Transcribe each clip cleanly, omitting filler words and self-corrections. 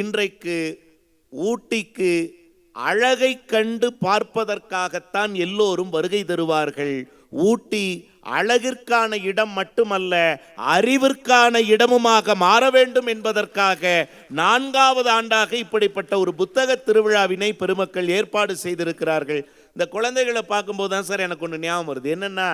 இன்றைக்கு ஊட்டிக்கு அழகை கண்டு பார்ப்பதற்காகத்தான் எல்லோரும் வருகை தருவார்கள். ஊட்டி அழகிற்கான இடம் மட்டுமல்ல, அறிவிற்கான இடமுமாக மாற வேண்டும் என்பதற்காக 4வது ஆண்டாக இப்படிப்பட்ட ஒரு புத்தக திருவிழாவினை பெருமக்கள் ஏற்பாடு செய்திருக்கிறார்கள். இந்த குழந்தைகளை பார்க்கும்போது தான் சார் எனக்கு ஒன்று ஞாபகம் வருது. என்னன்னா,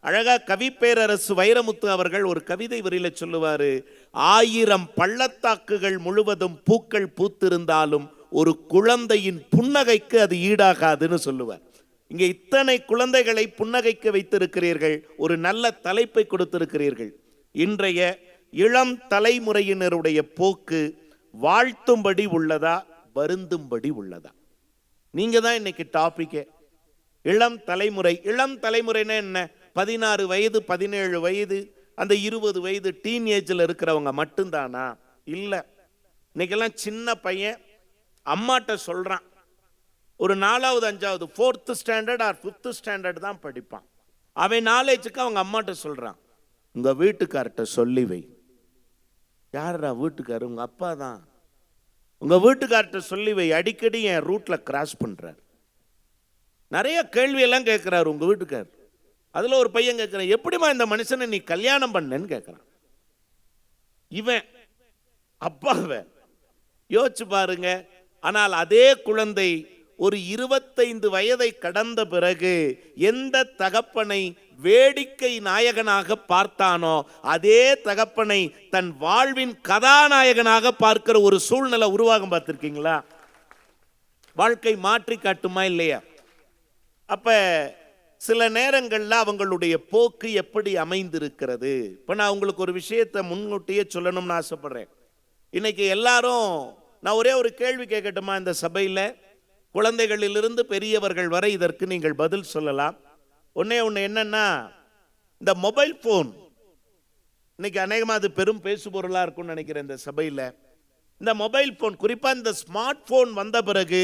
அழகா கவிப்பேரரசு வைரமுத்து அவர்கள் ஒரு கவிதை வரியில சொல்லுவாரு, 1000 பள்ளத்தாக்குகள் முழுவதும் பூக்கள் பூத்திருந்தாலும் ஒரு குழந்தையின் புன்னகைக்கு அது ஈடாகாதுன்னு சொல்லுவார். இங்க இத்தனை குழந்தைகளை புன்னகைக்க வைத்திருக்கிறீர்கள், ஒரு நல்ல தலைப்பை கொடுத்திருக்கிறீர்கள். இன்றைய இளம் தலைமுறையினருடைய போக்கு வாழ்த்தும்படி உள்ளதா, வருந்தும்படி உள்ளதா? நீங்க தான் இன்னைக்கு டாபிக்கே. இளம் தலைமுறை. இளம் தலைமுறைன்னா என்ன? 16 வயது 17 வயது அந்த 20 வயது டீனேஜில் இருக்கிறவங்க மட்டும்தானா? இல்லை. இன்னைக்கெல்லாம் சின்ன பையன் அம்மாட்ட சொல்றான், ஒரு 4வது 5வது 4th standard R 5th standard தான் படிப்பான். அவன் நாலேஜுக்கு அவங்க அம்மாட்ட சொல்றான், உங்க வீட்டுக்கார்ட்ட சொல்லி வை. யாரா வீட்டுக்காரர்? உங்க அப்பா தான். உங்க வீட்டுக்கார்ட்ட சொல்லி வை, அடிக்கடி என் ரூட்ல கிராஸ் பண்றார். நிறைய கேள்வியெல்லாம் கேட்கிறாரு உங்க வீட்டுக்கார். அதுல ஒரு பையன் கேட்கிறான், எப்படிமா இந்த மனுஷனை நீ கல்யாணம் பண்ணன்னு கேட்கிறான். இவன் அப்பாவை யோசிச்சு பாருங்க. ஆனால் அதே குழந்தை ஒரு 25 வயதை கடந்த பிறகு எந்த தகப்பனை வேடிக்கை நாயகனாக பார்த்தானோ அதே தகப்பனை தன் வாழ்வின் கதாநாயகனாக பார்க்கிற ஒரு சூழ்நிலை உருவாகும். பார்த்திருக்கீங்களா? வாழ்க்கை மாற்றி காட்டுமா இல்லையா? அப்ப சில நேரங்களில் அவங்களுடைய போக்கு எப்படி அமைந்திருக்கிறது? இப்போ நான் உங்களுக்கு ஒரு விஷயத்தை முன்கூட்டியே சொல்லணும்னு ஆசைப்படுறேன். இன்னைக்கு எல்லாரும், நான் ஒரே ஒரு கேள்வி கேட்கட்டுமா இந்த சபையில்? குழந்தைகளிலிருந்து பெரியவர்கள் வரை இதற்கு நீங்கள் பதில் சொல்லலாம். ஒன்னே ஒன்று என்னன்னா, இந்த மொபைல் போன் இன்னைக்கு அநேகமாக அது பெரும் பேசு பொருளாக இருக்கும்னு நினைக்கிறேன் இந்த சபையில். இந்த மொபைல் போன், குறிப்பாக இந்த ஸ்மார்ட் போன் வந்த பிறகு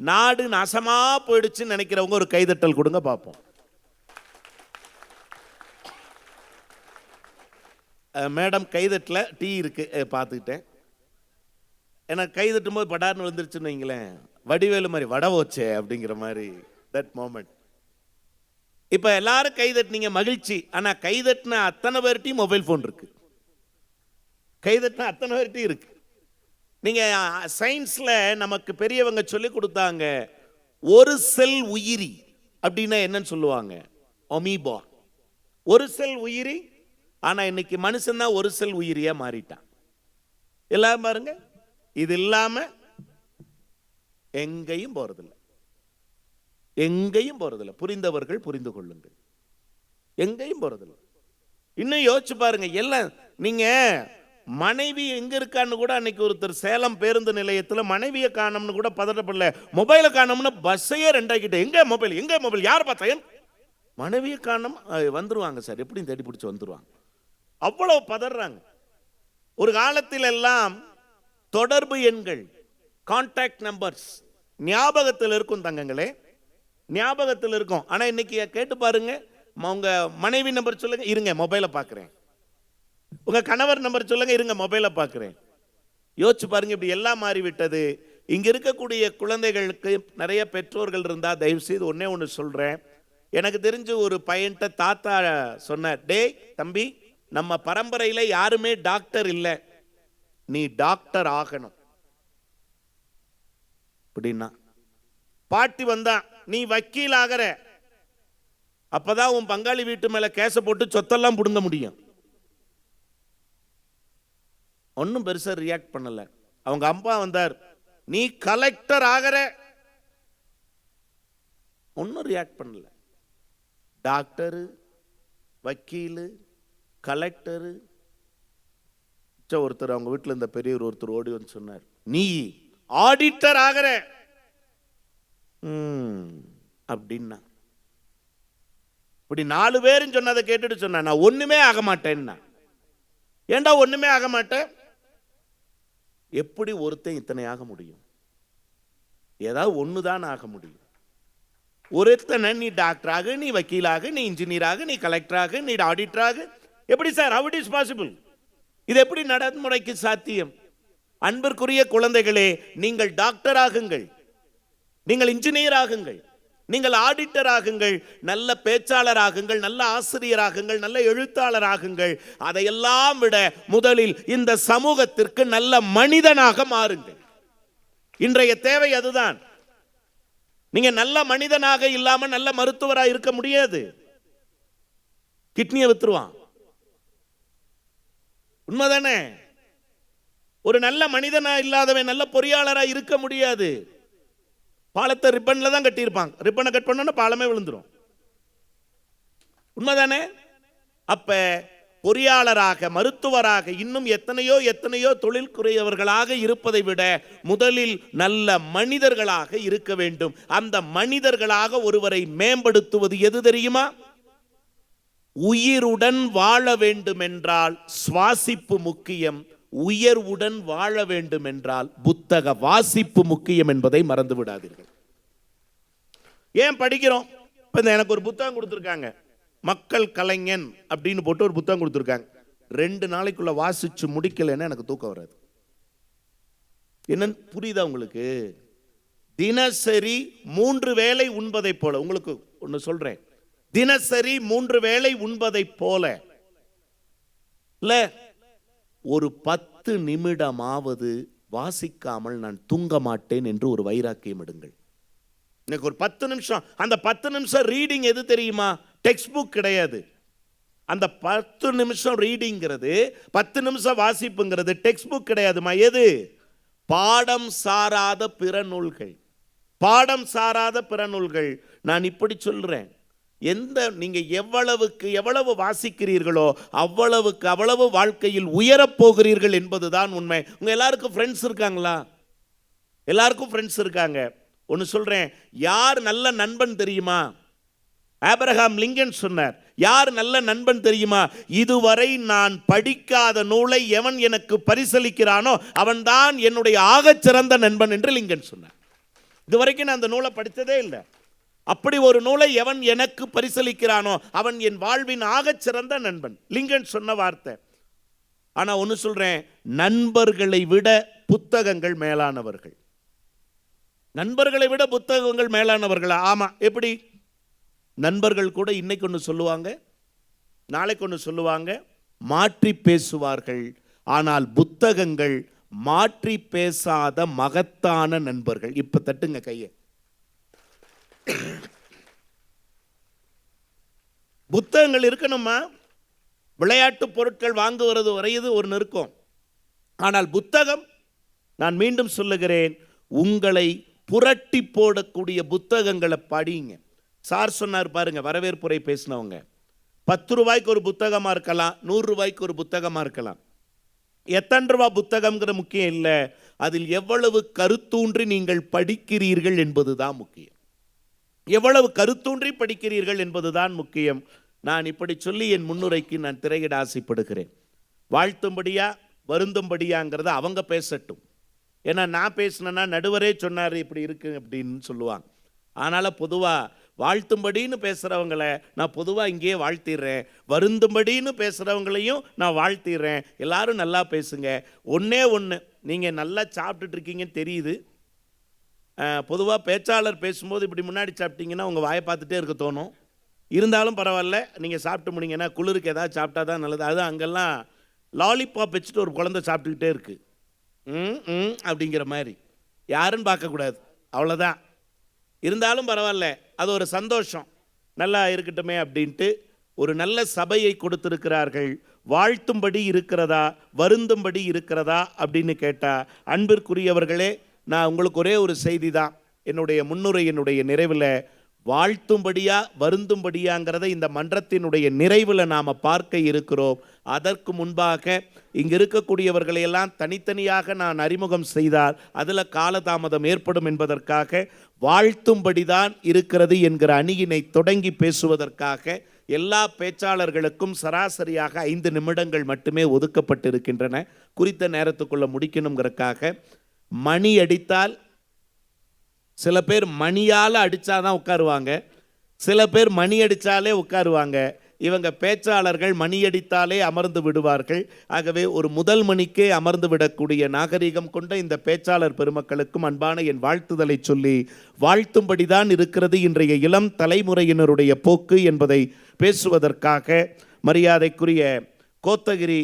நாடு நாசமா போயிடுச்சுன்னு நினைக்கிறவங்க ஒரு கைதட்டல் கொடுங்க பார்ப்போம். மேடம் கைதட்டல, டீ இருக்கு பார்த்துக்கிட்டேன். எனக்கு கைதட்டும் போது படார்னு வந்துருச்சுன்னு வைங்களேன், வடிவேலு மாதிரி வட வச்சே அப்படிங்கிற மாதிரி தட் மோமெண்ட். இப்போ எல்லாரும் கைதட்டினீங்க, மகிழ்ச்சி. ஆனால் கைதட்டின அத்தனை பேர்ட்டையும் மொபைல் ஃபோன் இருக்கு. கைதட்டின அத்தனை பேர்ட்டையும் இருக்கு. நீங்க சயின்ஸ்ல நமக்கு பெரியவங்க சொல்லி கொடுத்தாங்க, ஒரு செல் உயிரி அப்படின்னா என்னன்னு சொல்லுவாங்க, அமீபா. ஒரு செல் உயிரி. ஆனா இன்னைக்கு மனுஷன் தான் ஒரு செல் உயிரியா மாறிட்டான். எல்லாம் பாருங்க, இது இல்லாம எங்கேயும் போறதில்லை, எங்கேயும் போறதில்லை. புரிந்தவர்கள் புரிந்து கொள்ளுங்கள், எங்கேயும் போறதில்லை. இன்னும் யோசிச்சு பாருங்க. எல்லாம் நீங்க மனைவி எங்க இருக்கான்னு கூட அன்னைக்கு ஒருத்தர் சேலம் பேருந்து நிலையத்தில் மனைவியை காணோம்னு கூட பதட்டப்படல, மொபைலை காணோம்னு பஸ்ஸையே ரெண்டாக்கிட்டு, எங்க மொபைல் எங்க மொபைல், யார் பார்த்தா மனைவியை காணோம், வந்துருவாங்க சார், எப்படி தேடி பிடிச்சி வந்துருவாங்க. அவ்வளவு பதறாங்க. ஒரு காலத்தில் எல்லாம் தொடர்பு எண்கள், கான்டாக்ட் நம்பர்ஸ் ஞாபகத்தில் இருக்கும் தங்கங்களே, ஞாபகத்தில் இருக்கும். ஆனா இன்னைக்கு கேட்டு பாருங்க, உங்க மனைவி நம்பர் சொல்லுங்க, இருங்க மொபைலை பார்க்குறேன். உங்க கணவர் நம்பர் சொல்லுங்க, இருங்க மொபைலை பார்க்குறேன். யோசிச்சு பாருங்க, இப்படி எல்லாம் மாறிவிட்டது. இங்க இருக்கக்கூடிய குழந்தைகளுக்கு நிறைய பெற்றோர்கள் இருந்தா தயவு செய்து ஒன்னே ஒன்று சொல்றேன். எனக்கு தெரிஞ்சு ஒரு பையன்ட்ட தாத்தா சொன்னார், டேய் தம்பி, நம்ம பரம்பரையில யாருமே டாக்டர் இல்லை, நீ டாக்டர் ஆகணும் அப்படின்னா. பாட்டி வந்தா, நீ வக்கீல் ஆகிற, அப்பதான் உன் பங்காளி வீட்டு மேல கேச போட்டு சொத்தெல்லாம் புடுங்க முடியும். ஒன்னும் பெருசா ரியாக்ட் பண்ணல. அவங்க அப்பா வந்தார், நீ கலெக்டர் ஆகிற, ஒன்னும் ரியாக்ட் பண்ணல. டாக்டரு, வக்கீலு, கலெக்டரு. ஒருத்தர் அவங்க வீட்டில் இருந்த பெரியவர் ஒருத்தர் ஓடி வந்து சொன்னார், நீ ஆடிட்டர் ஆகிற அப்படின்னா. இப்படி 4 பேரும் சொன்னதை கேட்டுட்டு சொன்ன, நான் ஒண்ணுமே ஆக மாட்டேன்னா. ஏண்டா ஒண்ணுமே ஆக மாட்டேன்? எப்படி ஒருத்தன் இத்தனை ஆக முடியும்? ஏதாவது ஒண்ணுதான் ஆக முடியும். ஒருத்தனை நீ டாக்டராக, நீ வக்கீலாக, நீ இன்ஜினியராக, நீ கலெக்டராக, நீ ஆடிட்டராக, எப்படி sir? how it is possible? இது எப்படி நடைமுறைக்கு சாத்தியம்? அன்பிற்குரிய குழந்தைகளே, நீங்கள் டாக்டர் ஆகுங்கள், நீங்கள் இன்ஜினியர் ஆகுங்கள், நீங்கள் ஆடிட்டர் ஆகுங்கள், நல்ல பேச்சாளர் ஆகுங்கள், நல்ல ஆசிரியர் ஆகுங்கள், நல்ல எழுத்தாளர் ஆகுங்கள். அதையெல்லாம் விட முதலில் இந்த சமூகத்திற்கு நல்ல மனிதனாக மாறுங்கள். இன்றைய தேவை அதுதான். நீங்க நல்ல மனிதனாக இல்லாம நல்ல மருத்துவராக இருக்க முடியாது. கிட்னியை வித்துருவான். உண்மைதானே? ஒரு நல்ல மனிதனா இல்லாதவன் நல்ல பொறியாளரா இருக்க முடியாது. பாலத்தை ரிப்பன்ல தான் கட்டியிருப்பாங்க. ரிப்பனை கட் பண்ணா பாலமே விழுந்துரும். உண்மைதானே? அப்ப பொறியாளராக, மருத்துவராக, இன்னும் எத்தனையோ எத்தனையோ தொழில்குறையவர்களாக இருப்பதை விட முதலில் நல்ல மனிதர்களாக இருக்க வேண்டும். அந்த மனிதர்களாக ஒருவரை மேம்படுத்துவது எது தெரியுமா? உயிருடன் வாழ வேண்டும் என்றால் சுவாசிப்பு முக்கியம், உயர்வுடன் வாழ வேண்டும் என்றால் புத்தக வாசிப்பு முக்கியம் என்பதை மறந்து விடாதீர்கள். ஏன் படிக்கிறோம்? இப்ப எனக்கு ஒரு புத்தகம் கொடுத்துருக்காங்க, மக்கள் கலைஞன் அப்படின்னு போட்டு ஒரு புத்தகம் கொடுத்துருக்காங்க. 2 நாளைக்குள்ள வாசிச்சு முடிக்கலைன்னா எனக்கு தூக்கம் வராது. என்னன்னு புரியுதா உங்களுக்கு? தினசரி 3 வேளை உண்பதை போல, உங்களுக்கு ஒன்று சொல்றேன், தினசரி 3 வேளை உண்பதை போல இல்ல, ஒரு 10 நிமிடமாவது வாசிக்காமல் நான் தூங்க மாட்டேன் என்று ஒரு வைராக்கியம் எடுங்கள். எனக்கு ஒரு 10 நிமிஷம், அந்த 10 நிமிஷம் ரீடிங் எது தெரியுமா? டெக்ஸ்ட் புக் கிடையாது. அந்த 10 நிமிஷம் ரீடிங்கிறது, 10 நிமிஷம் வாசிப்புங்கிறது டெக்ஸ்ட் புக் கிடையாதுமா. எது? பாடம் சாராத பிற நூல்கள். பாடம் சாராத பிற நூல்கள். நான் இப்படி சொல்றேன், நீங்க எவ்வளவுக்கு எவ்வளவு வாசிக்கிறீர்களோ அவ்வளவுக்கு அவ்வளவு வாழ்க்கையில் உயரப் போகிறீர்கள் என்பதுதான் உண்மை. உங்க எல்லாருக்கும் ஃப்ரெண்ட்ஸ் இருக்காங்களா? எல்லாருக்கும் ஃப்ரெண்ட்ஸ் இருக்காங்க. ஒன்னு சொல்றேன், யார் நல்ல நண்பன் தெரியுமா? ஆபிரகாம் லிங்கன் சொன்னார், யார் நல்ல நண்பன் தெரியுமா? இதுவரை நான் படிக்காத நூலை எவன் எனக்கு பரிசளிக்கிறானோ அவன்தான் என்னுடைய ஆகச்சிறந்த நண்பன் என்று லிங்கன் சொன்னார். இதுவரைக்கும் நான் அந்த நூலை படித்ததே இல்லை. அப்படி ஒரு நூலை எவன் எனக்கு பரிசளிக்கிறானோ அவன் என் வாழ்வின் ஆகச்சிறந்த நண்பன். லிங்கன் சொன்ன வார்த்தை. ஆனா ஒன்னு சொல்றேன், நண்பர்களை விட புத்தகங்கள் மேலானவர்கள். நண்பர்களை விட புத்தகங்கள் மேலானவர்களா? ஆமா. எப்படி? நண்பர்கள் கூட இன்னைக்கு ஒன்று சொல்லுவாங்க, நாளைக்கு ஒன்று சொல்லுவாங்க, மாற்றி பேசுவார்கள். ஆனால் புத்தகங்கள் மாற்றி பேசாத மகத்தான நண்பர்கள். இப்ப தட்டுங்க கையை. புத்தகங்கள் இருக்கணுமா? விளையாட்டு பொருட்கள் வாங்குவது வரையது ஒரு நெருக்கம். ஆனால் புத்தகம், நான் மீண்டும் சொல்லுகிறேன், உங்களை புரட்டி போடக்கூடிய புத்தகங்களை படிங்க. சார் சொன்னார் பாருங்க, வரவேற்புரை பேசினவங்க, 10 ரூபாய்க்கு ஒரு புத்தகமா இருக்கலாம், 100 ரூபாய்க்கு ஒரு புத்தகமா இருக்கலாம். எத்தனை ரூபாய் புத்தகம்ங்கிற முக்கியம் இல்லை, அதில் எவ்வளவு கருத்தூன்றி நீங்கள் படிக்கிறீர்கள் என்பதுதான் முக்கியம். எவ்வளவு கருத்தூன்றி படிக்கிறீர்கள் என்பதுதான் முக்கியம். நான் இப்படி சொல்லி என் முன்னுரைக்கு நான் திரையிட ஆசைப்படுகிறேன். வாழ்த்தும்படியா வருந்தும்படியாங்கிறத அவங்க பேசட்டும். ஏன்னா நான் பேசினேன்னா நடுவரே சொன்னார் இப்படி இருக்கு அப்படின்னு சொல்லுவாங்க. அதனால் பொதுவாக வாழ்த்தும்படின்னு பேசுகிறவங்கள நான் பொதுவாக இங்கேயே வாழ்த்திடுறேன், வருந்தும்படின்னு பேசுகிறவங்களையும் நான் வாழ்த்திடுறேன். எல்லாரும் நல்லா பேசுங்க. ஒன்றே ஒன்று, நீங்கள் நல்லா சாப்பிட்டுட்டு இருக்கீங்கன்னு தெரியுது. பொதுவாக பேச்சாளர் பேசும்போது இப்படி முன்னாடி சாப்பிட்டீங்கன்னா உங்கள் வாயை பார்த்துட்டே இருக்க தோணும். இருந்தாலும் பரவாயில்ல, நீங்கள் சாப்பிட்டு முடிங்கன்னா குளிருக்கு ஏதாவது சாப்பிட்டா தான் நல்லது. அது அங்கெல்லாம் லாலிபாப் வச்சுட்டு ஒரு குழந்தை சாப்பிட்டுக்கிட்டே இருக்கு, அப்படிங்கிற மாதிரி. யாருன்னு பார்க்கக்கூடாது, அவ்வளோதான். இருந்தாலும் பரவாயில்ல, அது ஒரு சந்தோஷம், நல்லா இருக்கட்டுமே அப்படின்ட்டு ஒரு நல்ல சபையை கொடுத்திருக்கிறார்கள். வாழ்த்தும்படி இருக்கிறதா வருந்தும்படி இருக்கிறதா அப்படின்னு கேட்டால், அன்பிற்குரியவர்களே, நான் உங்களுக்கு ஒரே ஒரு செய்தி தான் என்னுடைய முன்னுரையினுடைய நிறைவில். வாழ்த்தும்படியா வருந்தும்படியாங்கிறத இந்த மன்றத்தினுடைய நிறைவில் நாம் பார்க்க இருக்கிறோம். அதற்கு முன்பாக இங்கு இருக்கக்கூடியவர்களையெல்லாம் தனித்தனியாக நான் அறிமுகம் செய்தால் அதில் காலதாமதம் ஏற்படும் என்பதற்காக வாழ்த்தும்படிதான் இருக்கிறது என்கிற அணியினை தொடங்கி பேசுவதற்காக எல்லா பேச்சாளர்களுக்கும் சராசரியாக 5 நிமிடங்கள் மட்டுமே ஒதுக்கப்பட்டிருக்கின்றன. குறித்த நேரத்துக்குள்ள முடிக்கணுங்கிறதுக்காக மணி அடித்தால் சில பேர் மணியால் அடித்தாதான் உட்காருவாங்க, சில பேர் மணி அடித்தாலே உட்காருவாங்க. இவங்க பேச்சாளர்கள் மணி அடித்தாலே அமர்ந்து விடுவார்கள். ஆகவே ஒரு முதல் மணிக்கே அமர்ந்து விடக்கூடிய நாகரிகம் கொண்ட இந்த பேச்சாளர் பெருமக்களுக்கும் அன்பான என் வாழ்த்துதலை சொல்லி, வாழ்த்தும்படிதான் இருக்கிறது இன்றைய இளம் தலைமுறையினருடைய போக்கு என்பதை பேசுவதற்காக மரியாதைக்குரிய கோத்தகிரி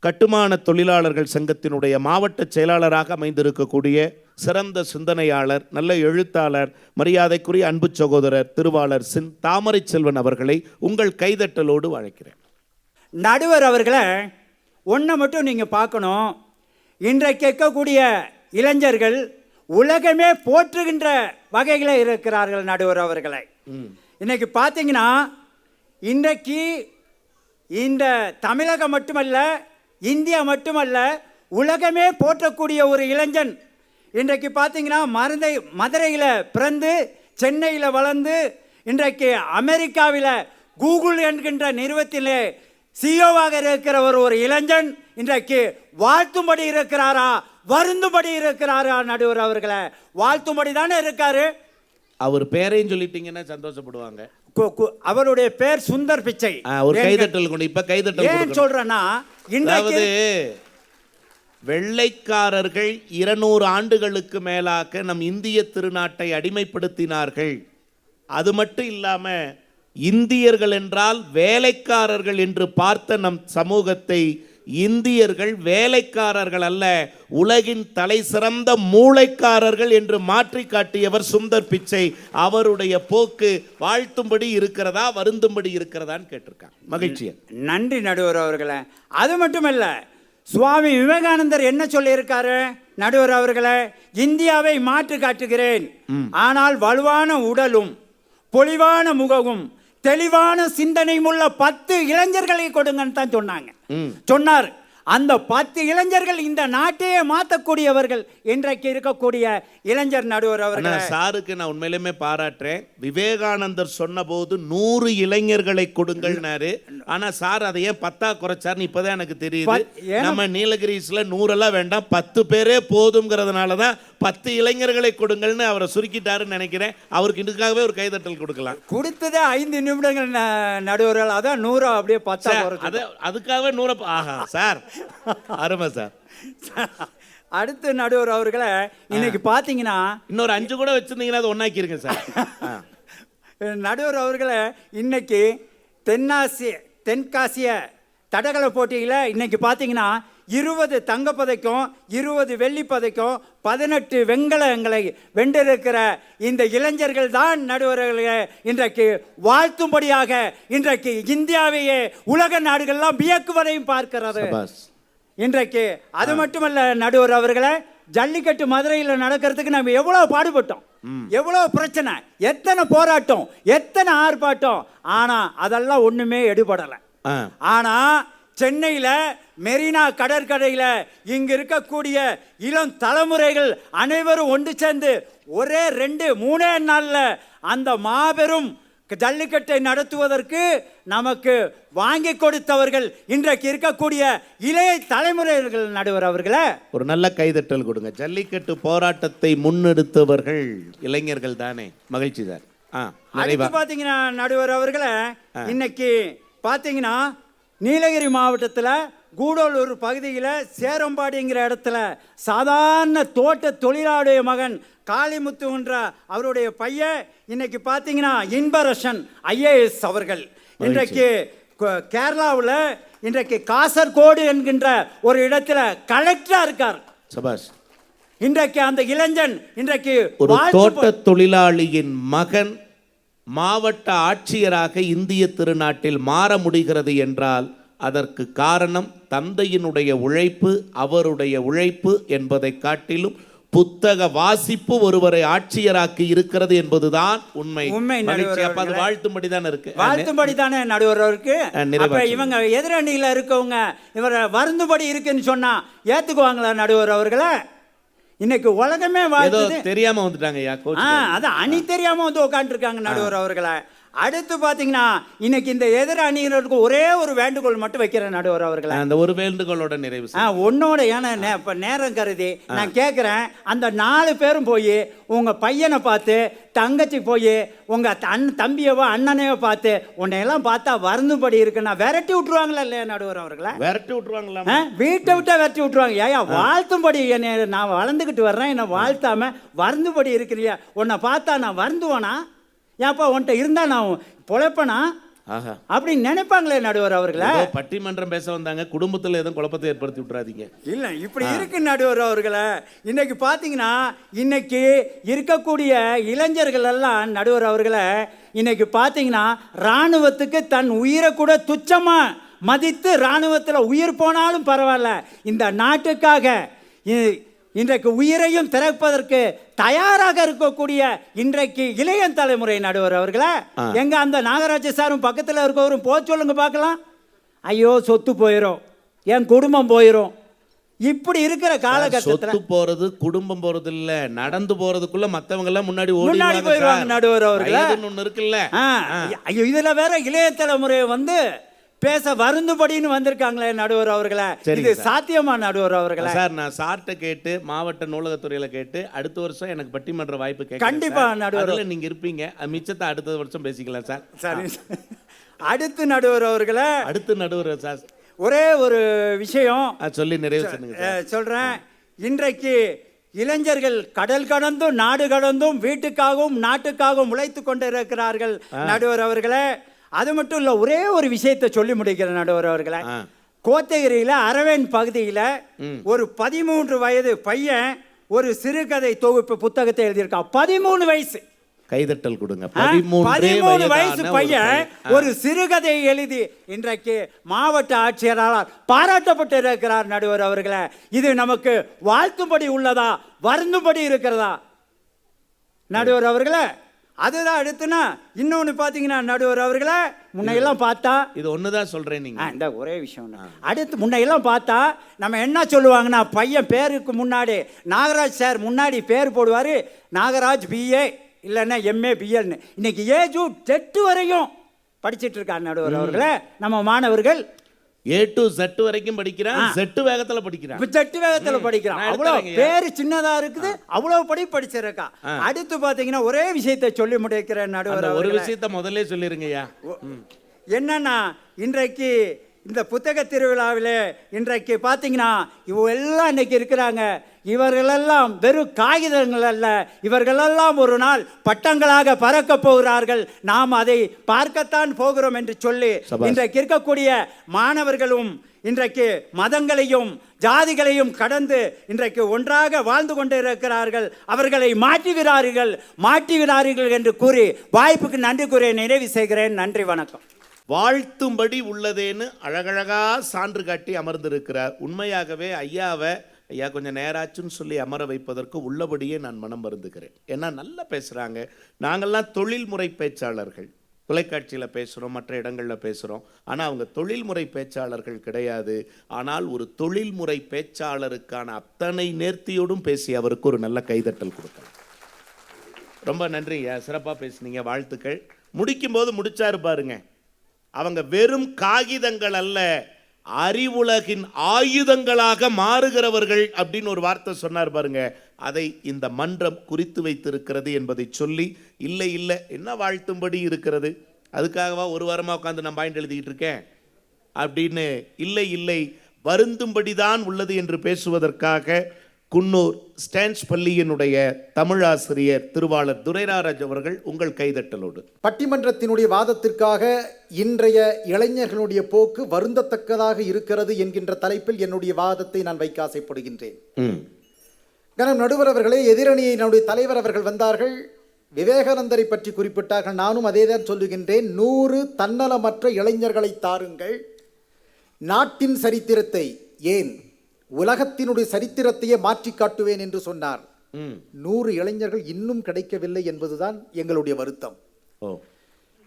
கட்டுமான தொழிலாளர்கள் சங்கத்தினுடைய மாவட்ட செயலாளராக அமைந்திருக்கக்கூடிய சிறந்த சிந்தனையாளர், நல்ல எழுத்தாளர், மரியாதைக்குரிய அன்பு சகோதரர் திருவாளர் தாமரை செல்வன் அவர்களை உங்கள் கைதட்டலோடு அழைக்கிறேன். நடுவர் அவர்களை ஒன்றை மட்டும் நீங்கள் பார்க்கணும். இன்றைக்கு இருக்கக்கூடிய இளைஞர்கள் உலகமே போற்றுகின்ற வகையில் இருக்கிறார்கள் நடுவர் அவர்களை. இன்னைக்கு பார்த்தீங்கன்னா, இன்றைக்கு இந்த தமிழகம் மட்டுமல்ல, இந்தியா மட்டுமல்ல, உலகமே போற்றக்கூடிய ஒரு இளைஞன். இன்றைக்கு பார்த்தீங்கன்னா, மதுரையில் பிறந்து சென்னையில் வளர்ந்து இன்றைக்கு அமெரிக்காவில் கூகுள் என்கின்ற நிறுவனத்திலே சிஓவாக இருக்கிற ஒரு இளைஞன் இன்றைக்கு வாழ்த்தும்படி இருக்கிறாரா, வருந்தும்படி இருக்கிறாரா? நடுவர் அவர்களை வாழ்த்தும்படி தானே இருக்காரு. அவர் பேரையும் சொல்லிட்டீங்கன்னா சந்தோஷப்படுவாங்க. அவருடைய பேர் சுந்தர் பிச்சை. ஒரு கைதட்டல் கொண்டு இப்ப கைதட்டல் ஏன் சொல்றேன்னா, அதாவது வெள்ளைக்காரர்கள் 200 ஆண்டுகளுக்கு மேலாக நம் இந்திய திருநாட்டை அடிமைப்படுத்தினார்கள். அது மட்டும் இல்லாம இந்தியர்கள் என்றால் வேலைக்காரர்கள் என்று பார்த்த நம் சமூகத்தை இந்தியர்கள் வேலைக்காரர்கள் அல்ல, உலகின் தலை சிறந்த மூளைக்காரர்கள் என்று மாற்றி காட்டியவர் சுந்தர் பிச்சை. அவருடைய போக்கு வாழ்த்தும்படி இருக்கிறதா, வருந்தும்படி இருக்கிறதான்னு கேட்டிருக்காங்க. மகிழ்ச்சி. நன்றி நடுவர் அவர்களே. அது மட்டுமல்ல, சுவாமி விவேகானந்தர் என்ன சொல்லியிருக்காரு நடுவர் அவர்களே? இந்தியாவை மாற்றி காட்டுகிறேன், ஆனால் வலுவான உடலும் பொலிவான முகமும் தெளிவான சிந்தனையும் உள்ள 10 இளைஞர்களை கொடுங்கன்னு தான் சொன்னார். அந்த 10 இளைஞர்கள் இந்த நாட்டையே மாற்றக்கூடியவர்கள் இன்றைக்கு இருக்கக்கூடிய இளைஞர் நடுவர் அவர்கள். சாருக்கு நான் உண்மையிலுமே பாராட்டுறேன். விவேகானந்தர் சொன்ன போது 100 இளைஞர்களை கொடுங்கள்னாரு. ஆனா சார் அதை ஏன் 10 குறைச்சார்னு இப்பதான் எனக்கு தெரியுது. நம்ம நீலகிரிஸ்ல 100 எல்லாம் வேண்டாம், 10 பேரே போதுங்கிறதுனாலதான் 10 இளைஞர்களை கொடுங்கள்னு அவரை சுருக்கிட்டாருன்னு நினைக்கிறேன். அவருக்கு இதுக்காகவே ஒரு கைதட்டல் கொடுக்கலாம். கொடுத்ததே 5 நிமிடங்கள் நடுவர்கள், அதான் 100 அப்படியே 10 அதுக்காகவே 100. ஆஹா சார், அருமை சார். அடுத்து நடுவர் அவர்களை இன்னைக்கு பாத்தீங்கன்னா இன்னொரு 5 கூட வச்சிருந்தீங்கன்னா அது ஒன்னாக்கிருங்க சார். நடுவர் அவர்களை இன்னைக்கு தென்காசிய தடகள போட்டியில் இன்னைக்கு பார்த்தீங்கன்னா 20 தங்கப்பதக்கம், 20 வெள்ளிப்பதக்கம், 18 வெண்கலங்களை வென்றிருக்கிற இந்த இளைஞர்கள் தான் நடுவர்களே இன்றைக்கு வாழ்த்தும்படியாக இன்றைக்கு இந்தியாவையே உலக நாடுகள்லாம் வியக்குவதையும் பார்க்கிறது இன்றைக்கு. அது மட்டுமல்ல நடுவர் அவர்களை, ஜல்லிக்கட்டு மதுரையில் நடக்கிறதுக்கு நம்ம எவ்வளோ பாடுபட்டோம், எவ்வளோ பிரச்சனை, எத்தனை போராட்டம், எத்தனை ஆர்ப்பாட்டம், ஆனால் அதெல்லாம் ஒன்றுமே எடுபடலை. ஆனால் சென்னையில் மெரினா கடற்கரையில் இங்கு இருக்கக்கூடிய இளம் தலைமுறைகள் அனைவரும் ஒன்று சேர்ந்து ஒரே 2-3 நாளில் அந்த மாபெரும் ஜல்லிக்கட்டை நடத்துவதற்கு நமக்கு வாங்கி கொடுத்தவர்கள் இன்றைக்கு இருக்கக்கூடிய இளைய தலைமுறைகள் நடுவர் அவர்களே. ஒரு நல்ல கைதட்டல் கொடுங்க. ஜல்லிக்கட்டு போராட்டத்தை முன்னெடுத்தவர்கள் இளைஞர்கள் தானே. மகிழ்ச்சி சார். பார்த்தீங்கன்னா நடுவர் அவர்களே, இன்னைக்கு பார்த்தீங்கன்னா நீலகிரி மாவட்டத்தில் கூடலூர் பகுதியில் சேரம்பாடிங்கிற இடத்துல சாதாரண தோட்ட தொழிலாளருடைய மகன் காளிமுத்துன்ற அவருடைய பையன் இன்னைக்கு பார்த்தீங்கன்னா இன்பரசன் IAS அவர்கள் இன்றைக்கு கேரளாவில் இன்றைக்கு காசர்கோடு என்கின்ற ஒரு இடத்துல கலெக்டரா இருக்கார். சபாஷ். இன்றைக்கு அந்த இளைஞன் இன்றைக்கு ஒரு தோட்ட தொழிலாளியின் மகன் மாவட்ட ஆட்சியராக இந்திய திருநாட்டில் மாற முடிகிறது என்றால் அதற்கு காரணம் தந்தையினுடைய உழைப்பு, அவருடைய உழைப்பு என்பதை காட்டிலும் புத்தக வாசிப்பு ஒருவரை ஆட்சியராக்கி இருக்கிறது என்பதுதான் உண்மை. அது வாழ்த்தும்படிதான் இருக்கு. வாழ்த்தும்படிதானே நடுவருக்கு. இவங்க எதிரணியில இருக்கவங்க இவரை வருந்தும்படி இருக்குன்னு சொன்னா ஏத்துக்குவாங்களா நடுவர் அவர்களை? இன்னைக்கு உலகமே தெரியாம வந்துட்டாங்க. அது அணி தெரியாம வந்து உட்காந்துருக்காங்க நடுவர் அவர்களை. அடுத்து பார்த்தீங்கன்னா இன்னைக்கு இந்த எதிர் அணியினருக்கு ஒரே ஒரு வேண்டுகோள் மட்டும் வைக்கிறேன் நடுவர் அவர்களை. அந்த ஒரு வேண்டுகோளோட நிறைவு செய்யுங்க. உன்னோட ஏன்னா இப்போ நேரம் கருதி நான் கேட்குறேன், அந்த 4 பேரும் போய் உங்கள் பையனை பார்த்து, தங்கச்சி போய் உங்கள் தம்பியவோ அண்ணனையோ பார்த்து உன்னையெல்லாம் பார்த்தா வருந்துபடி இருக்குன்னா விரட்டி விட்டுருவாங்களா இல்லையா நடுவர் அவர்களை? விரட்டி விட்டுருவாங்களா? வீட்டை விட்டா விரட்டி விட்டுருவாங்க. ஏயா வாழ்த்தும்படி என்னை நான் வளர்ந்துக்கிட்டு வர்றேன், என்னை வாழ்த்தாம வருந்துபடி இருக்கிறியா? உன்னை பார்த்தா நான் வருந்துவானா? ஏப்பா உன்கிட்ட இருந்தா நான் பொழைப்பனா அப்படின்னு நினைப்பாங்களே நடுவர் அவர்களை. பட்டிமன்றம் பேச வந்தாங்க, குடும்பத்தில் எதுவும் குழப்பத்தை ஏற்படுத்தி விட்டுறாதீங்க. இல்ல இப்படி இருக்கு நடுவர் அவர்களை. இன்னைக்கு பாத்தீங்கன்னா இன்னைக்கு இருக்கக்கூடிய இளைஞர்கள் எல்லாம் நடுவர் அவர்களை இன்னைக்கு பாத்தீங்கன்னா ராணுவத்துக்கு தன் உயிரை கூட துச்சமா மதித்து ராணுவத்தில் உயிர் போனாலும் பரவாயில்ல, இந்த நாட்டுக்காக இன்றைக்கு உயிரையும் திறப்பதற்கு தயாராக இருக்கக்கூடிய இன்றைக்கு இளைய தலைமுறை நடுவர் அவர்களே. எங்க அந்த நாகராஜ சாரும் பக்கத்தில் இருக்கவரும் போ சொல்லுங்க பார்க்கலாம். ஐயோ சொத்து போயிடும், என் குடும்பம் போயிடும், இப்படி இருக்கிற காலகட்டத்தில் போறது குடும்பம் போறது இல்ல, நடந்து போறதுக்குள்ள மத்தவங்க எல்லாம் முன்னாடி போயிடுவாங்க நடுவர் அவர்களே. ஒண்ணு இருக்குல்ல. ஐயோ இதுல வேற இளைய தலைமுறை பேச வருந்துபடின்னு வந்திருக்காங்களே நடுவர் அவர்களை. இது சாத்தியமா நடுவர் அவர்களை? சார் நான் சார்ட்ட கேட்டு மாவட்ட நூலகத்துறையில கேட்டு அடுத்த வருஷம் எனக்கு பட்டிமன்ற வாய்ப்பு கேட்க கண்டிப்பா நடுவர் நீங்க இருப்பீங்க. மிச்சத்தை அடுத்த வருஷம் பேசிக்கலாம் சார். சரி அடுத்து நடுவர் அவர்களை. அடுத்து நடுவர் சார் ஒரே ஒரு விஷயம் சொல்லி நிறைவு சொல்றேன். இன்றைக்கு இளைஞர்கள் கடல் கடந்தும் நாடு கடந்தும் வீட்டுக்காகவும் நாட்டுக்காகவும் உழைத்து கொண்டிருக்கிறார்கள் நடுவர் அவர்களே. அது மட்டும் இல்ல, ஒரே ஒரு விஷயத்தை சொல்லி முடிக்கிற நடுவர் அவர்களை. கோத்தகிரியில அரவேன் பகுதியில் ஒரு 13 வயது பையன் ஒரு சிறுகதை தொகுப்பு புத்தகத்தை எழுதியிருக்கான். 13 வயசு. கைதட்டல் கொடுங்க. 13 வயசு பையன் ஒரு சிறுகதை எழுதி இன்றைக்கு மாவட்ட ஆட்சியரால் பாராட்டப்பட்டு இருக்கிறார் நடுவர் அவர்களே. இது நமக்கு வாழ்த்தும்படி உள்ளதா வருந்தும்படி இருக்கிறதா நடுவர் அவர்களே? அதுதான் அடுத்துனா இன்னொன்னு பாத்தீங்கன்னா நடுவர் அவர்களே, முன்னையெல்லாம் பார்த்தா இது ஒண்ணுதான் சொல்றேன். நீங்க இந்த ஒரே விஷயம் அடுத்து முன்னையெல்லாம் பார்த்தா நம்ம என்ன சொல்லுவாங்கன்னா, பையன் பேருக்கு முன்னாடி நாகராஜ் சார் முன்னாடி பேர் போடுவாரு, நாகராஜ் BA இல்லைன்னா MA BLன்னு. இன்னைக்கு ஏஜு 8 வரையும் படிச்சிட்டு இருக்காரு நடுவர் அவர்களே. நம்ம மாணவர்கள் A to Z வரைக்கும் படிக்கிறான், Z வேகத்துல படிக்கிறான். Z வேகத்துல படிக்கிறான். அவ்வளவு பேரு சின்னதா இருக்குது, அவ்வளவு படிச்சிருக்கா. அடுத்து பாத்தீங்கன்னா ஒரே விஷயத்தை சொல்லி முடிக்கிறேன் நடுவர். ஒரு விஷயத்தை முதல்ல சொல்லிருங்கய்யா. என்னன்னா இன்றைக்கு இந்த புத்தக திருவிழாவில் இன்றைக்கு பார்த்தீங்கன்னா இவெல்லாம் இன்னைக்கு இருக்கிறாங்க. இவர்களெல்லாம் வெறும் காகிதங்கள் அல்ல, இவர்களெல்லாம் ஒரு நாள் பட்டங்களாக பறக்க போகிறார்கள். நாம் அதை பார்க்கத்தான் போகிறோம் என்று சொல்லி இன்றைக்கு இருக்கக்கூடிய மாணவர்களும் இன்றைக்கு மதங்களையும் ஜாதிகளையும் கடந்து இன்றைக்கு ஒன்றாக வாழ்ந்து கொண்டு இருக்கிறார்கள். அவர்களை மாற்றுகிறார்கள் என்று கூறி வாய்ப்புக்கு நன்றி கூறி நிறைவு செய்கிறேன். நன்றி, வணக்கம். வாழ்த்தும்படி உள்ளதேன்னு அழகழகா சான்று காட்டி அமர்ந்திருக்கிறார். உண்மையாகவே ஐயா கொஞ்சம் நேராச்சுன்னு சொல்லி அமர வைப்பதற்கு உள்ளபடியே நான் மனம் வருந்துகிறேன். ஏன்னா நல்லா பேசுகிறாங்க. நாங்கள்லாம் தொழில்முறை பேச்சாளர்கள், தொலைக்காட்சியில் பேசுகிறோம், மற்ற இடங்களில் பேசுகிறோம். ஆனால் அவங்க தொழில்முறை பேச்சாளர்கள் கிடையாது. ஆனால் ஒரு தொழில்முறை பேச்சாளருக்கான அத்தனை நேர்த்தியோடும் பேசி அவருக்கு ஒரு நல்ல கைதட்டல் கொடுக்கலாம். ரொம்ப நன்றிங்க, சிறப்பாக பேசுனீங்க, வாழ்த்துக்கள். முடிக்கும்போது முடிச்சாரு பாருங்க, அவங்க வெறும் காகிதங்கள் அல்ல, அறிவுலகின் ஆயுதங்களாக மாறுகிறவர்கள் அப்படின்னு ஒரு வார்த்தை சொன்னார் பாருங்க. அதை இந்த மன்றம் குறித்து வைத்திருக்கிறது என்பதை சொல்லி, இல்லை என்ன வாழ்த்தும்படி இருக்கிறது, அதுக்காகவா ஒரு வாரமாக உட்காந்து நான் பாயிண்ட் எழுதிக்கிட்டு இருக்கேன் அப்படின்னு இல்லை வருந்தும்படிதான் உள்ளது என்று பேசுவதற்காக குன்னூர் ஸ்டான்ஸ் பள்ளியினுடைய தமிழாசிரியர் திருவாளர் துரைராஜ் அவர்கள் உங்கள் கைதட்டலோடு. பட்டிமன்றத்தினுடைய வாதத்திற்காக இன்றைய இளைஞர்களுடைய போக்கு வருந்தத்தக்கதாக இருக்கிறது என்கின்ற தலைப்பில் என்னுடைய வாதத்தை நான் வைக்க ஆசைப்படுகின்றேன். கனம் நடுவர் அவர்களே, எதிரணியை என்னுடைய தலைவர் அவர்கள் வந்தார்கள், விவேகானந்தரை பற்றி குறிப்பிட்டார்கள். நானும் அதே தான் சொல்லுகின்றேன். 100 தன்னலமற்ற இளைஞர்களை தாருங்கள், நாட்டின் சரித்திரத்தை ஏன் உலகத்தினுடைய சரித்திரத்தையே மாற்றி காட்டுவேன் என்று சொன்னார். 100 இளைஞர்கள் இன்னும் கிடைக்கவில்லை என்பதுதான் எங்களுடைய வருத்தம்.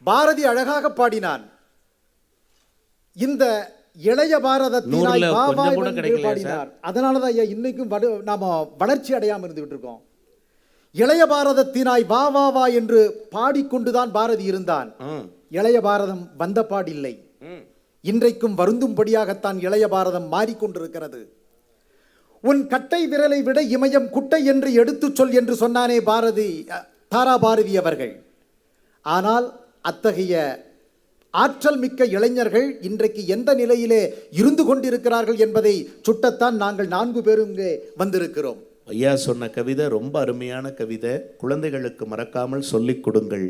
பாரதி அழகாக பாடினான், இந்த இளைய பாரதத்தினாய் பாடினார். அதனாலதான் இன்னைக்கும் நாம வளர்ச்சி அடையாம இருந்துகிட்டு இருக்கோம். இளைய பாரதத்தினாய் வா வா வா என்று பாடிக்கொண்டுதான் பாரதி இருந்தான். இளைய பாரதம் வந்த பாடில்லை. இன்றைக்கும் வருந்தும்படியாகத்தான் இளைய பாரதம் மாறிக்கொண்டிருக்கிறது. உன் கட்டை விரலை விட இமயம் குட்டை என்று எடுத்துச் சொல் என்று சொன்னானே பாரதி, தாரா பாரதி அவர்கள். ஆனால் அத்தகைய ஆற்றல் மிக்க இளைஞர்கள் இன்றைக்கு எந்த நிலையிலே இருந்து கொண்டிருக்கிறார்கள் என்பதை சுட்டத்தான் நாங்கள் 4 பேரும் இங்கே வந்திருக்கிறோம். ஐயா சொன்ன கவிதை ரொம்ப அருமையான கவிதை. குழந்தைகளுக்கு மறக்காமல் சொல்லிக் கொடுங்கள்.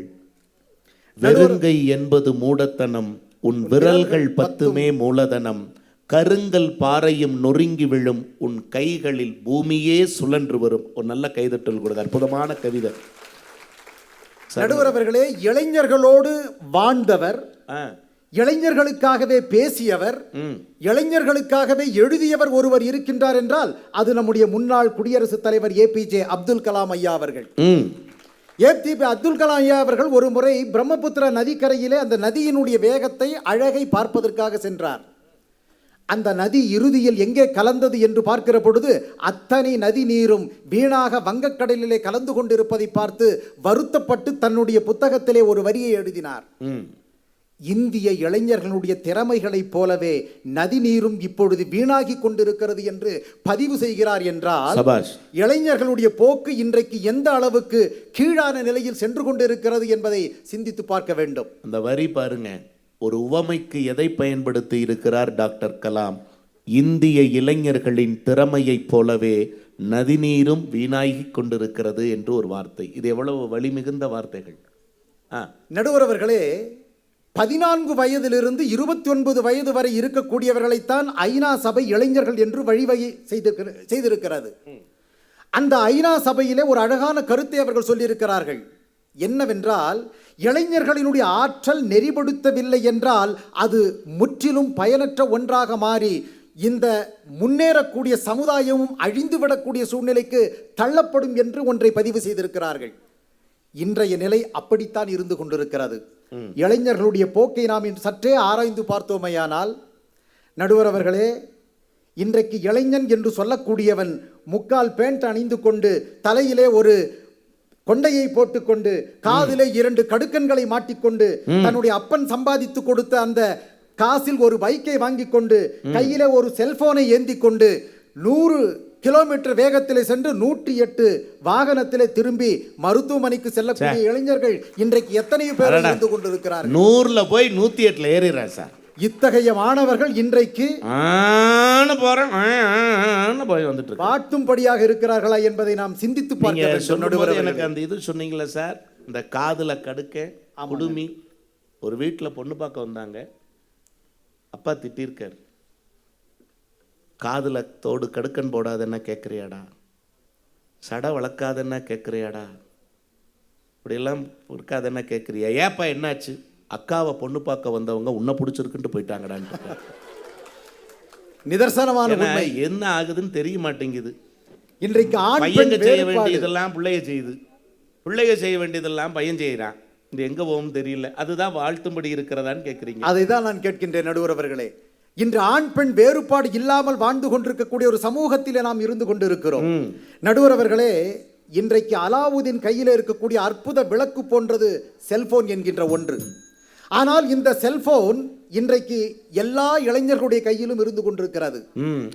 வெறுங்கை என்பது மூடத்தனம், உன் விரல்கள் 10மே மூலதனம், கருங்கல் பாறையும் நொறுங்கி விழும், உன் கைகளில் பூமியே சுழன்று வரும். ஒரு நல்ல கைதட்டல் கொடுங்க. அற்புதமான கவிதை. நடுவர் அவர்களே, இளைஞர்களோடு வாழ்ந்தவர், இளைஞர்களுக்காகவே பேசியவர், இளைஞர்களுக்காகவே எழுதியவர் ஒருவர் இருக்கின்றார் என்றால் அது நம்முடைய முன்னாள் குடியரசுத் தலைவர் ஏபிஜே அப்துல் கலாம் ஐயா அவர்கள். ஏபிஜே அப்துல் கலாம் ஐயா அவர்கள் ஒரு முறை பிரம்மபுத்திரா நதிக்கரையிலே அந்த நதியினுடைய வேகத்தை, அழகை பார்ப்பதற்காக சென்றார். அந்த நதி இறுதியில் எங்கே கலந்தது என்று பார்க்கிற பொழுது அத்தனை நதி நீரும் வீணாக வங்கக்கடலிலே கலந்து கொண்டிருப்பதை பார்த்து வருத்தப்பட்டு தன்னுடைய புத்தகத்திலே ஒரு வரியை எழுதினார். இந்திய இளைஞர்களுடைய திறமைகளைப் போலவே நதி நீரும் இப்பொழுது வீணாகி கொண்டிருக்கிறது என்று பதிவு செய்கிறார் என்றால் இளைஞர்களுடைய போக்கு இன்றைக்கு எந்த அளவுக்கு கீழான நிலையில் சென்று கொண்டிருக்கிறது என்பதை சிந்தித்து பார்க்க வேண்டும். அந்த வரி பாருங்க, ஒரு உவமைக்கு எதை பயன்படுத்தி இருக்கிறார் டாக்டர் கலாம்? இந்திய இளைஞர்களின் திறமையைப் போலவே நதிநீரும் வீணாகி கொண்டிருக்கிறது என்று ஒரு வார்த்தை. இது எவ்வளவு வலிமிகுந்த வார்த்தைகள். நடுவரவர்களே, 14 வயதிலிருந்து 29 வயது வரை இருக்கக்கூடியவர்களைத்தான் ஐநா சபை இளைஞர்கள் என்று வழிவகை செய்திருக்கிறது. அந்த ஐநா சபையிலே ஒரு அழகான கருத்தை அவர்கள் சொல்லியிருக்கிறார்கள். என்னவென்றால், இளைஞர்களினுடைய ஆற்றல் நெறிப்படுத்தவில்லை என்றால் அது முற்றிலும் பயனற்ற ஒன்றாக மாறி இந்த முன்னேறக்கூடிய சமுதாயமும் அழிந்துவிடக்கூடிய சூழ்நிலைக்கு தள்ளப்படும் என்று ஒன்றை பதிவு செய்திருக்கிறார்கள். இன்றைய நிலை அப்படித்தான் இருந்து கொண்டிருக்கிறது. இளைஞர்களுடைய போக்கை நாம் சற்றே ஆராய்ந்து பார்த்தோமையானால், நடுவர் அவர்களே, இன்றைக்கு இளைஞன் என்று சொல்லக்கூடியவன் முக்கால் பேண்ட் அணிந்து கொண்டு, தலையிலே ஒரு கொண்டையை போட்டுக்கொண்டு, காதிலே 2 கடுக்கன்களை மாட்டிக்கொண்டு, தன்னுடைய அப்பன் சம்பாதித்து கொடுத்த அந்த காசில் ஒரு பைக்கை வாங்கி கொண்டு, கையிலே ஒரு செல்போனை ஏந்தி கொண்டு 100 கிலோமீட்டர் வேகத்திலே சென்று 108 வாகனத்திலே திரும்பி மருத்துவமனைக்கு செல்லக்கூடிய இளைஞர்கள் இன்றைக்கு எத்தனை பேர் இருந்து கொண்டிருக்கிறார்கள்? 100ல போய் 108ல ஏறிறார் சார். இத்தகைய மாணவர்கள் இன்றைக்கு பாட்டும்படியாக இருக்கிறார்களா என்பதை நாம் சிந்தித்து பார்க்க வேண்டும். எனக்கு அந்த இது சொன்னீங்களா சார், இந்த காதுல கடுக்க குடுமி, ஒரு வீட்டில் பொண்ணு பார்க்க வந்தாங்க. அப்பா திட்டிருக்கார், காதுல தோடு கடுக்கன் போடாதன்னா கேட்குறியாடா, சடை வளர்க்காதன்னா கேட்குறியாடா, இப்படியெல்லாம் இருக்காதன்னா கேட்குறியா, ஏப்பா என்னாச்சு? அக்காவை பொண்ணு பார்க்க வந்தவங்க உன்னை பிடிச்சிருக்குன்ட்டு போயிட்டாங்கடான்னு. நிதர்சனமான என்ன ஆகுதுன்னு தெரிய மாட்டேங்குது. இன்றைக்கு பையங்க செய்ய வேண்டியதெல்லாம் பிள்ளைய செய்யுது, பிள்ளைய செய்ய வேண்டியதெல்லாம் பையன் செய்யறான். இது எங்க போகும் தெரியல. அதுதான் வாழ்த்தும்படி இருக்கிறதான்னு கேட்குறீங்க. அதை தான் நான் கேட்கின்றேன் நடுவர் அவர்களே. இன்று ஆண் பெண் வேறுபாடு இல்லாமல் வாழ்ந்து கொண்டிருக்கக்கூடிய ஒரு சமூகத்திலே நாம் இருந்து கொண்டிருக்கிறோம். நடுவர் அவர்களே, இன்றைக்கு அலாவுதீன் கையில் இருக்கக்கூடிய அற்புத விளக்கு போன்றது செல்போன் என்கின்ற ஒன்று. ஆனால் இந்த செல்போன் இன்றைக்கு எல்லா இளைஞர்களுடைய கையிலும் இருந்து கொண்டிருக்கிறது.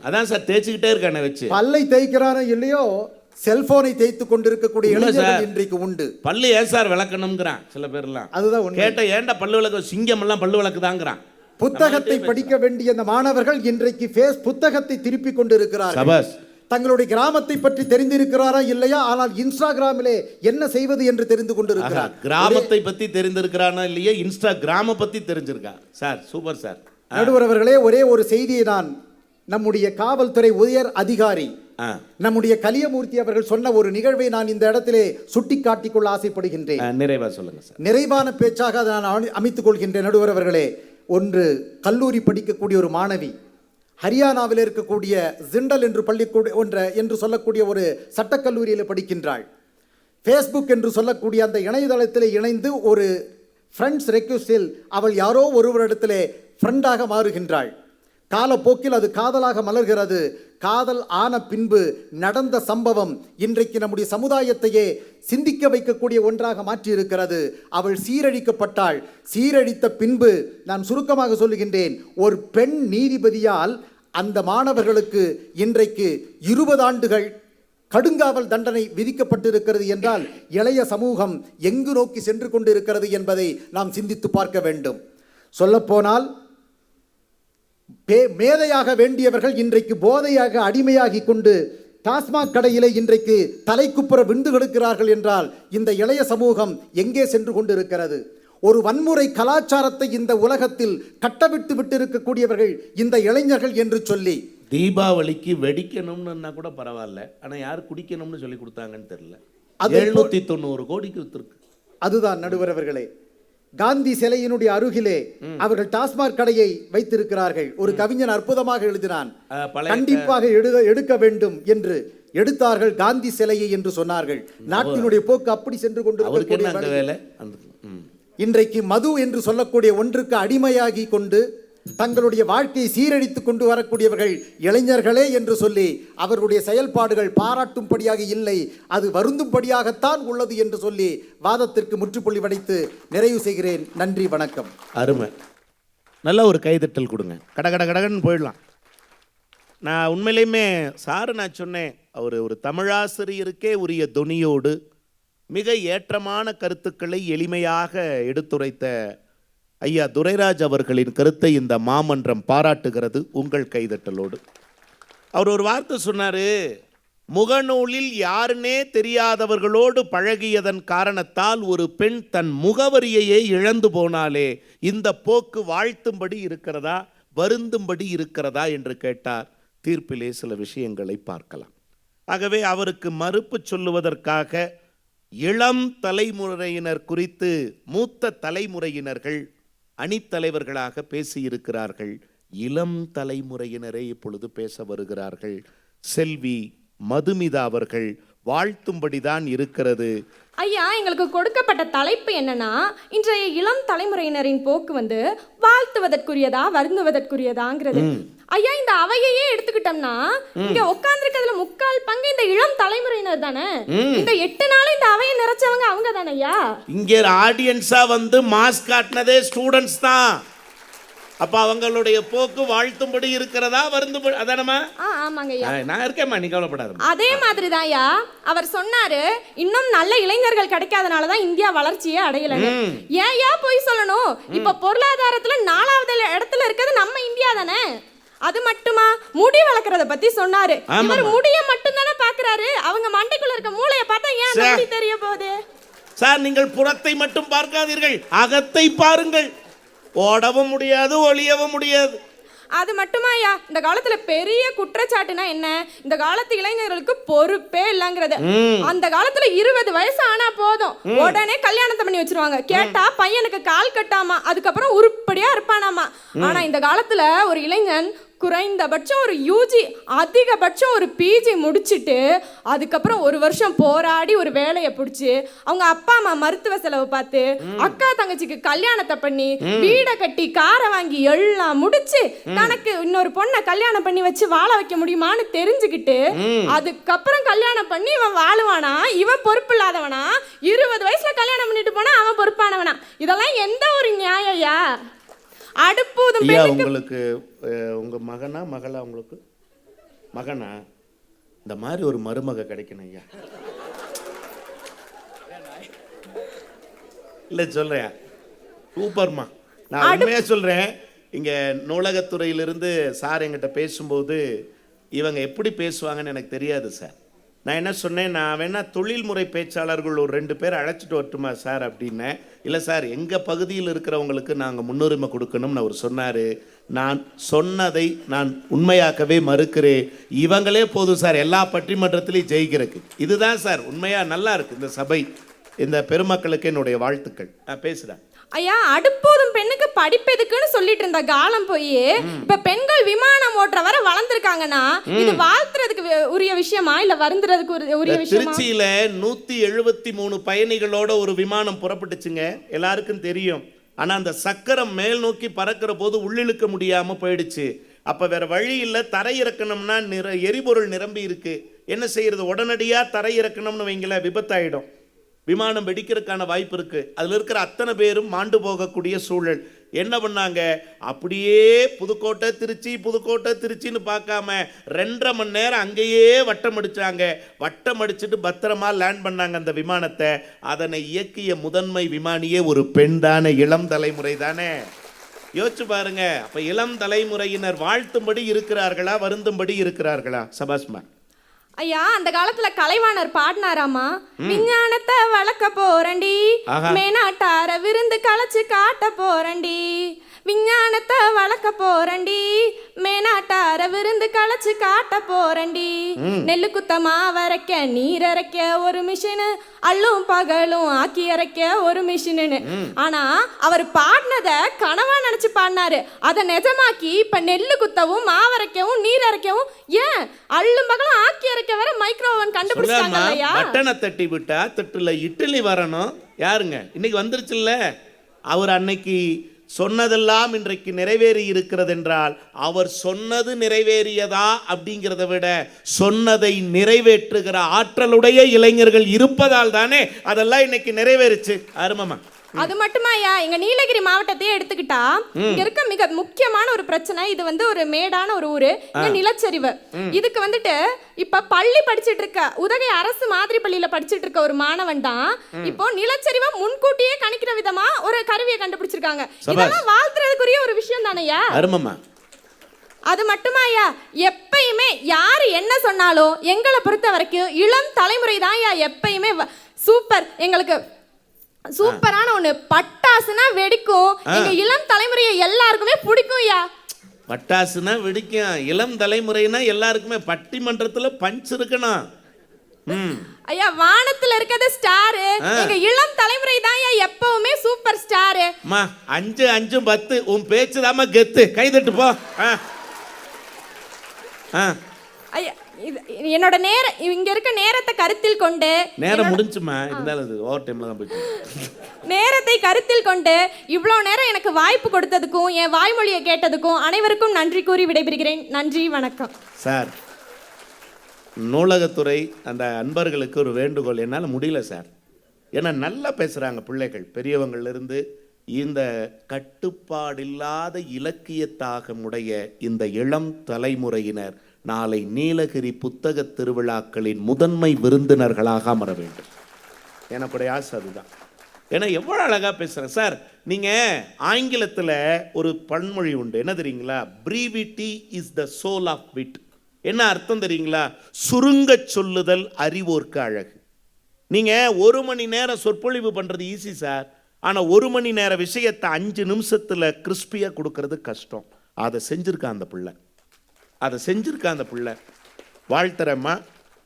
அதான் சார் தேய்ச்சிக்கிட்டே இருக்கானே வச்சு. பல்லை தேய்க்கிறானோ இல்லையோ, செல்போனை தேய்த்து கொண்டிருக்கக்கூடிய இளைஞர்கள் இன்றைக்கு உண்டு. பல்லு ஏன் சார் விளக்கணும்ங்கிறான் சில பேர்லாம். அதுதான் கேட்ட ஏன்டா பல்லு விளக்கு, சிங்கம் எல்லாம் பல்லு விளக்கு தாங்கிறான். புத்தகத்தை படிக்க வேண்டிய அந்த மாணவர்கள் இன்றைக்கு புத்தகத்தை திருப்பி கொண்டிருக்கிறார்கள். தங்களுடைய கிராமத்தை பற்றி தெரிந்திருக்கிறாரா இல்லையா, ஆனால் இன்ஸ்டாகிராமிலே என்ன செய்வது என்று தெரிந்து கொண்டிருக்கிறார். கிராமத்தை பத்தி தெரிந்திருக்கிறானா இல்லையா, இன்ஸ்டாகிராம பத்தி தெரிஞ்சிருக்கா சார். Super sir. நடுவர் அவர்களே, ஒரே ஒரு செய்தியை நான் நம்முடைய காவல்துறை உயர் அதிகாரி நம்முடைய கலியமூர்த்தி அவர்கள் சொன்ன ஒரு நிகழ்வை நான் இந்த இடத்திலே சுட்டிக்காட்டிக் கொள்ள ஆசைப்படுகின்றேன். நிறைவா சொல்லுங்க சார். நிறைவான பேச்சாக அதை நான் அமைத்துக் கொள்கின்றேன். நடுவர் அவர்களே, ஒன்று கல்லூரி படிக்கக்கூடிய ஒரு மாணவி, ஹரியானாவில் இருக்கக்கூடிய ஜிண்டல் என்று பள்ளிக்கூட என்று சொல்லக்கூடிய ஒரு சட்டக்கல்லூரியில் படிக்கின்றாள். ஃபேஸ்புக் என்று சொல்லக்கூடிய அந்த இணையதளத்தில் இணைந்து ஒரு ஃப்ரெண்ட்ஸ் ரெக்வெஸ்டில் அவள் யாரோ ஒருவரிடத்திலே ஃப்ரெண்டாக மாறுகின்றாள். காலப்போக்கில் அது காதலாக மலர்கிறது. காதல் ஆன பின்பு நடந்த சம்பவம் இன்றைக்கு நம்முடைய சமுதாயத்தையே சிந்திக்க வைக்கக்கூடிய ஒன்றாக மாற்றி இருக்கிறது. அவள் சீரழிக்கப்பட்டாள். சீரழித்த பின்பு நான் சுருக்கமாக சொல்லுகின்றேன், ஒரு பெண் நீதிபதியால் அந்த மாணவர்களுக்கு இன்றைக்கு 20 ஆண்டுகள் கடுங்காவல் தண்டனை விதிக்கப்பட்டிருக்கிறது என்றால் இளைய சமூகம் எங்கு நோக்கி சென்று கொண்டிருக்கிறது என்பதை நாம் சிந்தித்து பார்க்க வேண்டும். சொல்லப்போனால் மேதையாக வேண்டியவர்கள் இன்றைக்கு போதையாக அடிமையாகி கொண்டு டாஸ்மாக் கடையிலே இன்றைக்கு தலைக்குப்புற விந்து கெடுக்கிறார்கள் என்றால் இந்த இளைய சமூகம் எங்கே சென்று கொண்டிருக்கிறது? ஒரு வன்முறை கலாச்சாரத்தை இந்த உலகத்தில் கட்டவிட்டு விட்டு இருக்கக்கூடியவர்கள் இந்த இளைஞர்கள் என்று சொல்லி, தீபாவளிக்கு வெடிக்கணும்னு கூட பரவாயில்ல, ஆனா யார் குடிக்கணும்னு சொல்லி கொடுத்தாங்கன்னு தெரியல. அது 790 கோடிக்கு வித்திருக்கு. அதுதான் நடுவர் அவர்களே, காந்தி சிலையினுடைய அருகிலே அவர்கள் டாஸ்மாக் கடையை வைத்திருக்கிறார்கள். ஒரு கவிஞன் அற்புதமாக எழுதினான், கண்டிப்பாக எடுக்க வேண்டும் என்று. எடுத்தார்கள் காந்தி சிலையை என்று சொன்னார்கள். நாட்டினுடைய போக்கு அப்படி சென்று கொண்டிருக்கக்கூடிய இன்றைக்கு மது என்று சொல்லக்கூடிய ஒன்றுக்கு அடிமையாகி கொண்டு தங்களுடைய வாழ்க்கையை சீரழித்து கொண்டு வரக்கூடியவர்கள் இளைஞர்களே என்று சொல்லி அவர்களுடைய செயல்பாடுகள் பாராட்டும்படியாக இல்லை, அது வருந்தும்படியாகத்தான் உள்ளது என்று சொல்லி வாதத்திற்கு முற்றுப்புள்ளி வைத்து நிறைவு செய்கிறேன். நன்றி, வணக்கம். அருமை. நல்ல ஒரு கைதட்டல் கொடுங்க. கடகடன்னு போயிடலாம். நான் உண்மையிலேயுமே சாரு நான் சொன்னேன், அவர் ஒரு தமிழாசிரியருக்கே உரிய தொனியோடு மிக ஏற்றமான கருத்துக்களை எளிமையாக எடுத்துரைத்த ஐயா துரைராஜ் அவர்களின் கருத்தை இந்த மாமன்றம் பாராட்டுகிறது உங்கள் கைதட்டலோடு. அவர் ஒரு வார்த்தை சொன்னார், முகநூலில் யாருன்னே தெரியாதவர்களோடு பழகியதன் காரணத்தால் ஒரு பெண் தன் முகவரியையே இழந்து போனாலே இந்த போக்கு வாழ்த்தும்படி இருக்கிறதா வருந்தும்படி இருக்கிறதா என்று கேட்டார். தீர்ப்பிலே சில விஷயங்களை பார்க்கலாம். ஆகவே அவருக்கு மறுப்பு சொல்லுவதற்காக இளம் தலைமுறையினர் குறித்து மூத்த தலைமுறையினர்கள் அணித்தலைவர்களாக பேசியிருக்கிறார்கள். இளம் தலைமுறையினரை இப்பொழுது பேச வருகிறார்கள். செல்வி மதுமிதா அவர்கள் வாழ்த்தும்படிதான் இருக்கிறது. ஐயா, எங்களுக்கு கொடுக்கப்பட்ட தலைப்பு என்னன்னா, இன்றைய இளம் தலைமுறையினரின் போக்கு வாழ்த்துவதற்குரியதா வருந்துவதற்குரியதாங்கிறது. ஐயா, இந்த அவையையே எடுத்துக்கிட்டோம்னா இங்க உட்கார்ந்துருக்கிறதுல 3/4 பங்கு இந்த இளம் தலைமுறையினர் தானே. இந்த 8 நாள் இந்த அவையை நிறைச்சவங்க அவங்க தானே ஐயா. இங்க ஆடியன்ஸா மாஸ்க் காட்டினதே ஸ்டூடெண்ட்ஸ் தான். அப்ப அவங்களுடைய போக்கு வாழ்த்தும்படி இருக்கிறதா வருந்தும்படி அதானமா? ஆமாங்க ஐயா, நான் இருக்கேம்மா, நீ கவலைப்படாத. அதே மாதிரி தான் ஐயா அவர் சொன்னாரு, இன்னும் நல்ல இளைஞர்கள் கிடைக்காதனாலதான் இந்தியா வளர்ச்சியே அடையல. ஏயா போய் சொல்லணும்? இப்ப பொருளாதாரத்துல 4வது இடத்துல இருக்கிறது நம்ம இந்தியா தானே. அது மட்டுமா, முடி வளர்க்கறத பத்தி சொன்னாரு. இவர் முடிய மட்டும் தானே பாக்குறாரு, அவங்க மண்டைக்குள்ள இருக்க மூளைய பார்த்தா ஏன் முடி தெரிய போகுது? சார், நீங்கள் புறத்தை மட்டும் பார்க்காதீர்கள், அகத்தை பாருங்கள். ஓடவும் முடியாது, ஒளியவும் முடியாது. அது மட்டுமா ஐயா, இந்த காலத்துல பெரிய குற்றச்சாட்டுனா என்ன, இந்த காலத்து இளைஞர்களுக்கு பொறுப்பே இல்லங்கிறது. அந்த காலத்துல 20 வயசு ஆனா போதும் உடனே கல்யாணத்தை பண்ணி வச்சிருவாங்க. கேட்டா பையனுக்கு கால் கட்டாமா, அதுக்கப்புறம் உருப்படியா இருப்பானாமா. ஆனா இந்த காலத்துல ஒரு இளைஞன் குறைந்தபட்சம் ஒரு யூஜி, அதிகபட்சம் ஒரு பிஜி முடிச்சுட்டு அதுக்கப்புறம் 1 வருஷம் போராடி ஒரு வேலையை பிடிச்சி அவங்க அப்பா அம்மா மருத்துவ செலவு பார்த்து அக்கா தங்கச்சிக்கு கல்யாணத்தை பண்ணி வீடை கட்டி காரை வாங்கி எல்லாம் முடிச்சு தனக்கு இன்னொரு பொண்ணை கல்யாணம் பண்ணி வச்சு வாழ வைக்க முடியுமான்னு தெரிஞ்சுக்கிட்டு அதுக்கப்புறம் கல்யாணம் பண்ணி இவன் வாழுவானா? இவன் பொறுப்பு இல்லாதவனா? 20 வயசுல கல்யாணம் பண்ணிட்டு போனா அவன் பொறுப்பானவனா? இதெல்லாம் எந்த ஒரு நியாயம்யா? அடுப்பூதும் உங்களுக்கு உங்க மகனா மகளா? உங்களுக்கு மகனா? இந்த மாதிரி ஒரு மருமக கிடைக்கணும் ஐயா. இல்ல சொல்றேன், சூப்பர்மா. நான் உண்மையா சொல்றேன், இங்க நூலகத்துறையிலிருந்து சார் என்கிட்ட பேசும்போது இவங்க எப்படி பேசுவாங்கன்னு எனக்கு தெரியாது சார். நான் என்ன சொன்னேன், நான் வேணா தொழில்முறை பேச்சாளர்கள் ஒரு 2 பேர் அழைச்சிட்டு வரட்டுமா சார் அப்படின்னேன். இல்லை சார், எங்கள் பகுதியில் இருக்கிறவங்களுக்கு நாங்கள் முன்னுரிமை கொடுக்கணும்னு அவர் சொன்னார். நான் சொன்னதை நான் உண்மையாக்கவே மறுக்கிறேன். இவங்களே போதும் சார் எல்லா பட்டிமன்றத்திலையும் ஜெயிக்கிறதுக்கு. இதுதான் சார் உண்மையாக நல்லா இருக்கு இந்த சபை. இந்த பெருமக்களுக்கு என்னுடைய வாழ்த்துக்கள். நான் பேசுகிறேன் ஐயா. அடுப்போதும் பெண்ணுக்கு படிப்பு எதுக்குன்னு சொல்லிட்டு இருந்த காலம் போய் இப்ப பெண்கள் விமானம் ஓட்டுற வரை வளர்ந்துருக்காங்கன்னா இது வாழ்த்துறதுக்கு உரிய விஷயமா இல்ல வருந்துறதுக்கு உரிய விஷயமா? திருச்சியில 173 பயணிகளோட ஒரு விமானம் புறப்பட்டுச்சுங்க, எல்லாருக்கும் தெரியும். ஆனா அந்த சக்கரம் மேல் நோக்கி பறக்கிற போது உள்ளிழுக்க முடியாம போயிடுச்சு. அப்ப வேற வழி இல்லை, தரை இறக்கணும்னா எரிபொருள் நிரம்பி இருக்கு, என்ன செய்யறது? உடனடியா தரை இறக்கணும்னு வைங்கள, விபத்தாயிடும், விமானம் வெடிக்கிறதுக்கான வாய்ப்பு இருக்கு. அதுல இருக்கிற அத்தனை பேரும் மாண்டு போகக்கூடிய சூழல். என்ன பண்ணாங்க? அப்படியே புதுக்கோட்டை திருச்சின்னு பார்க்காம 2.5 மணி நேரம் அங்கேயே வட்டம் அடிச்சாங்க. வட்டம் அடிச்சுட்டு பத்திரமா லேண்ட் பண்ணாங்க அந்த விமானத்தை. அதனை இயக்கிய முதன்மை விமானியே ஒரு பெண் தானே, இளம் தலைமுறை தானே. யோசிச்சு பாருங்க. அப்ப இளம் தலைமுறையினர் வாழ்த்தும்படி இருக்கிறார்களா, வருந்தும்படி இருக்கிறார்களா? சபாஸ்மா ஐயா, அந்த காலத்துல கலைவாணர் பாடினாராமா, விஞ்ஞானத்தை வளர்க்க போறண்டி, மேனாட்டார விருந்து கலைச்சு காட்ட போறண்டி, விஞ்ஞானத்தை வளர்க்க போறண்டி, மேனாட்டார விருந்து கலைச்சு காட்ட போறண்டி, நெல்லு குத்தமா வரைக்க நீர் அரைக்க ஒரு மிஷினு, அள்ளும் பகலும் ஆக்கி அரைக்க ஒரு மிஷினு. ஆனா அவர் பாடினத கனவா நினைச்சு பாடினாரு. அதை நிஜமாக்கி இப்ப நெல்லு குத்தவும் மாவரைக்கவும் நீர் அரைக்கவும், ஏன் அள்ளும் பகலும் ஆக்கி அரைக்க வர மைக்ரோவன் கண்டுபிடிச்சாங்க. பட்டனை தட்டி விட்டா தட்டுல இட்லி வரணும். யாருங்க? இன்னைக்கு வந்துருச்சுல்ல. அவர் அன்னைக்கு சொன்னதெல்லாம் இன்றைக்கு நிறைவேறி இருக்கிறது என்றால், அவர் சொன்னது நிறைவேறியதா அப்படிங்கிறத விட சொன்னதை நிறைவேற்றுகிற ஆற்றலுடைய இளைஞர்கள் இருப்பதால் தானே அதெல்லாம் இன்னைக்கு நிறைவேறுச்சு. அருமமா. அது மட்டுமா ஐயா, எங்க நீலகிரி மாவட்டத்தையே எடுத்துக்கிட்டா இங்க இருக்க மிக முக்கியமான ஒரு பிரச்சனை. இது ஒரு மேடான ஒரு ஊரு, நிலச்சரிவு. இதுக்கு இப்ப பள்ளி படிச்சிட்டு இருக்க உதகை அரசு மாதிரி பள்ளியில படிச்சிட்டு இருக்க ஒரு மாணவன் தான் இப்போ நிலச்சரிவை முன்கூட்டியே கணிக்கிற விதமா ஒரு கருவியை கண்டுபிடிச்சிருக்காங்க. இதெல்லாம் வாழ்த்துறதுக்குரிய ஒரு விஷயம் தானையா? அருமமா. அது மட்டுமா ஐயா, எப்பயுமே யாரு என்ன சொன்னாலும் எங்களை பொறுத்த வரைக்கும் இளம் தலைமுறை தான் ஐயா எப்பயுமே சூப்பர். எங்களுக்கு சூப்பரான ஒண்ணு பட்டாசுனா வெடிக்கும். எங்க இளம் தலைமுறையை எல்லாருக்குமே பிடிக்கும் ஐயா. பட்டாசுனா வெடிக்கும், இளம் தலைமுறைனா எல்லாருக்குமே. பட்டிமன்றத்துல பஞ்ச் இருக்கணும். ஐயா, வானத்துல இருக்கிறது ஸ்டார், எங்க இளம் தலைமுறை தான் ஐயா எப்பவுமே சூப்பர் ஸ்டார். 5 5 10 உன் பேச்சு தாமா கெத்து. கைதட்டு போ. ஐயா, என்னோட நேரம் இங்க இருக்க நேரத்தை கருத்தில் கொண்டு, நேரம் முடிஞ்சுமா, இருந்தாலும் அது ஓவர் டைம்ல தான் போயிட்டு. நேரத்தை கருத்தில் கொண்டு இவ்வளவு நேரம் எனக்கு வாய்ப்பு கொடுத்ததுக்கும் என் வாய்மொழியை கேட்டதுக்கும் அனைவருக்கும் நன்றி கூறி விடைபெறுகிறேன். நன்றி, வணக்கம். சார், நூலகத்துறை அந்த அன்பர்களுக்கு ஒரு வேண்டுகோள். என்னால் முடியல சார், ஏன்னா நல்லா பேசுகிறாங்க பிள்ளைகள், பெரியவங்கள்லேருந்து. இந்த கட்டுப்பாடில்லாத இலக்கியத்தாகமுடைய இந்த இளம் தலைமுறையினர் நாளை நீலகிரி புத்தக திருவிழாக்களின் முதன்மை விருந்தினர்களாக அமர வேண்டும். எனக்குடைய ஆசை அதுதான். ஏன்னா எவ்வளோ அழகாக பேசுகிறேன் சார். நீங்கள் ஆங்கிலத்தில் ஒரு பன்மொழி உண்டு, என்ன தெரியுங்களா? Brevity is the soul of wit. என்ன அர்த்தம் தெரியுங்களா? சுருங்க சொல்லுதல் அறிவோர்க்கு அழகு. நீங்கள் 1 மணி நேரம் சொற்பொழிவு பண்ணுறது ஈஸி சார், ஆனால் 1 மணி நேர விஷயத்தை 5 நிமிஷத்தில் கிறிஸ்பியாக கொடுக்கறது கஷ்டம். அதை செஞ்சுருக்கான் அந்த பிள்ளை, அதை செஞ்சுருக்கான் அந்த பிள்ளை. வாழ்த்துறம்மா.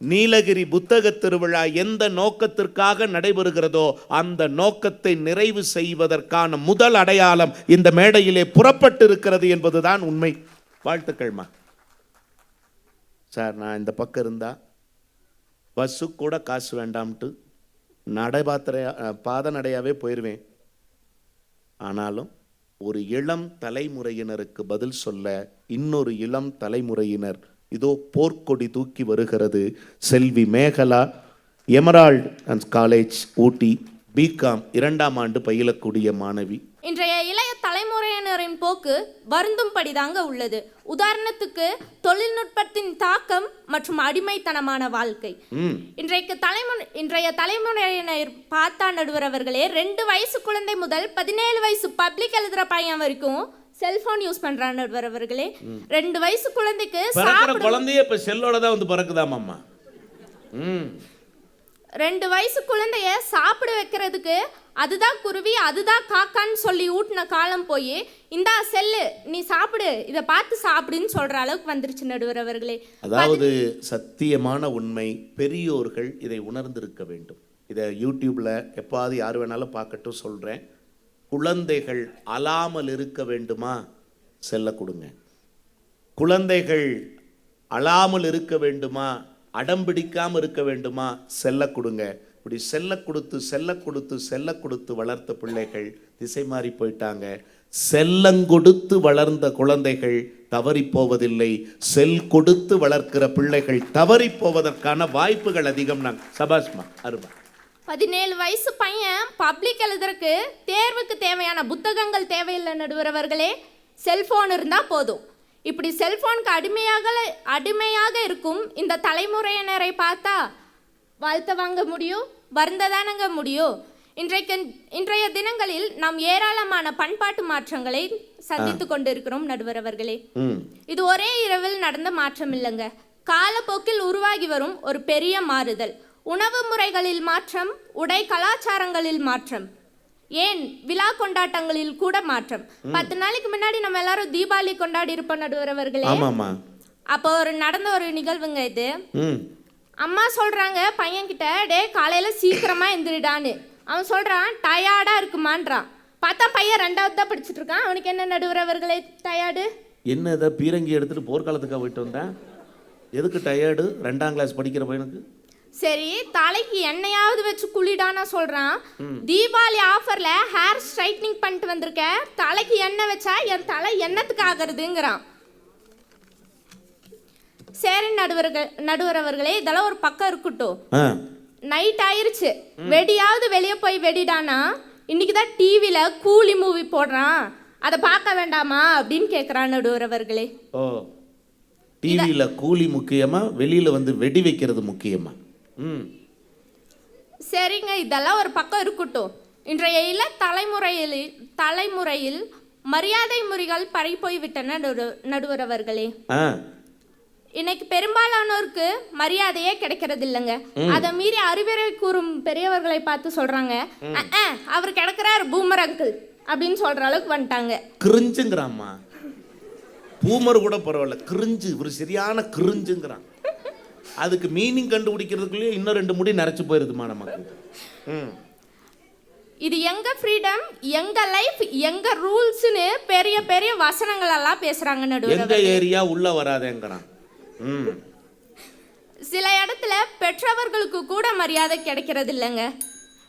நீலகிரி புத்தக திருவிழா எந்த நோக்கத்திற்காக நடைபெறுகிறதோ அந்த நோக்கத்தை நிறைவு செய்வதற்கான முதல் அடையாளம் இந்த மேடையிலே புறப்பட்டு இருக்கிறது என்பதுதான் உண்மை. வாழ்த்துக்கள்மா. சார், நான் இந்த பக்கம் இருந்தால் பஸ்ஸு கூட காசு வேண்டாம்ட்டு பாத நடையாவே போயிடுவேன். ஆனாலும் ஒரு இளம் தலைமுறையினருக்கு பதில் சொல்ல இன்னொரு இளம் தலைமுறையினர் இதோ போர்க்கொடி தூக்கி வருகிறது. செல்வி மேகலா, எமரால்ட் காலேஜ் ஊட்டி, பிகாம் 2ஆம் ஆண்டு பயிலக்கூடிய மாணவி. இன்றைய இளைய தலைமுறையினரின் போக்கு வருந்தும்படிதாங்க உள்ளது. உதாரணத்துக்கு தொழில்நுட்பத்தின் தாக்கம் மற்றும் அடிமைத்தனமான வாழ்க்கை. இன்றைய தலைமுறையினர் பார்த்தா நடுவர் அவர்களே, 2 வயசு குழந்தை முதல் 17 வயசு பப்ளிக் எழுதுற பையன் வரைக்கும் செல்போன் யூஸ் பண்றான் நடுவர் அவர்களே. 2 வயசு குழந்தைக்கு குழந்தைய இப்ப செல்லோட தான் வந்து பிறக்குதாமாம்மா. 2 வயசு குழந்தைய சாப்பிட வைக்கிறதுக்கு அதுதான் குருவி அதுதான் காக்கான்னு சொல்லி ஊட்டின காலம் போய் இந்தா செல்லு நீ சாப்பிடு இதை பார்த்து சாப்பிடுன்னு சொல்ற அளவுக்கு வந்துருச்சு நடுவர் அவர்களே. அதாவது சத்தியமான உண்மை, பெரியோர்கள் இதை உணர்ந்திருக்க வேண்டும். இதை யூடியூப்ல எப்பாவது யார் வேணாலும் பார்க்கட்டும் சொல்றேன். குழந்தைகள் அழாமல் இருக்க வேண்டுமா? செல்ல கொடுங்க. குழந்தைகள் அழாமல் இருக்க வேண்டுமா? அடம்பிடிக்காமல் இருக்க வேண்டுமா? செல்ல கொடுங்க. இப்படி செல்ல கொடுத்து வளர்த்த பிள்ளைகள் திசை மாறி போயிட்டாங்க. செல்லங்கொடுத்து வளர்ந்த குழந்தைகள் தவறி போவதில்லை, செல் கொடுத்து வளர்க்கிற பிள்ளைகள் தவறி போவதற்கான வாய்ப்புகள் அதிகம். நான் சபாஷ்மா அருமா 17 வயசு பையன் பப்ளிக் எழுதுறதுக்கு தேர்வுக்கு தேவையான புத்தகங்கள் தேவையில்லை நடுவர் அவர்களே, செல்போன் இருந்தால் போதும். இப்படி செல்போனுக்கு அடிமையாக இருக்கும் இந்த தலைமுறையினரை பார்த்தா வாழ்த்த வாங்க முடியும், வருந்ததானங்க முடியும். இன்றைய தினங்களில் நாம் ஏராளமான பண்பாட்டு மாற்றங்களை சந்தித்து கொண்டிருக்கிறோம் நடுவர் அவர்களே. இது ஒரே இரவில் நடந்த மாற்றம் இல்லைங்க, காலப்போக்கில் உருவாகி வரும் ஒரு பெரிய மாறுதல். உணவு முறைகளில் மாற்றம், உடை கலாச்சாரங்களில் மாற்றம், ஏன் விழா கொண்டாட்டங்களில் கூட மாற்றம். 10 நாளைக்கு முன்னாடி நம்ம எல்லாரும் தீபாவளி கொண்டாடி இருப்போம் நடுவர் அவர்களே. அப்போ நடந்த ஒரு நிகழ்வுங்க இது. அம்மா சொல்றாங்க பையன்கிட்ட, டே காலையில சீக்கிரமா எந்திரிடான்னு. அவன் சொல்றான் டயர்டா இருக்குமான்றான். பார்த்தா பையன் 2வது தான் படிச்சுட்டு இருக்கான். அவனுக்கு என்ன நடுவர் அவர்களே டயர்டு? என்ன இதை பீரங்கி எடுத்துட்டு போர்க்காலத்துக்காக போயிட்டு வந்தேன், எதுக்கு டயர்டு 2ஆம் கிளாஸ் படிக்கிற பையனுக்கு? சரி தலைக்கு எண்ணெயாவது வச்சு குளிடானா சொல்றான். தீபாவளி ஆஃபர்ல ஹேர் ஸ்ட்ரைட்னிங் பண்ணிட்டு வந்திருக்க, தலைக்கு எண்ணெய் வச்சா என் தலை எண்ணத்துக்கு ஆகிறதுங்கிறான். சரி நடுவர் அவர்களே, இதெல்லாம் ஒரு பக்கம் இருக்கட்டும். நைட் ஆயிருச்சு, வெடியாவது வெளியே போய் வெடிடானா. இன்னைக்கு தான் டிவியில கூலி மூவி போடுறான், அதை பார்க்க வேண்டாமா அப்படின்னு கேட்குறான் நடுவர் அவர்களே. ஓ, டிவியில கூலி முக்கியமா, வெளியில வந்து வெடி வைக்கிறது முக்கியமா? சரிங்க, இதெல்லாம் ஒரு பக்கம் இருக்கட்டும். இன்றைய இள தலைமுறையில் மரியாதை முறைகள் பறி போய்விட்டன நடுவர் அவர்களே. இன்னைக்கு பெரும்பாலானோருக்கு மரியாதையே கிடைக்கிறது இல்லைங்க. அதை மீறி அறிவுரை கூறும் பெரியவர்களை பார்த்து சொல்றாங்க, அவர் கிடைக்கிறார் பூமர் அங்கிள் அப்படின்னு சொல்ற அளவுக்கு வந்துட்டாங்க. கிரிஞ்சுங்கிறாம்மா, பூமர் கூட பரவாயில்ல, கிரிஞ்சு, ஒரு சரியான கிரிஞ்சுங்கிறான். அதுக்கு மீனிங் கண்டுபிடிக்கிறதுக்குள்ளேயே இன்னும் 2 முடி நரைச்சு போயிருதுமா நமக்கு. இது எங்க ஃப்ரீடம், எங்க லைஃப், எங்க ரூல்ஸ்னு பெரிய பெரிய வசனங்கள் எல்லாம் பேசுறாங்க நடுவர். எங்க ஏரியா உள்ள வராதேங்கறான். சில இடத்துல பெற்றவர்களுக்கு கூட மரியாதை கிடைக்கிறது இல்லைங்க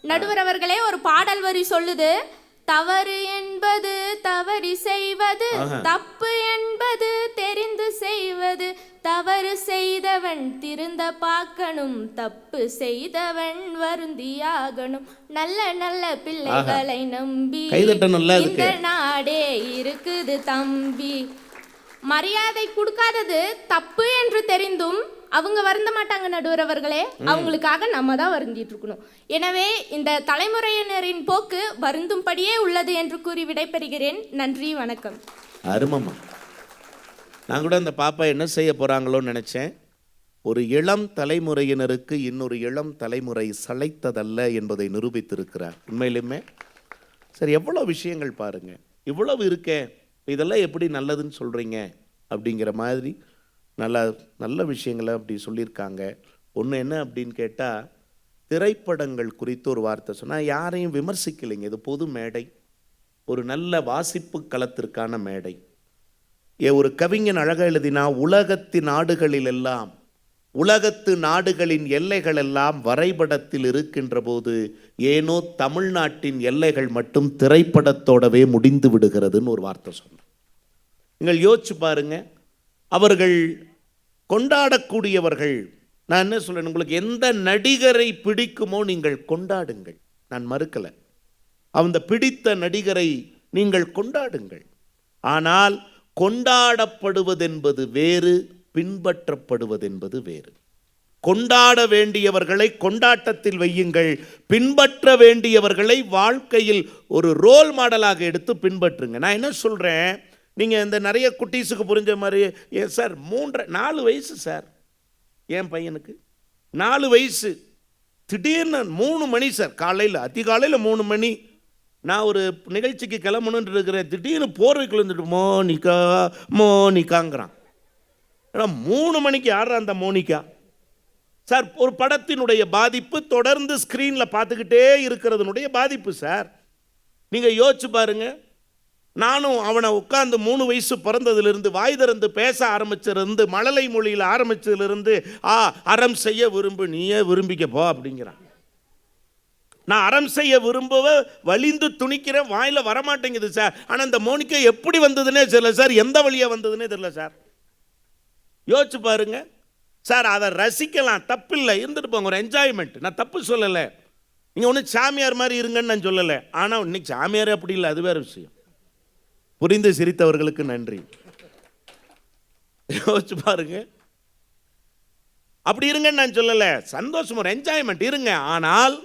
நடுவர் அவர்களே. ஒரு பாடல் வரி சொல்லுது, தவறு என்பது தவறி செய்வது, தப்பு என்பது தெரிந்து செய்வது, தவறு செய்தவன் திருந்த பார்க்கணும், தப்பு செய்தவன் வருந்தியாகணும், நல்ல நல்ல பிள்ளைகளை நம்பி இந்த நாடே இருக்குது தம்பி. மரியாதை கொடுக்காதது தப்பு என்று தெரிந்தும் அவங்க வருந்த மாட்டாங்க நடுவர் அவர்களே, அவங்களுக்காக நம்ம தான் வருந்திட்டு இருக்கணும். எனவே இந்த தலைமுறையினரின் போக்கு வருந்தும்படியே உள்ளது என்று கூறி விடைபெறுகிறேன். நன்றி, வணக்கம். அருமம்மா, நான் கூட அந்த பாப்பா என்ன செய்ய போறாங்களோன்னு நினைச்சேன். ஒரு இளம் தலைமுறையினருக்கு இன்னொரு இளம் தலைமுறை சளைத்ததல்ல என்பதை நிரூபித்திருக்கிறார். உண்மையிலுமே சரி, எவ்வளோ விஷயங்கள் பாருங்க, இவ்வளவு இருக்கே, இதெல்லாம் எப்படி நல்லதுன்னு சொல்றீங்க அப்படிங்கிற மாதிரி நல்ல விஷயங்களை அப்படி சொல்லியிருக்காங்க. ஒன்று என்ன அப்படின்னு கேட்டால், திரைப்படங்கள் குறித்து ஒரு வார்த்தை சொன்னால் யாரையும் விமர்சிக்கலைங்க, இது பொது மேடை, ஒரு நல்ல வாசிப்பு களத்திற்கான மேடை. ஒரு கவிஞன் அழகாக எழுதினா, உலகத்தின் நாடுகளிலெல்லாம், உலகத்து நாடுகளின் எல்லைகள் எல்லாம் வரைபடத்தில் இருக்கின்ற போது ஏனோ தமிழ்நாட்டின் எல்லைகள் மட்டும் திரைப்படத்தோடவே முடிந்து விடுகிறதுன்னு ஒரு வார்த்தை சொன்னார். நீங்கள் யோசிச்சு பாருங்க, அவர்கள் கொண்டாடக்கூடியவர்கள். நான் என்ன சொல்றேன், உங்களுக்கு எந்த நடிகரை பிடிக்குமோ நீங்கள் கொண்டாடுங்கள், நான் மறுக்கலை. அந்த பிடித்த நடிகரை நீங்கள் கொண்டாடுங்கள். ஆனால் கொண்டாடப்படுவதென்பது வேறு, பின்பற்றப்படுவதென்பது வேறு. கொண்டாட வேண்டியவர்களை கொண்டாட்டத்தில் வையுங்கள், பின்பற்ற வேண்டியவர்களை வாழ்க்கையில் ஒரு ரோல் மாடலாக எடுத்து பின்பற்றுங்க. நான் என்ன சொல்கிறேன், நீங்கள் இந்த நிறைய குட்டீஸுக்கு புரிஞ்ச மாதிரி, ஏன் சார் 4 வயசு சார், என் பையனுக்கு 4 வயசு, திடீர்னு 3 மணி சார், காலையில் அதிகாலையில் 3 மணி, நான் ஒரு நிகழ்ச்சிக்கு கிளம்பணுன்னு இருக்கிறேன், திடீர்னு போர்வைக்குள்ள இருந்துட்டு மோனிகா மோனிகாங்கிறான். ஏன்னா 3 மணிக்கு யாரா அந்த மோனிகா சார்? ஒரு படத்தினுடைய பாதிப்பு, தொடர்ந்து ஸ்க்ரீனில் பார்த்துக்கிட்டே இருக்கிறதுனுடைய பாதிப்பு சார். நீங்கள் யோசிச்சு பாருங்க. நானும் அவனை உட்கார்ந்து 3 வயசு பிறந்ததிலிருந்து வாய் திறந்து பேச ஆரம்பிச்சிருந்து, மழலை மொழியில் ஆரம்பிச்சதுலேருந்து அறம் செய்ய விரும்பு, நீயே விரும்பிக்கப்போ அப்படிங்கிறான். நான் அறம் செய்ய விரும்புவ வலிந்து துணிக்கிறேன், வாயில வரமாட்டேங்குது சார். ஆனா இந்த மோனிகா எப்படி வந்ததுன்னே தெரியல சார், எந்த வழியா வந்ததுன்னே தெரியல சார். யோசிச்சு பாருங்க சார். அதை ரசிக்கலாம், தப்பில்லை, இருந்துட்டு போங்க, ஒரு என்ஜாய்மெண்ட். நான் தப்பு சொல்லலை, நீங்க ஒன்றும் சாமியார் மாதிரி இருங்கன்னு நான் சொல்லலை. ஆனா இன்னைக்கு சாமியார் அப்படி இல்லை, அது வேற விஷயம். புரிந்து சிரித்தவர்களுக்கு நன்றி. யோசிச்சு பாருங்க. அப்படி இருங்கன்னு நான் சொல்லலை, சந்தோஷம், ஒரு என்ஜாய்மெண்ட் இருங்க. ஆனால்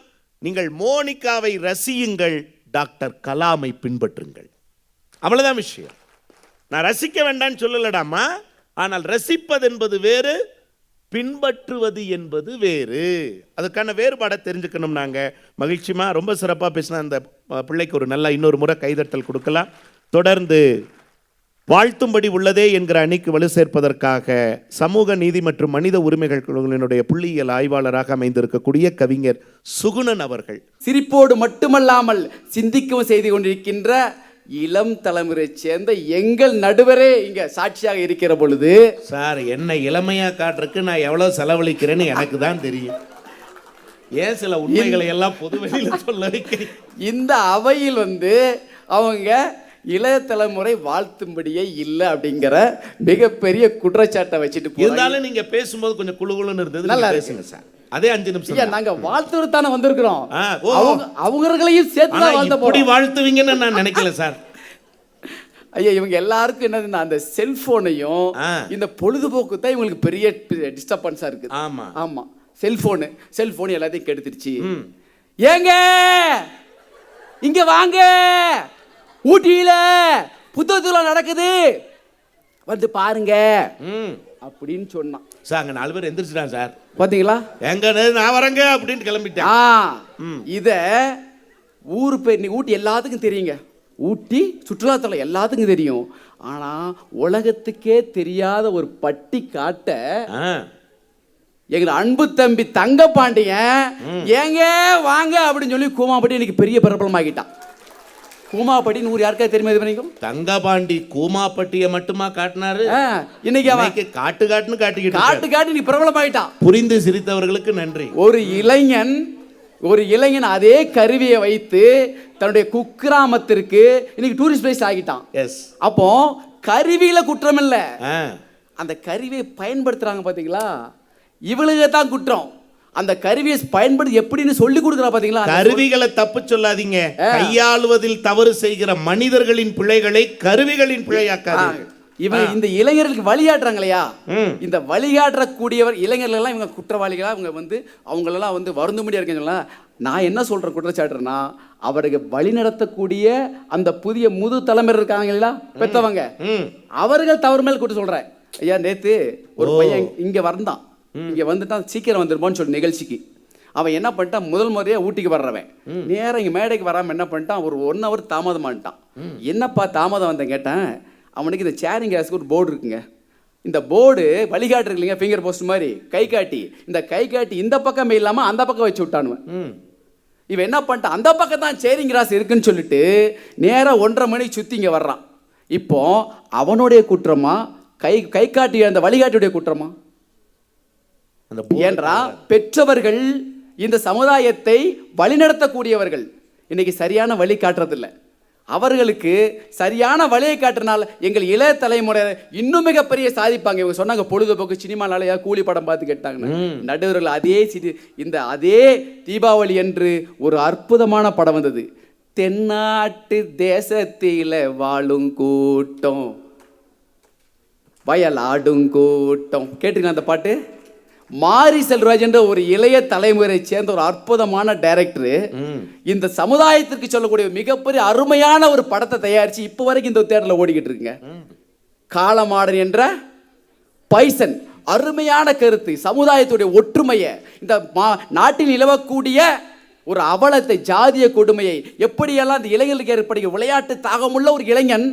நீங்கள் மோனிகாவை ரசியுங்கள், டாக்டர் கலாமை பின்பற்றுங்கள், அவ்வளவுதான் விஷயம். நான் ரசிக்க வேண்டாம்னு சொல்லலடாமா. ஆனால் ரசிப்பது என்பது வேறு, பின்பற்றுவது என்பது வேறு. அதுக்கான வேறுபாடை தெரிஞ்சுக்கணும். நாங்க மகிழ்ச்சிமா ரொம்ப சிறப்பாக பேசினா அந்த பிள்ளைக்கு ஒரு நல்ல இன்னொரு முறை கைதட்டல் கொடுக்கலாம். தொடர்ந்து வாழ்த்தும்படி உள்ளதே என்கிற அணிக்கு வலு சேர்ப்பதற்காக சமூக நீதி மற்றும் மனித உரிமைகள் குழுவினுடைய புள்ளியியல் ஆய்வாளராக அமைந்திருக்கக்கூடிய கவிஞர் சுகுணன் அவர்கள். சிரிப்போடு மட்டுமல்லாமல் சிந்திக்கவும் செய்து கொண்டிருக்கின்ற இளம் தலைமுறை சேர்ந்த எங்கள் நடுவரே இங்க சாட்சியாக இருக்கிற பொழுது, சார் என்ன இளமையா காட்டுறதுக்கு நான் எவ்வளவு செலவழிக்கிறேன்னு எனக்கு தான் தெரியும். ஏன் சில உண்மைகளை எல்லாம் பொதுவெளியில் சொல்ல வைக்கிறேன். இந்த அவையில் அவங்க இளைய தலைமுறை வாழ்த்தும்படியே இல்லை அப்படிங்கிற மிகப்பெரிய குற்றச்சாட்டை வச்சுட்டு இருந்தாலும் நீங்க பேசும்போது கொஞ்சம் குழுகுலுன்னு இருந்தது. நல்லா பேசுங்க சார். அதே 5 நிமிஷம். நாங்க வாழ்த்துறதானே வந்திருக்கிறோம், அவங்களையும் சேர்த்து இப்படி வாழ்த்துவீங்கன்னு நான் நினைக்கல சார். ஐயா, இவங்க எல்லாருக்கும் என்னதுன்னா அந்த செல்போனையும் இந்த பொழுதுபோக்கு தான் இவங்களுக்கு பெரிய டிஸ்டர்பன்ஸா இருக்குது. ஆமா ஆமா, செல்போன் எல்லாத்தையும் கெடுத்துருச்சு. ஏங்க இங்க வாங்க, ஊட்டியில புத்தகத்துல நடக்குது, வந்து பாருங்க அப்படின்னு சொன்னான் சார். அங்க 4 பேர் எந்திரிச்சிட்டான் சார், பாத்தீங்களா? எங்க நான் வரங்க அப்படின்னு கிளம்பிட்டேன். இத ஊரு பேர் ஊட்டி எல்லாத்துக்கும் தெரியுங்க, ஊட்டி சுற்றுலாத்தலம் எல்லாத்துக்கும் தெரியும். ஆனா உலகத்துக்கே தெரியாத ஒரு பட்டி காட்ட எங்க அன்பு தம்பி தங்க பாண்டியன் ஏங்க வாங்க அப்படின்னு சொல்லி கூமாப்பட்டி இன்னைக்கு பெரிய பிரபலமாகிட்டான். கூமாப்பட்டின்னு ஊர் யாருக்கா தெரியுமா? இது பண்ணிக்கும் தங்கபாண்டி கூமாப்பட்டியை மட்டுமா காட்டினாரு, இன்னைக்கு அவன் காட்டு காட்டுன்னு காட்டு நீ பிரபலமாயிட்டான். புரிந்து சிரித்தவர்களுக்கு நன்றி. ஒரு இளைஞன் அதே கருவியை வைத்து தன்னுடைய குக்கிராமத்திற்கு இன்னைக்கு டூரிஸ்ட் பிளேஸ் ஆகிட்டான். அப்போ கருவியில குற்றம் இல்ல, அந்த கருவியை பயன்படுத்துறாங்க பாத்தீங்களா, இவளுக்கு தான் குற்றம். அந்த கருவியை பயன்படுத்தி எப்படின்னு சொல்லி கொடுக்குறா பாத்தீங்களா. கருவிகளை தப்பு சொல்லாதீங்க, கையாளுவதில் தவறு செய்கிற மனிதர்களின் பிழைகளை கருவிகளின் பிழையாக்காதீங்க. இவங்க இந்த இளைஞர்களுக்கு வழிகாட்டுறாங்களையா, இந்த வழிகாட்டக்கூடியவர் இளைஞர்கள் எல்லாம் இவங்க குற்றவாளிகளா இவங்க அவங்களெல்லாம் வருந்தும்படியா இருக்குன்னு. நான் என்ன சொல்றேன் குற்றச்சாட்டுறேன்னா, அவருக்கு வழி நடத்தக்கூடிய அந்த புதிய முது தலைமுறை இருக்காங்க இல்லையா, பெத்தவங்க, அவர்கள் தவறு மேல் கூட்டு சொல்றேன். ஐயா, நேத்து ஒரு பையன் இங்க வந்தான், இங்க வந்துட்டான், சீக்கிரம் வந்துருப்போன்னு சொல்லி நிகழ்ச்சிக்கு. அவன் என்ன பண்ணிட்டான், முதல் முறையா ஊட்டிக்கு வர்றவன் நேரம் இங்க மேடைக்கு வராம என்ன பண்ணிட்டான், ஒரு 1 hour தாமதமாட்டான். என்னப்பா தாமதம் வந்தேன் கேட்டேன். அவனுக்கு இந்த சேரிங் கேஸுக்கு ஒரு போர்டு இருக்குங்க, இந்த போர்டு வழிகாட்டு இருக்கு இல்லைங்க, ஃபிங்கர் போஸ்ட் மாதிரி கை காட்டி, இந்த கை காட்டி இந்த பக்கம் இல்லாம அந்த பக்கம் வச்சு விட்டானுவன். இவன் என்ன பண்ணிட்டான், அந்த பக்கம் தான் சேரிங் கிராஸ் இருக்குன்னு சொல்லிட்டு நேரம் 1:30 மணிக்கு சுத்தி இங்க வர்றான். இப்போ அவனுடைய குற்றமா கை காட்டி அந்த வழிகாட்டியுடைய குற்றமா? ஏன்றா பெற்றவர்கள் இந்த சமுதாயத்தை வழிநடத்தக்கூடியவர்கள் இன்னைக்கு சரியான வழி காட்டுறதில்லை. அவர்களுக்கு சரியான வழியை காட்டுறதுனால எங்கள் இளைய தலைமுறை இன்னும் மிகப்பெரிய சாதிப்பாங்க. இவங்க சொன்னாங்க பொழுதுபோக்கு சினிமானால கூலி படம் பார்த்து கேட்டாங்க. நடுவர்கள் அதே தீபாவளி என்று ஒரு அற்புதமான படம் வந்தது. தென்னாட்டு தேசத்தில வாழும் கூட்டம் வயலாடும் கூட்டம், கேட்டுக்கலாம் அந்த பாட்டு. மாரி செல்வராஜ் என்ற ஒரு இளைய தலைமுறை சேர்ந்த ஒரு அற்புதமான டைரக்டர் இந்த சமுதாயத்திற்கு சொல்லக்கூடிய மிகப்பெரிய அருமையான ஒரு படத்தை தயாரிச்சு இப்போ வரைக்கும் இந்த தியேட்டர்ல ஓடிக்கிட்டு இருக்குங்க. காலமாடன் என்ற பைசன், அருமையான கருத்து, சமுதாயத்துடைய ஒற்றுமையை, இந்த நாட்டில் நிலவக்கூடிய ஒரு அவலத்தை, ஜாதிய கொடுமையை எப்படியெல்லாம் இந்த இளைஞர்களுக்கு ஏற்படுகிற விளையாட்டு தாகமுள்ள ஒரு இளைஞன்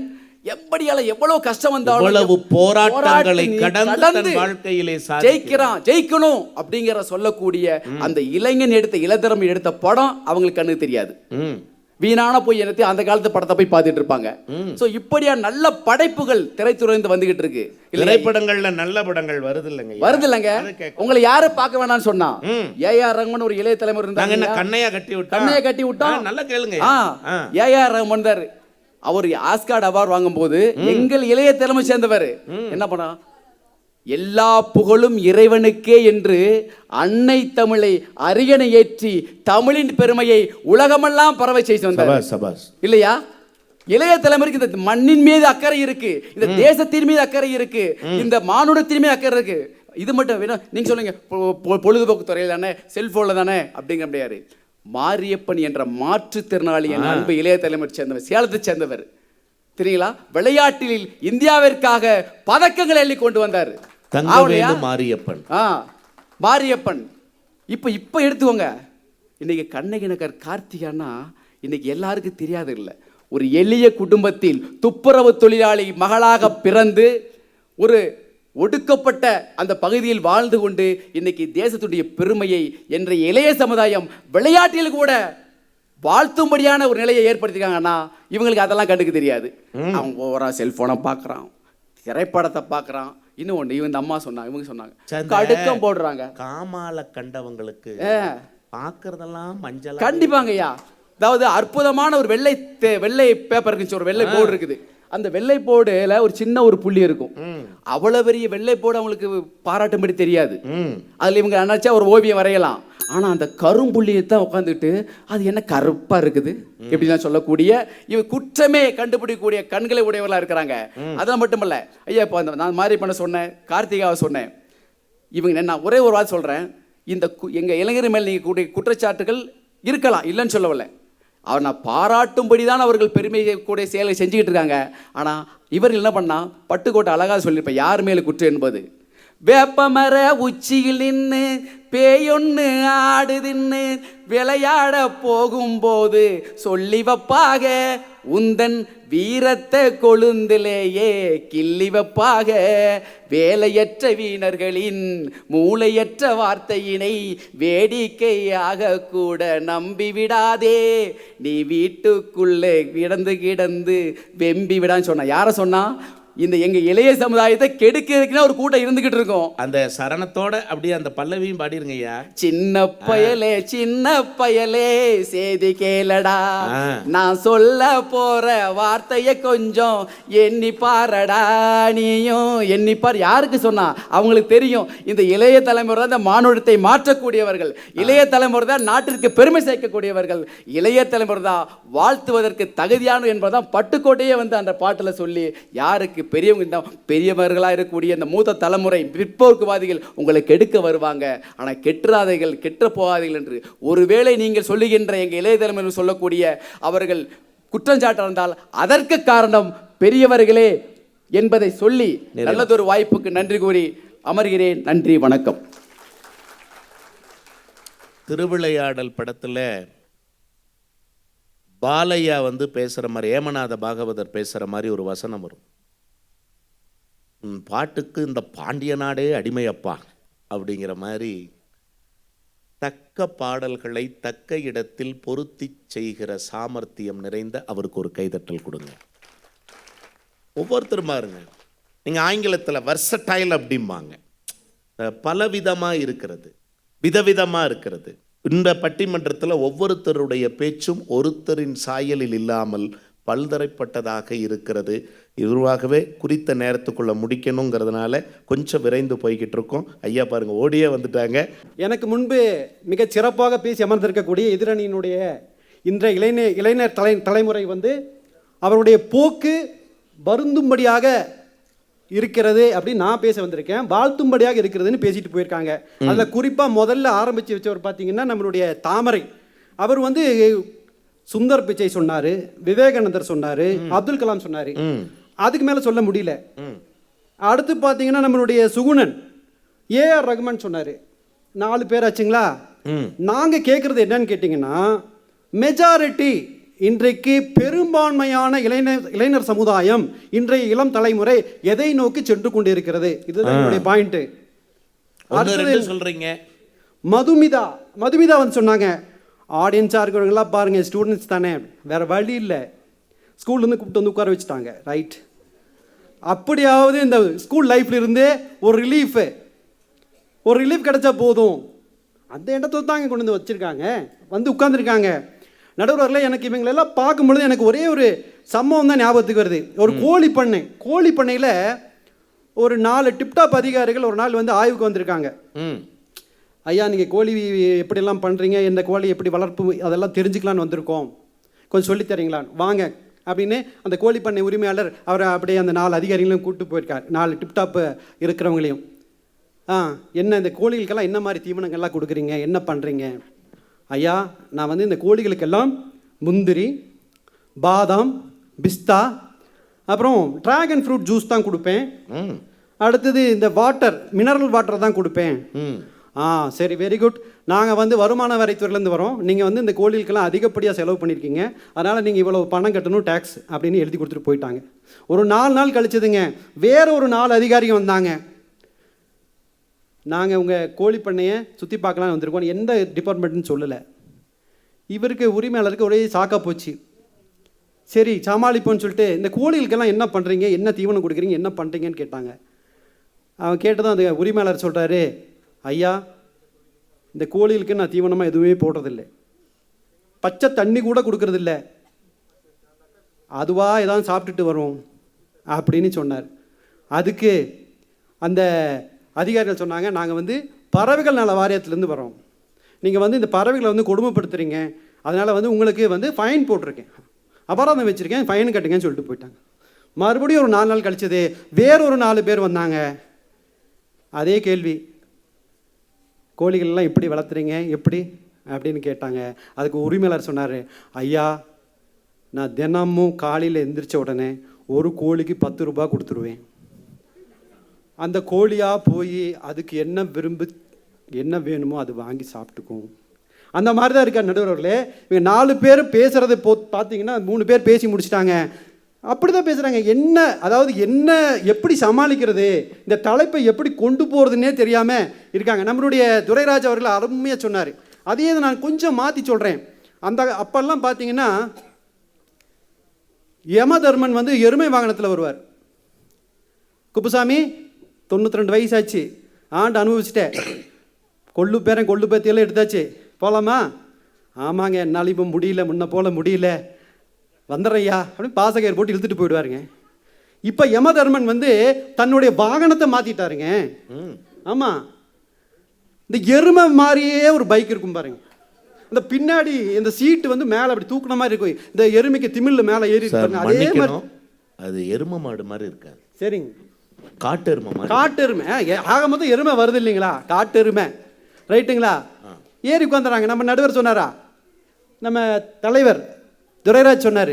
எப்படியெல்லாம் எவ்வளவு கஷ்டம் வந்தாலும் போராட்டங்களை கடந்து வாழ்க்கையிலே ஜெயிக்கணும் அப்படிங்கிற சொல்லக்கூடிய அந்த இளைஞன் எடுத்த இளதரம் எடுத்த படம் அவங்களுக்கு கண்ணு தெரியாது. வீணான போய் என்னத்தை அந்த காலத்து படத்தை போய் பார்த்துட்டு இருப்பாங்க. ஸோ இப்படியா நல்ல படைப்புகள் திரைத்துறைந்து வந்துகிட்டு இருக்கு. திரைப்படங்கள்ல நல்ல படங்கள் வருது இல்லைங்க? வருது இல்லைங்க. உங்களை யாரு பார்க்க வேணாம்னு சொன்னா? ஏஆர் ரஹ்மான் ஒரு இளைய தலைமுறை நாங்க என்ன இருந்தாங்க. கண்ணையா கட்டி விட்டோம். நல்லா கேளுங்க. ஏஆர் ரஹ்மான் தான் அவர் ஆஸ்கார் அவார்டு வாங்கும்போது எங்கள் இளைய தலைமை சேர்ந்தவர் என்ன பண்ணா, எல்லா புகழும் இறைவனுக்கே என்று அன்னை தமிழை அரியணை ஏற்றி தமிழின் பெருமையை உலகமெல்லாம் பரவ செய்து வந்தார் இல்லையா? இளைய தலைமுறைக்கு இந்த மண்ணின் மீது அக்கறை இருக்கு, இந்த தேசத்தின் மீது அக்கறை இருக்கு, இந்த மானுடத்தின் மீது அக்கறை இருக்கு. இது மட்டும் வேணும் நீங்க சொல்லுங்க, பொழுதுபோக்கு துறையில் தானே, செல்போன்ல தானே அப்படிங்கிற முடியாது. மாரியப்பன் என்ற மாற்றுத்திறனாளி என் அன்பு இளைய தலைமுறை சேர்ந்தவர், சேலத்தை சேர்ந்தவர் தெரியுங்களா? விளையாட்டில் இந்தியாவிற்காக பதக்கங்களை அள்ளி கொண்டு வந்தார் மாரியப்பன். மாரியப்பன் இப்ப எடுத்துக்கோங்க. இன்னைக்கு கண்ணகி நகர் கார்த்திகானா இன்னைக்கு எல்லாருக்கும் தெரியாது இல்லை. ஒரு எளிய குடும்பத்தில் துப்புரவு தொழிலாளி மகளாக பிறந்து ஒரு ஒடுக்கப்பட்ட அந்த பகுதியில் வாழ்ந்து கொண்டு இன்னைக்கு தேசத்துடைய பெருமையை என்ற இளைய சமுதாயம் விளையாட்டில் கூட வாழ்த்தும்படியான ஒரு நிலையை ஏற்படுத்திருக்காங்கன்னா இவங்களுக்கு அதெல்லாம் கண்டுக்க தெரியாது. அவங்க ஓவரா செல்போனை பார்க்குறான், திரைப்படத்தை பார்க்குறான். இன்னொன்று இவங்க அம்மா சொன்னாங்க, இவங்க சொன்னாங்க கடுக்கம் போடுறாங்க. காமால கண்டவங்களுக்கு பார்க்கறதெல்லாம் மஞ்சள் கண்டிப்பாங்க ஐயா. அதாவது அற்புதமான ஒரு வெள்ளை பேப்பர் இருக்கு, ஒரு வெள்ளை போர்டு இருக்குது. அந்த வெள்ளை போர்டுல ஒரு சின்ன ஒரு புள்ளி இருக்கும். அவ்வளவு பெரிய வெள்ளை போர்டு அவங்களுக்கு பாராட்டும்படி தெரியாது. அதுல இவங்க நினைச்சா ஒரு ஓவியம் வரையலாம். ஆனா அந்த கரும்புள்ளியை தான் உட்காந்துட்டு அது என்ன கருப்பா இருக்குது எப்படிலாம் சொல்லக்கூடிய இவ குற்றமே கண்டுபிடிக்கக்கூடிய கண்களை உடையவர்களா இருக்கிறாங்க. அதெல்லாம் மட்டுமல்ல ஐயா, இப்போ நான் மாதிரி பண்ண சொன்னேன், கார்த்திகாவை சொன்னேன். இவங்க நான் ஒரே ஒரு வார்த்தை சொல்றேன், இந்த எங்க இளைஞர் மேல் நீங்க கூடிய குற்றச்சாட்டுகள் இருக்கலாம், இல்லைன்னு சொல்லவில்லை. அவர் நான் பாராட்டும்படி தான் அவர்கள் பெருமையை கூட செயலை செஞ்சுக்கிட்டு இருக்காங்க. ஆனால் இவர் என்ன பண்ணா, பட்டுக்கோட்டை அழகாக சொல்லியிருப்பேன், யார் மேலே குற்றம் என்பது. வேப்பமர உச்சியில் நின்று பேயொன்னு ஆடுதின்னு விளையாட போகும்போது சொல்லி வப்பாக உந்தன் வீரத்தை கொழுந்திலேயே கிள்ளி வப்பாக வேலையற்ற வீணர்களின் மூளையற்ற வார்த்தையினை வேடிக்கையாக கூட நம்பிவிடாதே, நீ வீட்டுக்குள்ளே கிடந்து வெம்பி விடான்னு சொன்ன. யாரை சொன்னா? இந்த எங்க இளைய சமுதாயத்தை கெடுக்கிறதுக்குன்னா ஒரு கூட்டம் இருந்துகிட்டு இருக்கும். அந்த சரணத்தோட அப்படியே அந்த பல்லவியும் பாடிருங்க ஐயா. சின்ன பயலே செய்தி கேளடா, நான் சொல்ல போற வார்த்தைய கொஞ்சம் எண்ணி பாரடா, நீயும் எண்ணி பார். யாருக்கு சொன்னா? அவங்களுக்கு தெரியும் இந்த இளைய தலைமுறை தான் இந்த மானுடத்தை மாற்றக்கூடியவர்கள், இளைய தலைமுறை தான் நாட்டிற்கு பெருமை சேர்க்கக்கூடியவர்கள், இளைய தலைமுறை தான் வாழ்த்துவதற்கு தகுதியான என்பதுதான் பட்டுக்கோட்டையே வந்து அந்த பாட்டுல சொல்லி யாருக்கு பெரியவங்க பெரியவர்களா இருக்கக்கூடிய இந்த மூத்த தலைமுறை பிற்போக்குவாதிகள் உங்களை கெடுக்க வருவாங்க. ஆனா கெட்டுறாதைகள் கெட்ட போகாதீர்கள் என்று ஒருவேளை நீங்கள் சொல்லுகின்ற எங்க இளைய தலைமுறை சொல்லக்கூடிய அவர்கள் குற்றஞ்சாட்ட இருந்தால் அதற்கு காரணம் பெரியவர்களே என்பதை சொல்லி நல்லதொரு வாய்ப்புக்கு நன்றி கூறி அமர்கிறேன். நன்றி, வணக்கம். திருவிளையாடல் படத்துல பாலையா வந்து பேசுற மாதிரி, ஏமநாத பாகவதர் பேசுற மாதிரி ஒரு வசனம் வரும். பாட்டுக்கு இந்த பாண்டிய நாடே அடிமையப்பா அப்படிங்கிற மாதிரி தக்க பாடல்களை தக்க இடத்தில் பொருத்தி செய்கிற சாமர்த்தியம் நிறைந்த அவருக்கு ஒரு கைதட்டல் கொடுங்க. ஒவ்வொருத்தரும் பாருங்க, நீங்க ஆங்கிலத்தில் வெர்சடைல் அப்படிம்பாங்க, பலவிதமாக இருக்கிறது, விதவிதமாக இருக்கிறது. இந்த பட்டிமன்றத்தில் ஒவ்வொருத்தருடைய பேச்சும் ஒருத்தரின் சாயலில் இல்லாமல் பல்தரைப்பட்டதாக இருக்கிறது. இதுவாகவே குறித்த நேரத்துக்குள்ள முடிக்கணுங்கிறதுனால கொஞ்சம் விரைந்து போய்கிட்டு இருக்கோம். ஐயா பாருங்க ஓடியே வந்துட்டாங்க. எனக்கு முன்பு மிக சிறப்பாக பேசி அமர்ந்திருக்கக்கூடிய எதிரணியினுடைய இன்றைய இளைஞர் தலைமுறை வந்து அவருடைய போக்கு வருந்தும்படியாக இருக்கிறது அப்படின்னு நான் பேச வந்திருக்கேன், வாழ்த்தும்படியாக இருக்கிறதுன்னு பேசிட்டு போயிருக்காங்க. அதில் குறிப்பாக முதல்ல ஆரம்பித்து வச்சவர் பார்த்தீங்கன்னா நம்மளுடைய தாமரை. அவர் வந்து சுந்தர் பிச்சை சொன்னார், விவேகானந்தர் சொன்னார், அப்துல் கலாம் சொன்னார், அதுக்கு மேலே சொல்ல முடியல. அடுத்து பார்த்தீங்கன்னா நம்மளுடைய சுகுணன், ஏஆர் ரகுமான் சொன்னார். 4 பேர் ஆச்சுங்களா? நாங்கள் கேட்குறது என்னன்னு கேட்டிங்கன்னா, மெஜாரிட்டி இன்றைக்கு பெரும்பான்மையான இளைஞர் சமுதாயம் இன்றைய இளம் தலைமுறை எதை நோக்கி சென்று கொண்டு இருக்கிறது, இதுதான் என்னுடைய பாயிண்ட். சொல்றீங்க. மதுமிதா வந்து சொன்னாங்க, ஆடியன்ஸாக இருக்கிறவங்களாம் பாருங்கள், ஸ்டூடெண்ட்ஸ் தானே, வேறு வழி இல்லை, ஸ்கூல்லேருந்து கூப்பிட்டு வந்து உட்கார வச்சுட்டாங்க. ரைட், அப்படியாவது இந்த ஸ்கூல் லைஃப்ல இருந்தே ஒரு ரிலீஃப் கிடைச்சா போதும், அந்த இடத்துல தாங்க கொண்டு வந்து வச்சுருக்காங்க, வந்து உட்காந்துருக்காங்க. நடுவரில் எனக்கு இவங்களெல்லாம் பார்க்கும்பொழுது எனக்கு ஒரே ஒரு சம்பவம் தான் ஞாபகத்துக்கு வருது. ஒரு கோழி பண்ணையில் ஒரு 4 டிப்டாப் அதிகாரிகள் ஒரு நாள் வந்து ஆய்வுக்கு வந்திருக்காங்க. ஐயா, நீங்கள் கோழி எப்படியெல்லாம் பண்ணுறீங்க, இந்த கோழி எப்படி வளர்ப்பு, அதெல்லாம் தெரிஞ்சுக்கலான்னு வந்திருக்கோம், கொஞ்சம் சொல்லித்தரீங்களான்னு, வாங்க அப்படின்னு அந்த கோழி பண்ணை உரிமையாளர் அவரை அப்படியே அந்த 4 அதிகாரிகளையும் கூப்பிட்டு போயிருக்கார், 4 டிப்டாப் இருக்கிறவங்களையும். என்ன இந்த கோழிகளுக்கெல்லாம் என்ன மாதிரி தீவனங்கள்லாம் கொடுக்குறீங்க, என்ன பண்ணுறீங்க? ஐயா, நான் வந்து இந்த கோழிகளுக்கெல்லாம் முந்திரி, பாதாம், பிஸ்தா, அப்புறம் ட்ராகன் ஃப்ரூட் ஜூஸ் தான் கொடுப்பேன், அடுத்தது இந்த மினரல் வாட்டர் தான் கொடுப்பேன். சரி, வெரி குட். நாங்கள் வந்து வருமான வரித்துறையிலேருந்து வரோம், நீங்கள் வந்து இந்த கோழிகளுக்கெல்லாம் அதிகப்படியாக செலவு பண்ணியிருக்கீங்க, அதனால் நீங்கள் இவ்வளோ பணம் கட்டணும் டேக்ஸ் அப்படின்னு எழுதி கொடுத்துட்டு போயிட்டாங்க. ஒரு 4 நாள் கழிச்சதுங்க, வேற ஒரு 4 அதிகாரிகள் வந்தாங்க. நாங்கள் உங்கள் கோழி பண்ணையை சுற்றி பார்க்கலான்னு வந்திருக்கோம், எந்த டிபார்ட்மெண்ட்னு சொல்லலை. இவருக்கு உரிமையாளருக்கு ஒரே சாக்கா போச்சு. சரி, சமாளிப்போன்னு சொல்லிட்டு இந்த கோழிகளுக்கெல்லாம் என்ன பண்ணுறீங்க, என்ன தீவனம் கொடுக்குறீங்க, என்ன பண்ணுறீங்கன்னு கேட்டாங்க. அவன் கேட்டதும் அந்த உரிமையாளர் சொல்கிறாரு, ஐயா, இந்த கோழிகளுக்கு நான் தீவனமாக எதுவுமே போடுறதில்லை, பச்சை தண்ணி கூட கொடுக்கறதில்ல, அதுவாக ஏதாவது சாப்பிட்டுட்டு வரும் அப்படின்னு சொன்னார். அதுக்கு அந்த அதிகாரிகள் சொன்னாங்க, நாங்கள் வந்து பறவைகள் நல வாரியத்திலேருந்து வரோம், நீங்கள் வந்து இந்த பறவைகளை வந்து கொடுமைப்படுத்துகிறீங்க, அதனால் வந்து உங்களுக்கு வந்து ஃபைன் போட்டிருக்கேன், அபராதம் வச்சுருக்கேன், ஃபைன் கட்டுங்கன்னு சொல்லிட்டு போயிட்டாங்க. மறுபடியும் ஒரு 4 நாள் கழிச்சது வேறொரு 4 பேர் வந்தாங்க. அதே கேள்வி, கோழிகள்லாம் எப்படி வளர்த்துறீங்க, எப்படி அப்படின்னு கேட்டாங்க. அதுக்கு உரிமையாளர் சொன்னார், ஐயா, நான் தினமும் காலையில் எந்திரிச்ச உடனே ஒரு கோழிக்கு 10 ரூபாய் கொடுத்துருவேன், அந்த கோழியாக போய் அதுக்கு என்ன வேணுமோ அது வாங்கி சாப்பிட்டுக்கும். அந்த மாதிரி தான் இருக்கா நடுவர்களே. இவங்க 4 பேர் பேசுகிறத பார்த்தீங்கன்னா 3 பேர் பேசி முடிச்சிட்டாங்க. அப்படி தான் பேசுகிறாங்க. என்ன எப்படி சமாளிக்கிறது, இந்த தலைப்பை எப்படி கொண்டு போகிறதுனே தெரியாமல் இருக்காங்க. நம்மளுடைய துரைராஜ் அவர்கள் அருமையாக சொன்னார். அதையே நான் கொஞ்சம் மாற்றி சொல்கிறேன். அப்பெல்லாம் பார்த்தீங்கன்னா யமதர்மன் வந்து எருமை வாகனத்தில் வருவார். குப்புசாமி 92 வயசாச்சு, ஆண்டு அனுபவிச்சிட்டேன், கொள்ளு பேத்தியெல்லாம் எடுத்தாச்சு, போகலாமா? ஆமாங்க, என்னால் இப்போ முடியல, முன்ன போல முடியல, வந்துடுறையா அப்படின்னு பாசகர் போட்டு இழுத்துட்டு போயிடுவாருங்க. இப்போ யமதர்மன் வந்து தன்னுடைய வாகனத்தை மாற்றிட்டாருங்க. ஆமாம், இந்த எருமை மாதிரியே ஒரு பைக் இருக்கும் பாருங்க, இந்த பின்னாடி இந்த சீட்டு வந்து மேலே அப்படி தூக்குன மாதிரி இருக்கும், இந்த எருமைக்கு திமிழில் மேலே ஏறி இருப்பாங்க. அதே மாதிரி அது எருமை மாடு மாதிரி இருக்காது. சரிங்க, காட்டெருமை ஆக மொத்தம் எருமை வருது இல்லைங்களா, காட்டெருமை, ரைட்டுங்களா? ஏறி உட்காந்துறாங்க. நம்ம நடுவர் சொன்னாரா, நம்ம தலைவர் துரைராஜ் சொன்னார்,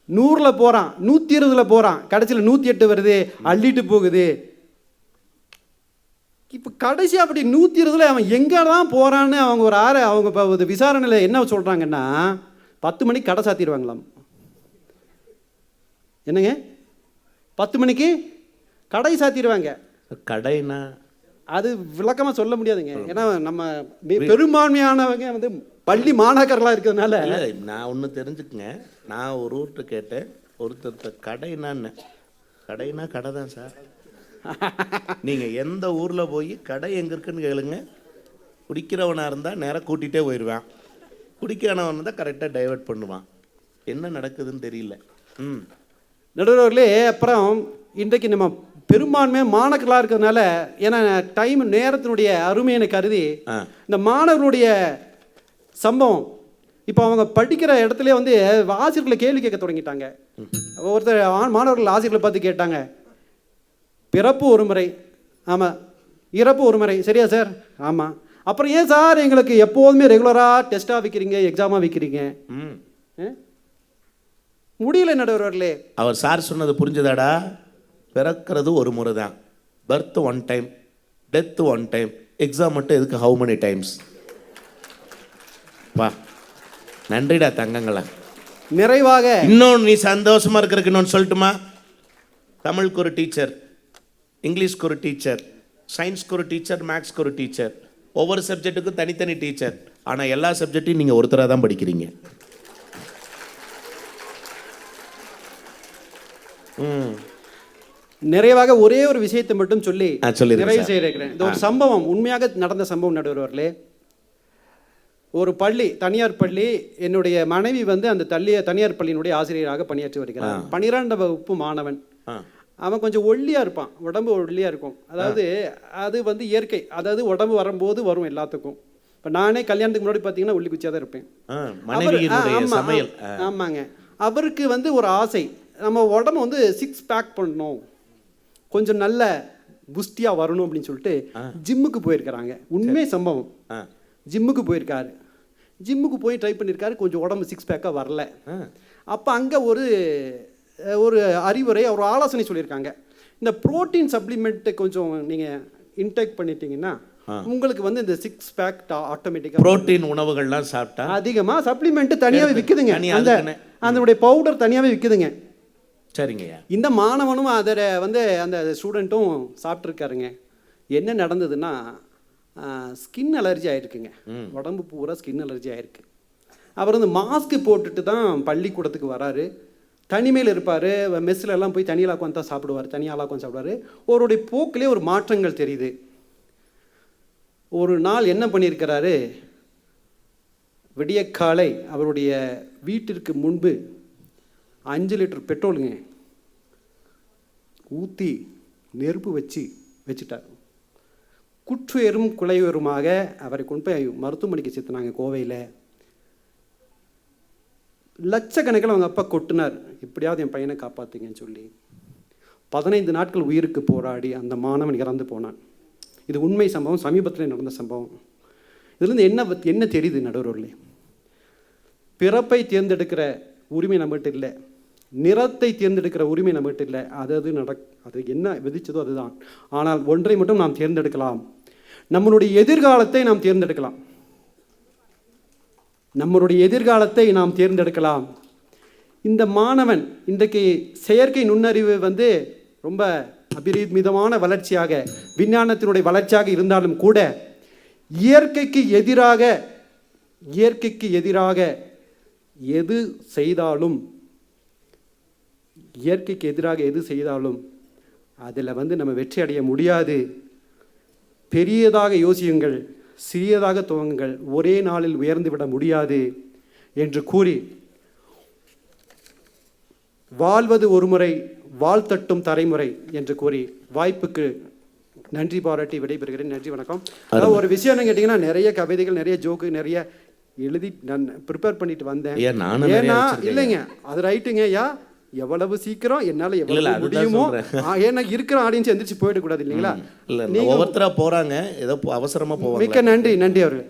100ல் போகிறான், 120ல் போகிறான், கடைசியில் 108 வருது, அள்ளிட்டு போகுது. இப்போ கடைசி அப்படி 120ல் அவன் எங்கே தான் போகிறான்னு அவங்க அவங்க இப்போ விசாரணையில் என்ன சொல்கிறாங்கன்னா 10 மணிக்கு கடை சாத்திடுவாங்களாம். என்னங்க, 10 மணிக்கு கடை சாத்திடுவாங்க. கடைனா அது விளக்கமாக சொல்ல முடியாதுங்க, ஏன்னா நம்ம பெரும்பான்மையானவங்க வந்து பள்ளி மாணாக்கர்களாக இருக்கிறதுனால. நான் ஒன்று தெரிஞ்சுக்குங்க, நான் ஒரு ஊர்கிட்ட கேட்டேன், ஒருத்தர் கடைனா கடை தான் சார், நீங்கள் எந்த ஊரில் போய் கடை எங்கே இருக்குன்னு கேளுங்க, குடிக்கிறவனாக இருந்தால் நேராக கூட்டிகிட்டே போயிடுவான், குடிக்கிறவன் இருந்தால் கரெக்டாக டைவர்ட் பண்ணுவான். என்ன நடக்குதுன்னு தெரியல. நடுவர்களே, அப்புறம் இன்றைக்கு நம்ம பெரும்பான்மையாக மாணவர்களாக இருக்கிறதுனால, ஏன்னா நேரத்தினுடைய அருமையை கருதி இந்த மாணவர்களுடைய சம்பவம் இப்போ அவங்க படிக்கிற இடத்துல வந்து ஆசிரியர்களை கேள்வி கேட்க தொடங்கிட்டாங்க. ஒருத்தர் மாணவர்கள் ஆசிரியர்களை பார்த்து கேட்டாங்க, பிறப்பு ஒரு முறை, ஆமாம், இறப்பு ஒரு முறை, சரியா சார்? ஆமாம். அப்புறம் ஏன் சார் எங்களுக்கு எப்போதுமே ரெகுலராக டெஸ்ட்டாக வைக்கிறீங்க, எக்ஸாமாக வைக்கிறீங்க? முடியல நடுவர்களே. அவர் சார் சொன்னது புரிஞ்சதாடா? பிறக்கிறது ஒரு முறை தான், birth 1 time, death 1 time, exam மட்டும் எதுக்கு ஹவு மெனி டைம்ஸ்? வா, நன்றிடா தங்கங்களா. நிறைவாக இன்னொன்று நீ சந்தோஷமா இருக்கிறதுக்கு இன்னொன்று சொல்லட்டுமா? தமிழுக்கு ஒரு டீச்சர், இங்கிலீஷ்க்கு ஒரு டீச்சர், சயின்ஸ்க்கு ஒரு டீச்சர், மேக்ஸ்க்கு ஒரு டீச்சர், ஒவ்வொரு சப்ஜெக்ட்டுக்கும் தனித்தனி டீச்சர், ஆனால் எல்லா சப்ஜெக்டையும் நீங்கள் ஒருத்தராக தான் படிக்கிறீங்க. நிறைவாக ஒரே ஒரு விஷயத்தை மட்டும் சொல்லி சொல்லிடுங்க நிறைவு சார். செய்ய இருக்கிறேன். இந்த ஒரு சம்பவம் உண்மையாக நடந்த சம்பவம் நடுவர்களே. ஒரு பள்ளி, தனியார் பள்ளி, என்னுடைய மனைவி வந்து அந்த தனியார் பள்ளியினுடைய ஆசிரியராக பணியாற்றி வருகிறார். 12ஆம் வகுப்பு மாணவன். அவன் கொஞ்சம் ஒல்லியா இருப்பான், உடம்பு ஒல்லியா இருக்கும். அதாவது அது வந்து இயற்கை, அதாவது உடம்பு வரும்போது வரும் எல்லாத்துக்கும். இப்போ நானே கல்யாணத்துக்கு முன்னாடி பார்த்தீங்கன்னா ஒல்லி குச்சியாக தான் இருப்பேன். ஆமாங்க. அவருக்கு வந்து ஒரு ஆசை, நம்ம உடம்பு வந்து 6 பேக் பண்ணணும், கொஞ்சம் நல்ல புஷ்டியாக வரணும் அப்படின்னு சொல்லிட்டு ஜிம்முக்கு போயிருக்கிறாங்க. உண்மை சம்பவம். ஜிம்முக்கு போயிருக்காரு. ஜிம்முக்கு போய் ட்ரை பண்ணியிருக்காரு, கொஞ்சம் உடம்பு 6 பேக்காக வரல. அப்போ அங்கே ஒரு அறிவுரை, ஒரு ஆலோசனை சொல்லியிருக்காங்க. இந்த புரோட்டீன் சப்ளிமெண்ட்டு கொஞ்சம் நீங்கள் இன்டேக் பண்ணிட்டீங்கன்னா உங்களுக்கு வந்து இந்த 6 பேக் ஆட்டோமேட்டிக்காக. புரோட்டீன் உணவுகள்லாம் சாப்பிட்டா அதிகமாக சப்ளிமெண்ட்டு தனியாகவே விற்குதுங்க, அதனுடைய பவுடர் தனியாகவே விற்குதுங்க. சரிங்கய்யா. இந்த மாணவனும் அதை வந்து அந்த ஸ்டூடெண்ட்டும் சாப்பிட்ருக்காருங்க. என்ன நடந்ததுன்னா ஸ்கின் அலர்ஜி ஆகிருக்குங்க, உடம்பு பூரா ஸ்கின் அலர்ஜி ஆகிருக்கு. அவர் வந்து மாஸ்க்கு போட்டுட்டு தான் பள்ளிக்கூடத்துக்கு வராரு. தனிமையில் இருப்பார், மெஸ்ஸில் எல்லாம் போய் தனியாக உட்காந்து தான் சாப்பிடுவார், தனியாக உட்காந்து சாப்பிடுவார். அவருடைய போக்கிலே ஒரு மாற்றங்கள் தெரியுது. ஒரு நாள் என்ன பண்ணியிருக்கிறாரு, விடியற்காலை அவருடைய வீட்டிற்கு முன்பு 5 லிட்டர் பெட்ரோலுங்க ஊற்றி நெருப்பு வச்சுட்டார். குற்றுயரும் குலையுயருமாக அவரை கொண்டு போய் மருத்துவமனைக்கு சேர்த்துனாங்க கோவையில். லட்சக்கணக்கில் அவங்க அப்பா கொட்டினார், எப்படியாவது என் பையனை காப்பாற்றுங்கன்னு சொல்லி. 15 நாட்கள் உயிருக்கு போராடி அந்த மாணவன் இறந்து போனான். இது உண்மை சம்பவம், சமீபத்தில் நடந்த சம்பவம். இதுலேருந்து என்ன தெரியுது நடுவர்களே? பிறப்பை தேர்ந்தெடுக்கிற உரிமை நம்மகிட்ட இல்லை, நிறத்தை தேர்ந்தெடுக்கிற உரிமை நம்மகிட்ட இல்லை. அது என்ன விதிச்சதோ அதுதான். ஆனால் ஒன்றை மட்டும் நாம் தேர்ந்தெடுக்கலாம், நம்மளுடைய எதிர்காலத்தை நாம் தேர்ந்தெடுக்கலாம். நம்மளுடைய எதிர்காலத்தை நாம் தேர்ந்தெடுக்கலாம். இந்த மாணவன் இன்றைக்கு செயற்கை நுண்ணறிவு வந்து ரொம்ப அபரிமிதமான வளர்ச்சியாக, விஞ்ஞானத்தினுடைய வளர்ச்சியாக இருந்தாலும் கூட இயற்கைக்கு எதிராக எது செய்தாலும் அதில் வந்து நம்ம வெற்றி அடைய முடியாது. பெரியதாக யோசியுங்கள், சிறியதாக துவங்குங்கள், ஒரே நாளில் உயர்ந்து விட முடியாது என்று கூறி, வாழ்வது ஒரு முறை, வாழ்த்தட்டும் தலைமுறை என்று கூறி வாய்ப்புக்கு நன்றி பாராட்டி விடைபெறுகிறேன். நன்றி, வணக்கம். அதாவது ஒரு விஷயம் என்ன கேட்டிங்கன்னா, நிறைய கவிதைகள், நிறைய ஜோக்கு, நிறைய எழுதி நான் ப்ரிப்பேர் பண்ணிட்டு வந்தேன். ஏன்னா இல்லைங்க, அது ரைட்டுங்க ஐயா, எவ்வளவு சீக்கிரம் என்னால் எவ்வளவு முடியுமோ, ஏன்னா இருக்கிற ஆடியன்ஸ் எந்திரிச்சு போயிடக்கூடாது இல்லைங்களா? ஒவ்வொருத்தரா போகிறாங்க, ஏதோ அவசரமாக போவாங்க. மிக்க நன்றி அவர்கள்.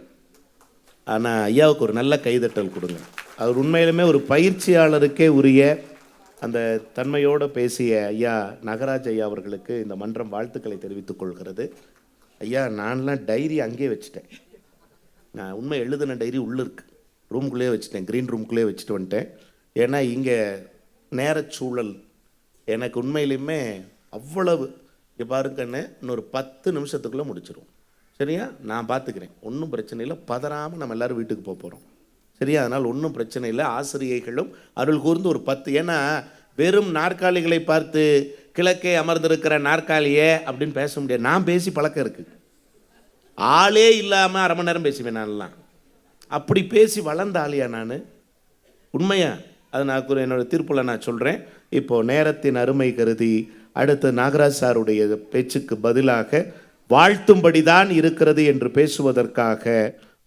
ஆனால் ஐயாவுக்கு ஒரு நல்ல கைதட்டல் கொடுங்க. அவர் உண்மையிலுமே ஒரு பயிற்சியாளருக்கே உரிய அந்த தன்மையோடு பேசிய ஐயா நகராஜ் ஐயா அவர்களுக்கு இந்த மன்றம் வாழ்த்துக்களை தெரிவித்துக் கொள்கிறது. ஐயா, நான்லாம் டைரி அங்கேயே வச்சுட்டேன். நான் உண்மை எழுதின டைரி உள்ளே இருக்கு, ரூம்குள்ளேயே வச்சுட்டேன், க்ரீன் ரூம்குள்ளேயே வச்சுட்டு வந்துட்டேன். ஏன்னா இங்கே நேரச்சூழல் எனக்கு உண்மையிலுமே அவ்வளவு. இங்கே பாருங்கன்னு இன்னொரு 10 நிமிஷத்துக்குள்ளே முடிச்சிடும். சரியா? நான் பார்த்துக்கிறேன், ஒன்றும் பிரச்சனை இல்லை. பதறாமல் நம்ம எல்லோரும் வீட்டுக்கு போகிறோம். சரியா? அதனால் ஒன்றும் பிரச்சனை இல்லை. ஆசிரியைகளும் அருள் கூர்ந்து ஒரு 10, ஏன்னா வெறும் நாற்காலிகளை பார்த்து கிழக்கே அமர்ந்திருக்கிற நாற்காலியே அப்படின்னு பேச முடியாது. நான் பேசி பழக்கம் இருக்குது, ஆளே இல்லாமல் அரை மணி நேரம் பேசுவேன் நான்லாம். அப்படி பேசி வளர்ந்த ஆளியா நான், உண்மையா? அது நான் என்னோடய தீர்ப்பில் நான் சொல்கிறேன். இப்போது நேரத்தின் அருமை கருதி அடுத்து நாகராஜ் சாருடைய பேச்சுக்கு பதிலாக வாழ்த்தும்படி தான் இருக்கிறது என்று பேசுவதற்காக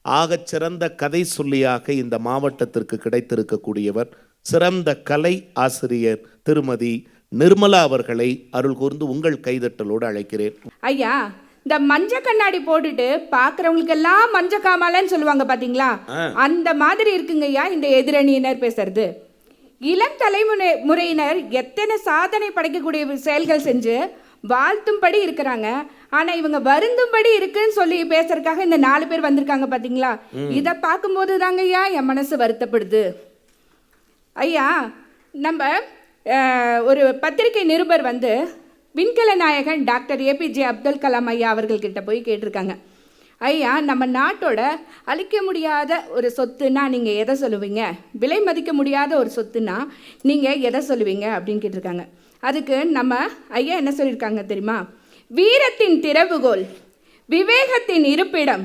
ஆகச்சிறந்த கதை சொல்லியாக இந்த மாவட்டத்திற்கு கிடைத்திருக்கக்கூடியவர் சிறந்த கலை ஆசிரியர் திருமதி நிர்மலா அவர்களை அருள் கூர்ந்து உங்கள் கைதட்டலோடு அழைக்கிறேன். ஐயா, இந்த மஞ்ச கண்ணாடி போட்டுட்டு பாக்குறவங்களுக்கு எல்லாம் மஞ்ச காமாலன்னு சொல்லுவாங்க பாத்தீங்களா, அந்த மாதிரி இருக்குங்க ஐயா இந்த எதிரணியினர் பேசுறது. இளம் தலைமுறையினர் எத்தனை சாதனை படைக்கக்கூடிய செயல்கள் செஞ்சு வாழ்த்தும்படி இருக்கிறாங்க. ஆனா இவங்க வருந்தும்படி இருக்குன்னு சொல்லி பேசுறதுக்காக இந்த 4 பேர் வந்திருக்காங்க பாத்தீங்களா. இதை பார்க்கும்போது தாங்க ஐயா என் மனசு வருத்தப்படுது. ஐயா, நம்ம ஒரு பத்திரிகை நிருபர் வந்து விண்கல நாயகன் டாக்டர் APJ அப்துல் கலாம் ஐயா அவர்கள்கிட்ட போய் கேட்டிருக்காங்க. ஐயா, நம்ம நாட்டோட அழிக்க முடியாத ஒரு சொத்துன்னா நீங்கள் எதை சொல்லுவீங்க? விலை மதிக்க முடியாத ஒரு சொத்துன்னா நீங்கள் எதை சொல்லுவீங்க அப்படின்னு கேட்டிருக்காங்க. அதுக்கு நம்ம ஐயா என்ன சொல்லியிருக்காங்க தெரியுமா? வீரத்தின் திறவுகோல், விவேகத்தின் இருப்பிடம்,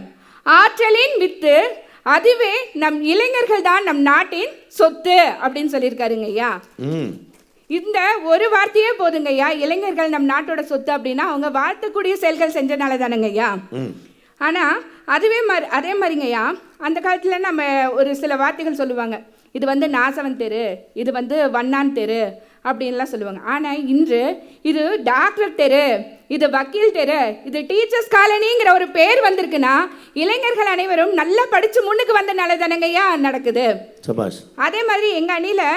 ஆற்றலின் வித்து, அதுவே நம் இளைஞர்கள் தான் நம் நாட்டின் சொத்து அப்படின்னு சொல்லியிருக்காருங்க ஐயா. இந்த ஒரு வார்த்தையே போதுங்க ஐயா, இளைஞர்கள் நம் நாட்டோட சொத்து அப்படின்னா அவங்க வாழ்த்தக்கூடிய செயல்கள் செஞ்சனால தானங்க ஐயா. ஆனால் அதே மாதிரிங்கய்யா, அந்த காலத்தில் நம்ம ஒரு சில வார்த்தைகள் சொல்லுவாங்க. இது வந்து நாசவன் தெரு, இது வந்து வண்ணான் தெரு அப்படின்லாம் சொல்லுவாங்க. ஆனால் இன்று இது டாக்டர் தெரு, இது வக்கீல் தெரு, இது டீச்சர்ஸ் காலனிங்கிற ஒரு பேர் வந்திருக்குன்னா இளைஞர்கள் அனைவரும் நல்லா படித்து முன்னுக்கு வந்தனால தானங்கய்யா நடக்குது. அதே மாதிரி எங்கள் அணியில்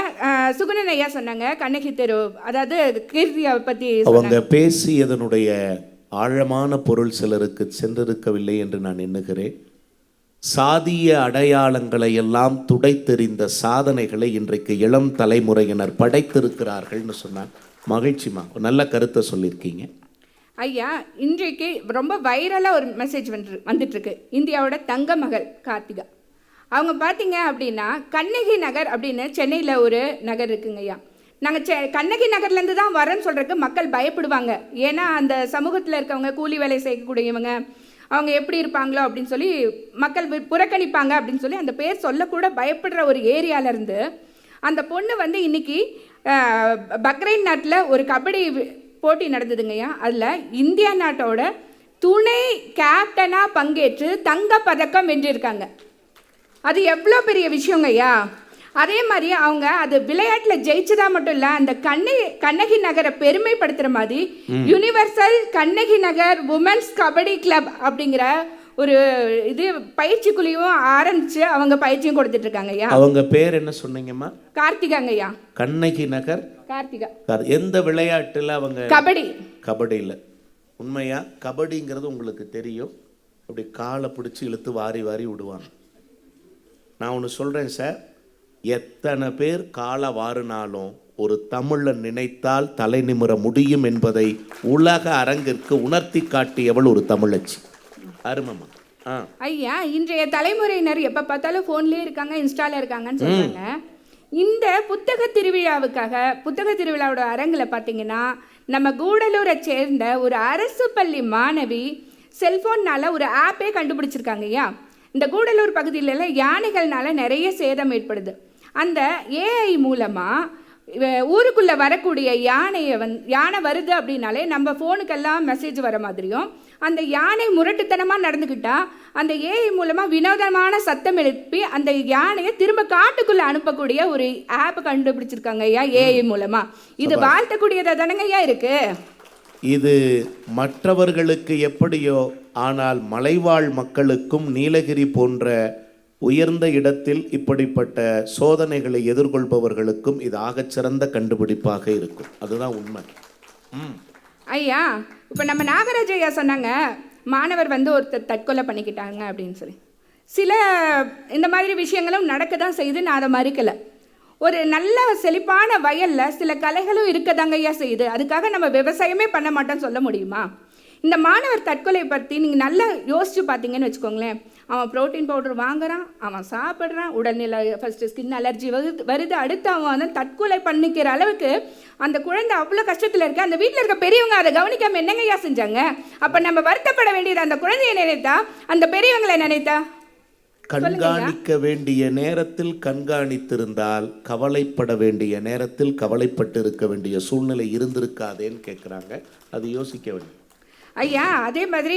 சுகுணன் ஐயா சொன்னாங்க கண்ணகி தெரு, அதாவது கீர்த்தியை பற்றி அவங்க பேசியதனுடைய ஆழமான பொருள் சிலருக்கு சென்றிருக்கவில்லை என்று நான் எண்ணுகிறேன். சாதிய அடையாளங்களை எல்லாம் துடைத்தெறிந்த சாதனைகளை இன்றைக்கு இளம் தலைமுறையினர் படைத்திருக்கிறார்கள்னு சொன்னார். மகிழ்ச்சிமா, ஒரு நல்ல கருத்தை சொல்லியிருக்கீங்க ஐயா. இன்றைக்கு ரொம்ப வைரலாக ஒரு மெசேஜ் வந்துட்டுருக்கு. இந்தியாவோட தங்க மகள் கார்த்திகா, அவங்க பார்த்தீங்க அப்படின்னா கண்ணகி நகர் அப்படின்னு சென்னையில் ஒரு நகர் இருக்குங்க ஐயா. நாங்கள் கண்ணகி நகர்லேருந்து தான் வரேன்னு சொல்கிறதுக்கு மக்கள் பயப்படுவாங்க. ஏன்னா அந்த சமூகத்தில் இருக்கவங்க கூலி வேலை செய்யக்கூடியவங்க, அவங்க எப்படி இருப்பாங்களோ அப்படின்னு சொல்லி மக்கள் புறக்கணிப்பாங்க அப்படின்னு சொல்லி அந்த பேர் சொல்லக்கூட பயப்படுற ஒரு ஏரியாவிலேருந்து அந்த பொண்ணு வந்து இன்னைக்கு பக்ரைன் நாட்டில் ஒரு கபடி போட்டி நடந்ததுங்கய்யா. அதில் இந்தியா நாட்டோட துணை கேப்டனாக பங்கேற்று தங்கப்பதக்கம் வென்றிருக்காங்க. அது எவ்வளோ பெரிய விஷயங்கய்யா. அதே மாதிரி அவங்க அது விளையாட்டில் ஜெயிச்சதா மட்டும் இல்லை, அந்த கண்ணகி நகரை பெருமைப்படுத்துகிற மாதிரி universal Kannagi Nagar women's kabaddi club அப்படிங்கிற ஒரு இது பயிற்சி குழுவும் ஆரம்பிச்சு அவங்க பயிற்சியும் கொடுத்துட்டு இருக்காங்க ஐயா. அவங்க பேர் என்ன சொன்னீங்கம்மா? கார்த்திகாங்க ஐயா. கண்ணகி நகர் கார்த்திகா. எந்த விளையாட்டுல அவங்க? கபடி. கபடியில். உண்மையா? கபடிங்கிறது உங்களுக்கு தெரியும், அப்படி காலை பிடிச்சி இழுத்து வாரி வாரி விடுவாங்க. நான் ஒன்று சொல்கிறேன் சார், எத்தனை பேர் காலை வாரினாலும் ஒரு தமிழன் நினைத்தால் தலை நிமிர முடியும் என்பதை உலக அரங்கிற்கு உணர்த்தி காட்டியவள் ஒரு தமிழச்சி. அருமம்மா. ஐயா, இன்றைய தலைமுறையினர் எப்போ பார்த்தாலும் ஃபோன்லேயே இருக்காங்க, இன்ஸ்டால இருக்காங்கன்னு சொல்கிறாங்க. இந்த புத்தக திருவிழாவோட அரங்கில் பார்த்தீங்கன்னா நம்ம கூடலூரை சேர்ந்த ஒரு அரசு பள்ளி மாணவி செல்ஃபோன்னால் ஒரு ஆப்பே கண்டுபிடிச்சிருக்காங்க ஐயா. இந்த கூடலூர் பகுதியில யானைகள்னால நிறைய சேதம் ஏற்படுது. அந்த ஏஐ மூலமாக ஊருக்குள்ளே வரக்கூடிய யானை வருது அப்படின்னாலே நம்ம ஃபோனுக்கெல்லாம் மெசேஜ் வர மாதிரியும், அந்த யானை முரட்டுத்தனமாக நடந்துக்கிட்டா அந்த ஏஐ மூலமாக வினோதமான சத்தம் எழுப்பி அந்த யானையை திரும்ப காட்டுக்குள்ளே அனுப்பக்கூடிய ஒரு ஆப் கண்டுபிடிச்சிருக்காங்க ஐயா ஏஐ மூலமாக. இது வாழ்த்தக்கூடியதாக தானங்க ஐயா இருக்கு. இது மற்றவர்களுக்கு எப்படியோ, ஆனால் மலைவாழ் மக்களுக்கும் நீலகிரி போன்ற உயர்ந்த இடத்தில் இப்படிப்பட்ட சோதனைகளை எதிர்கொள்பவர்களுக்கும் இது ஆகச்சிறந்த கண்டுபிடிப்பாக இருக்கும். அதுதான் உண்மை. ஐயா, இப்போ நம்ம நாகராஜ் ஐயா சொன்னாங்க மாணவர் வந்து ஒருத்தர் தற்கொலை பண்ணிக்கிட்டாங்க அப்படின்னு சொல்லி. சில இந்த மாதிரி விஷயங்களும் நடக்க தான் செய்யுது, நான் அதை மறுக்கலை. ஒரு நல்ல செழிப்பான வயலில் சில கலைகளும் இருக்கதாங்க ஐயா செய்யுது. அதுக்காக நம்ம விவசாயமே பண்ண மாட்டோம்னு சொல்ல முடியுமா? இந்த மாணவர் தற்கொலை பற்றி நீங்கள் நல்லா யோசிச்சு பார்த்தீங்கன்னு வச்சுக்கோங்களேன். அவன் ப்ரோட்டீன் பவுடர் வாங்குறான், அவன் சாப்பிட்றான், உடல்நிலை ஃபஸ்ட்டு ஸ்கின் அலர்ஜி வருது, அடுத்து அவன் வந்து தற்கொலை பண்ணிக்கிற அளவுக்கு அந்த குழந்தை அவ்வளோ கஷ்டத்தில் இருக்கு. அந்த வீட்டில் இருக்க பெரியவங்க அதை கவனிக்காமல் என்னங்கய்யா செஞ்சாங்க? அப்போ நம்ம வருத்தப்பட வேண்டியது அந்த குழந்தைய நினைத்தா, அந்த பெரியவங்களை நினைத்தா? கண்காணிக்க வேண்டிய நேரத்தில் கண்காணித்திருந்தால் கவலைப்பட வேண்டிய நேரத்தில் கவலைப்பட்டு இருக்க வேண்டிய சூழ்நிலை இருந்திருக்காதேன்னு கேட்குறாங்க. அது யோசிக்க வேண்டும் ஐயா. அதே மாதிரி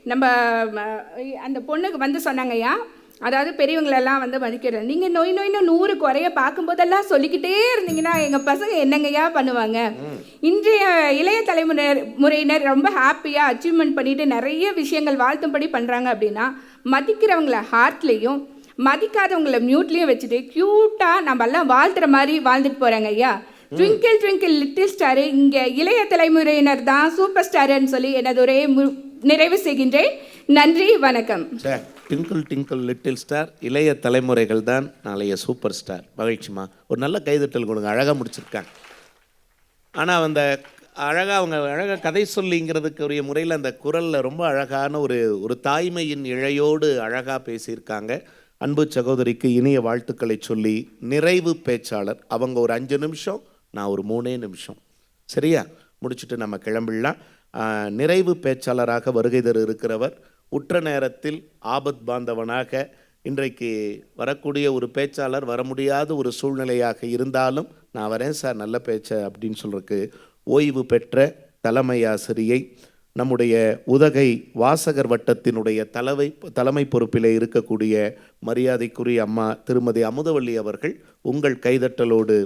நம்ம அந்த பொண்ணுக்கு வந்து சொன்னாங்க ஐயா, அதாவது பெரியவங்களெல்லாம் வந்து மதிக்கிறது. நீங்கள் நோயின்னு 100 குறைய பார்க்கும்போதெல்லாம் சொல்லிக்கிட்டே இருந்தீங்கன்னா எங்கள் பசங்க என்னங்கய்யா பண்ணுவாங்க? இன்றைய இளைய தலைமுறையினர் ரொம்ப ஹாப்பியாக அச்சீவ்மெண்ட் பண்ணிட்டு நிறைய விஷயங்கள் வாழ்த்தும்படி பண்ணுறாங்க அப்படின்னா, மதிக்கிறவங்கள ஹார்ட்லேயும் மதிக்காதவங்கள மியூட்லேயும் வச்சுட்டு க்யூட்டாக நம்ம எல்லாம் வாழ்த்துற மாதிரி வாழ்ந்துட்டு போகிறாங்க ஐயா. ட்விங்கிள் ட்விங்கிள் லிட்டில் ஸ்டாரு, இங்கே இளைய தலைமுறையினர் தான் சூப்பர் ஸ்டாருன்னு சொல்லி எனது ஒரே நிறைவு செய்கின்றேன். நன்றி, வணக்கம். ட்விங்கிள் ட்விங்கிள் லிட்டில் ஸ்டார் இளைய தலைமுறைகள் தான் நாளைய சூப்பர் ஸ்டார். மகிழ்ச்சிமா, ஒரு நல்ல கைதட்டல் கொடுங்க. அழகாக முடிச்சிருக்காங்க. ஆனால் அந்த அழகாக அவங்க அழகாக கதை சொல்லிங்கிறதுக்கு உரிய முறையில் அந்த குரலில் ரொம்ப அழகான ஒரு தாய்மையின் இழையோடு அழகாக பேசியிருக்காங்க. அன்பு சகோதரிக்கு இனிய வாழ்த்துக்களை சொல்லி நிறைவு பேச்சாளர் அவங்க ஒரு 5 நிமிஷம், நான் ஒரு 3 நிமிஷம், சரியா முடிச்சுட்டு நம்ம கிளம்பிடலாம். நிறைவு பேச்சாளராக வருகை தர இருக்கிறவர் உற்ற நேரத்தில் ஆபத் பாந்தவனாக இன்றைக்கு வரக்கூடிய ஒரு பேச்சாளர் வர முடியாத ஒரு சூழ்நிலையாக இருந்தாலும் நான் வரேன் சார் நல்ல பேச்ச அப்படின்னு சொல்றதுக்கு ஓய்வு பெற்ற தலைமை ஆசிரியை நம்முடைய உதகை வாசகர் வட்டத்தினுடைய தலைமை பொறுப்பிலே இருக்கக்கூடிய மரியாதைக்குரிய அம்மா திருமதி அமுதவள்ளி அவர்கள் உங்கள் கைதட்டலோடு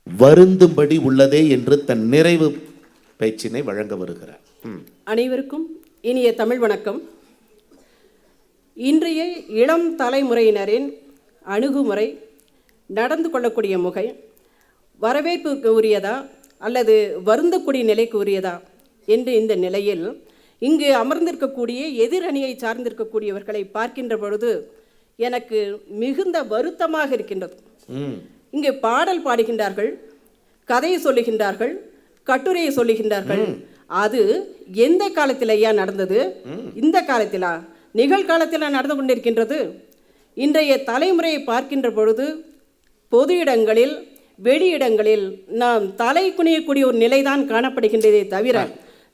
வருந்தும்படி உள்ளதே என்று தன் நிறைவு பேச்சினை வழங்க வருகிறார். அனைவருக்கும் இனிய தமிழ் வணக்கம். இன்றைய இளம் தலைமுறையினரின் அணுகுமுறை, நடந்து கொள்ளக்கூடிய முறை வரவேற்புக்கு உரியதா அல்லது வருந்தக்கூடிய நிலைக்கு உரியதா என்று இந்த நிலையில் இங்கு அமர்ந்திருக்கக்கூடிய எதிரணியை சார்ந்திருக்கக்கூடியவர்களை பார்க்கின்ற பொழுது எனக்கு மிகுந்த வருத்தமாக இருக்கின்றது. இங்கு பாடல் பாடுகின்றார்கள், கதையை சொல்லுகின்றார்கள், கட்டுரையை சொல்லுகின்றார்கள். அது எந்த காலத்தில் ஐயா நடந்தது? இந்த காலத்திலா? நிகழ்காலத்தில் நடந்து கொண்டிருக்கின்றது. இன்றைய தலைமுறையை பார்க்கின்ற பொழுது பொது இடங்களில் வெளியிடங்களில் நாம் தலை குனியக்கூடிய ஒரு நிலைதான் காணப்படுகின்றதே தவிர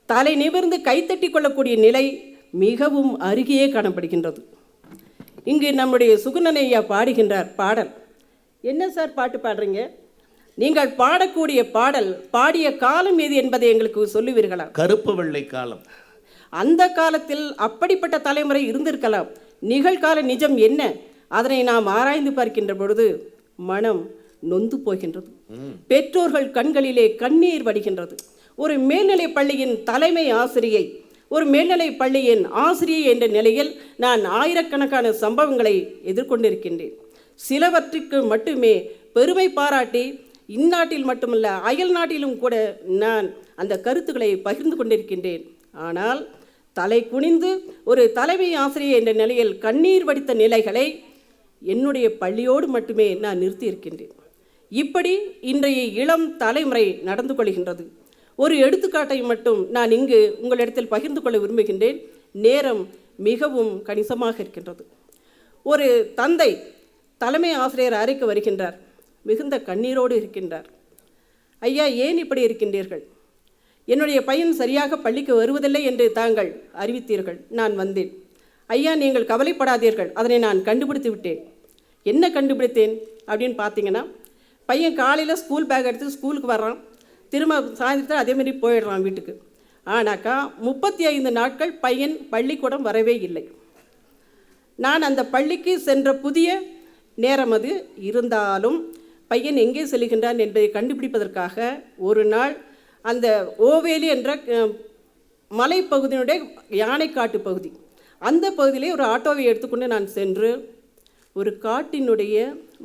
தலை நிமிர்ந்து கைத்தட்டி கொள்ளக்கூடிய நிலை மிகவும் அருகே காணப்படுகின்றது. இங்கு நம்முடைய சுகுணன் ஐயா பாடுகின்றார் பாடல். என்ன சார் பாட்டு பாடுறீங்க? நீங்கள் பாடக்கூடிய பாடல் பாடிய காலம் எது என்பதை எங்களுக்கு சொல்லுவீர்களா? கருப்பு வெள்ளை காலம். அந்த காலத்தில் அப்படிப்பட்ட தலைமுறை இருந்திருக்கலாம். நிகழ்கால நிஜம் என்ன? அதனை நாம் ஆராய்ந்து பார்க்கின்ற பொழுது மனம் நொந்து போகின்றது. பெற்றோர்கள் கண்களிலே கண்ணீர் வடிகின்றது. ஒரு மேல்நிலை பள்ளியின் தலைமை ஆசிரியை, ஒரு மேல்நிலை பள்ளியின் ஆசிரியை என்ற நிலையில் நான் ஆயிரக்கணக்கான சம்பவங்களை எதிர்கொண்டிருக்கின்றேன். சிலவற்றுக்கு மட்டுமே பெருமை பாராட்டி இந்நாட்டில் மட்டுமல்ல அயல் நாட்டிலும் கூட நான் அந்த கருத்துக்களை பகிர்ந்து கொண்டிருக்கின்றேன். ஆனால் தலை குனிந்து ஒரு தலைமை ஆசிரியர் என்ற நிலையில் கண்ணீர் வடித்த நிலைகளை என்னுடைய பள்ளியோடு மட்டுமே நான் நிறுத்தி இருக்கின்றேன். இப்படி இன்றைய இளம் தலைமுறை நடந்து கொள்கின்றது. ஒரு எடுத்துக்காட்டை மட்டும் நான் இங்கு உங்களிடத்தில் பகிர்ந்து கொள்ள விரும்புகின்றேன். நேரம் மிகவும் கணிசமாக இருக்கின்றது. ஒரு தந்தை தலைமை ஆசிரியர் அறைக்கு வருகின்றார். மிகுந்த கண்ணீரோடு இருக்கின்றார். ஐயா, ஏன் இப்படி இருக்கின்றீர்கள்? என்னுடைய பையன் சரியாக பள்ளிக்கு வருவதில்லை என்று தாங்கள் அறிவித்தீர்கள். நான் வந்தேன். ஐயா, நீங்கள் கவலைப்படாதீர்கள், அதனை நான் கண்டுபிடித்து விட்டேன். என்ன கண்டுபிடித்தேன் அப்படின்னு பார்த்தீங்கன்னா, பையன் காலையில் ஸ்கூல் பேக் எடுத்து ஸ்கூலுக்கு வர்றான், திரும்ப சாயந்தரத்தில் அதேமாரி போயிடுறான் வீட்டுக்கு. ஆனாக்கா 35 நாட்கள் பையன் பள்ளிக்கூடம் வரவே இல்லை. நான் அந்த பள்ளிக்கு சென்ற புதிய நேரம் அது இருந்தாலும் பையன் எங்கே செல்கின்றான் என்பதை கண்டுபிடிப்பதற்காக ஒரு நாள் அந்த ஓவேலி என்ற மலைப்பகுதியினுடைய யானைக்காட்டு பகுதி, அந்த பகுதியிலே ஒரு ஆட்டோவை எடுத்துக்கொண்டு நான் சென்று ஒரு காட்டினுடைய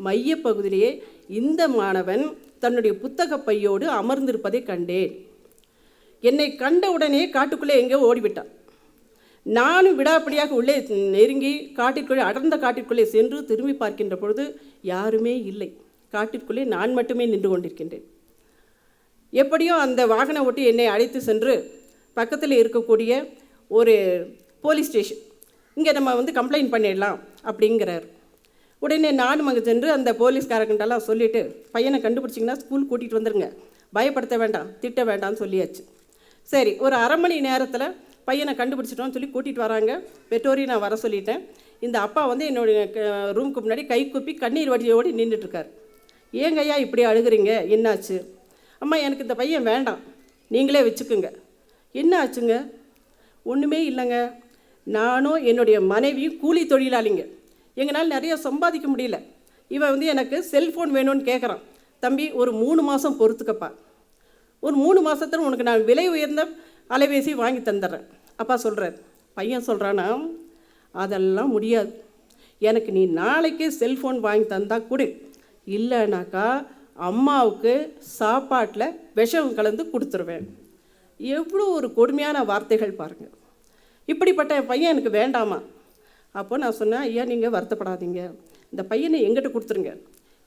மைய பகுதியிலேயே இந்த மாணவன் தன்னுடைய புத்தக பையோடு அமர்ந்திருப்பதை கண்டேன். என்னை கண்டவுடனே காட்டுக்குள்ளே எங்கேயோ ஓடிவிட்டான். நானும் விடாப்படியாக உள்ளே நெருங்கி காட்டிற்குள்ளே, அடர்ந்த காட்டிற்குள்ளே சென்று திரும்பி பார்க்கின்ற பொழுது யாருமே இல்லை. காட்டிற்குள்ளே நான் மட்டுமே நின்று கொண்டிருக்கின்றேன். எப்படியோ அந்த வாகன ஓட்டி என்னை அழைத்து சென்று பக்கத்தில் இருக்கக்கூடிய ஒரு போலீஸ் ஸ்டேஷன், இங்கே நம்ம கம்ப்ளைண்ட் பண்ணிடலாம் அப்படிங்கிறார். உடனே நானும் அங்கே சென்று அந்த போலீஸ்காரங்கிட்டலாம் சொல்லிவிட்டு, பையனை கண்டுபிடிச்சிங்கன்னா ஸ்கூல் கூட்டிகிட்டு வந்துடுங்க, பயப்படுத்த வேண்டாம், திட்ட வேண்டாம்னு சொல்லியாச்சு. சரி, ஒரு அரை மணி நேரத்தில் பையனை கண்டுபிடிச்சிட்டோன்னு சொல்லி கூட்டிகிட்டு வராங்க. பெற்றோரையும் நான் வர சொல்லிட்டேன். இந்த அப்பா என்னுடைய ரூமுக்கு முன்னாடி கை குப்பி கண்ணீர் வடியோடு நின்றுட்டுருக்கார். ஏங்க ஐயா இப்படி அழுகுறீங்க, என்னாச்சு? அம்மா, எனக்கு இந்த பையன் வேண்டாம், நீங்களே வச்சுக்குங்க. என்ன ஆச்சுங்க? ஒன்றுமே இல்லைங்க, நானும் என்னுடைய மனைவியும் கூலி தொழிலாளிங்க, எங்களால் நிறைய சம்பாதிக்க முடியல. இவன் எனக்கு செல்ஃபோன் வேணும்னு கேட்குறான். தம்பி, ஒரு 3 மாதம் பொறுத்துக்கப்பா, ஒரு 3 மாதத்தில் உனக்கு நான் விலை உயர்ந்த அலைபேசி வாங்கி தந்துடுறேன். அப்பா சொல்கிறார். பையன் சொல்கிறானா, அதெல்லாம் முடியாது, எனக்கு நீ நாளைக்கே செல்ஃபோன் வாங்கி தந்தால் கொடு, இல்லைனாக்கா அம்மாவுக்கு சாப்பாட்டில் விஷம் கலந்து கொடுத்துருவேன். எவ்வளோ ஒரு கொடுமையான வார்த்தைகள் பாருங்கள். இப்படிப்பட்ட பையன் எனக்கு வேண்டாமா? அப்போ நான் சொன்னேன், ஐயா நீங்கள் வருத்தப்படாதீங்க, இந்த பையனை எங்கிட்ட கொடுத்துருங்க.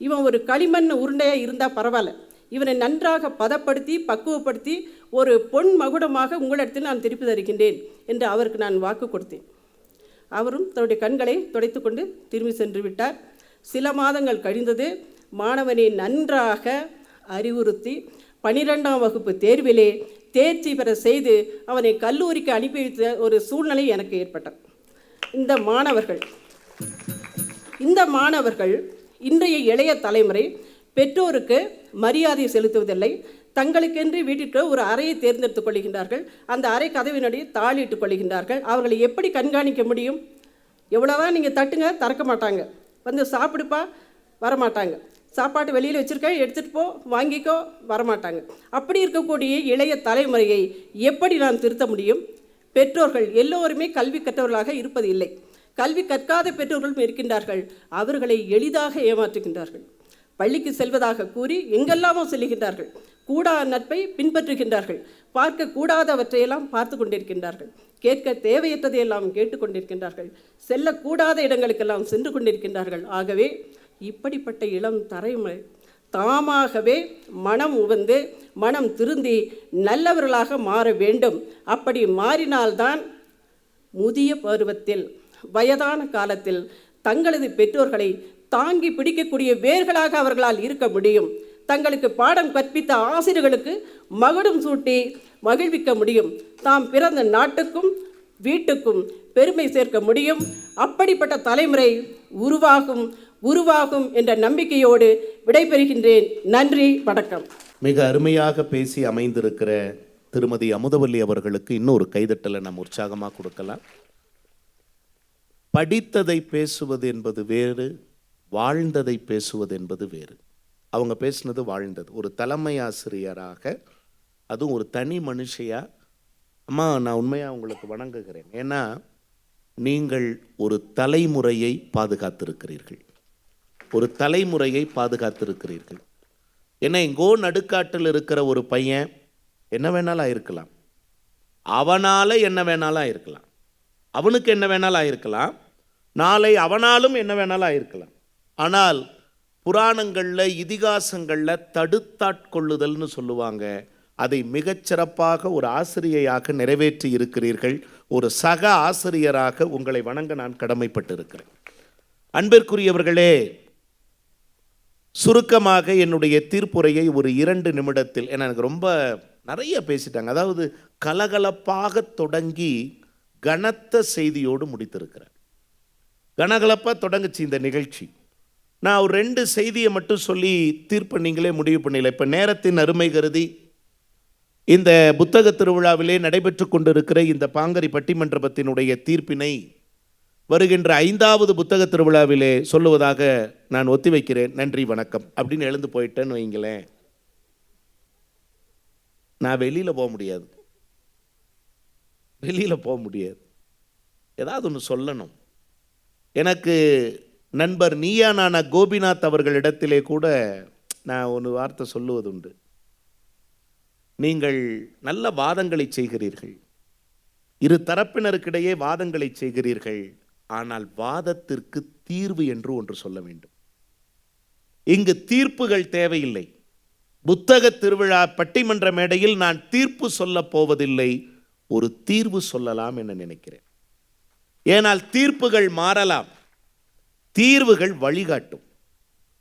இவன் ஒரு களிமண் உருண்டையாக இருந்தால் பரவாயில்ல, இவனை நன்றாக பதப்படுத்தி பக்குவப்படுத்தி ஒரு பொன் மகுடமாக உங்களிடத்தில் நான் திருப்பி தருகின்றேன் என்று அவருக்கு நான் வாக்கு கொடுத்தேன். அவரும் தன்னுடைய கண்களை துடைத்து கொண்டு திரும்பி சென்று விட்டார். சில மாதங்கள் கழிந்தது. மாணவனை நன்றாக அறிவுறுத்தி 12ஆம் வகுப்பு தேர்விலே தேர்ச்சி பெற செய்து அவனை கல்லூரிக்கு அனுப்பி வைத்த ஒரு சூழ்நிலை எனக்கு ஏற்பட்டது. இந்த மாணவர்கள் இன்றைய இளைய தலைமுறை பெற்றோருக்கு மரியாதை செலுத்துவதில்லை. தங்களுக்கென்று வீட்டிற்கு ஒரு அறையை தேர்ந்தெடுத்துக் கொள்கின்றார்கள். அந்த அறை கதவினுடைய தாளிட்டுக் கொள்கின்றார்கள். அவர்களை எப்படி கண்காணிக்க முடியும்? எவ்வளோதான் நீங்கள் தட்டுங்க, திறக்க மாட்டாங்க. வந்து சாப்பிடுப்பா, வரமாட்டாங்க. சாப்பாட்டு வெளியில் வச்சுருக்க, எடுத்துகிட்டு போ, வாங்கிக்கோ, வரமாட்டாங்க. அப்படி இருக்கக்கூடிய இளைய தலைமுறையை எப்படி நாம் திருத்த முடியும்? பெற்றோர்கள் எல்லோருமே கல்வி கற்றவர்களாக இருப்பது இல்லை. கல்வி கற்காத பெற்றோர்களும் இருக்கின்றார்கள். அவர்களை எளிதாக ஏமாற்றுகின்றார்கள். பள்ளிக்கு செல்வதாக கூறி எங்கெல்லாமோ செல்லுகின்றார்கள். கூடாத நட்பை பின்பற்றுகின்றார்கள். பார்க்க கூடாதவற்றையெல்லாம் பார்த்து கொண்டிருக்கின்றார்கள். கேட்க தேவையற்றதையெல்லாம் கேட்டுக்கொண்டிருக்கின்றார்கள். செல்லக்கூடாத இடங்களுக்கெல்லாம் சென்று கொண்டிருக்கின்றார்கள். ஆகவே இப்படிப்பட்ட இளம் தலைமுறை தாமாகவே மனம் உவந்து மனம் திருந்தி நல்லவர்களாக மாற வேண்டும். அப்படி மாறினால்தான் முதிய பருவத்தில் வயதான காலத்தில் தங்களது பெற்றோர்களை தாங்கி பிடிக்கக்கூடிய வேர்களாக அவர்களால் இருக்க முடியும். தங்களுக்கு பாடம் கற்பித்த ஆசிரியர்களுக்கு மகுடம் சூட்டி மகிழ்விக்க முடியும். தாம் பிறந்த நாட்டுக்கும் வீட்டுக்கும் பெருமை சேர்க்க முடியும். அப்படிப்பட்ட தலைமுறை உருவாகும் என்ற நம்பிக்கையோடு விடைபெறுகின்றேன். நன்றி, வணக்கம். மிக அருமையாக பேசி அமைந்திருக்கிற திருமதி அமுதவல்லி அவர்களுக்கு இன்னொரு கைதட்டலை நம்ம உற்சாகமாக கொடுக்கலாம். படித்ததை பேசுவது என்பது வேறு, வாழ்ந்ததை பேசுவது என்பது வேறு. அவங்க பேசுனது வாழ்ந்தது. ஒரு தலைமை ஆசிரியராக, அதுவும் ஒரு தனி மனுஷையா, அம்மா நான் உண்மையாக உங்களுக்கு வணங்குகிறேன். ஏன்னா நீங்கள் ஒரு தலைமுறையை பாதுகாத்திருக்கிறீர்கள். ஒரு தலைமுறையை பாதுகாத்திருக்கிறீர்கள். ஏன்னா எங்கோ நடுக்காட்டில் இருக்கிற ஒரு பையன் என்ன வேணாலும் ஆயிருக்கலாம். அவனால் என்ன வேணாலும் ஆயிருக்கலாம். அவனுக்கு என்ன வேணாலும் ஆயிருக்கலாம். நாளை அவனாலும் என்ன வேணாலும் ஆயிருக்கலாம். ஆனால் புராணங்களில் இதிகாசங்களில் தடுத்தாட்கொள்ளுதல்னு சொல்லுவாங்க. அதை மிகச்சிறப்பாக ஒரு ஆசிரியையாக நிறைவேற்றி இருக்கிறீர்கள். ஒரு சக ஆசிரியராக உங்களை வணங்க நான் கடமைப்பட்டிருக்கிறேன். அன்பிற்குரியவர்களே, சுருக்கமாக என்னுடைய தீர்ப்புரையை ஒரு 2 நிமிடத்தில், ஏன்னா எனக்கு ரொம்ப நிறைய பேசிட்டாங்க. அதாவது கலகலப்பாக தொடங்கி கனத்த செய்தியோடு முடித்திருக்கிறேன். கனகலப்பாக தொடங்குச்சு இந்த நிகழ்ச்சி. நான் ஒரு 2 செய்தியை மட்டும் சொல்லி தீர்ப்பு நீங்களே முடிவு பண்ணல. இப்போ நேரத்தின் அருமை கருதி இந்த புத்தக திருவிழாவிலே நடைபெற்று கொண்டிருக்கிற இந்த பாங்கரி பட்டிமன்றத்தினுடைய தீர்ப்பினை வருகின்ற 5வது புத்தக திருவிழாவிலே சொல்லுவதாக நான் ஒத்திவைக்கிறேன். நன்றி, வணக்கம் அப்படின்னு எழுந்து போயிட்டேன்னு வைங்களேன், நான் வெளியில் போக முடியாது. ஏதாவது ஒன்று சொல்லணும். எனக்கு நண்பர் நீயா நானா கோபிநாத் அவர்களிடத்திலே கூட நான் ஒரு வார்த்தை சொல்லுவதுண்டு. நீங்கள் நல்ல வாதங்களை செய்கிறீர்கள், இரு தரப்பினருக்கிடையே வாதங்களை செய்கிறீர்கள். ஆனால் வாதத்திற்கு தீர்வு என்று ஒன்று சொல்ல வேண்டும். இங்கு தீர்ப்புகள் தேவையில்லை. புத்தக திருவிழா பட்டிமன்ற மேடையில் நான் தீர்ப்பு சொல்ல போவதில்லை, ஒரு தீர்வு சொல்லலாம் என நினைக்கிறேன். ஏனால் தீர்ப்புகள் மாறலாம், தீர்வுகள் வழிகாட்டும்.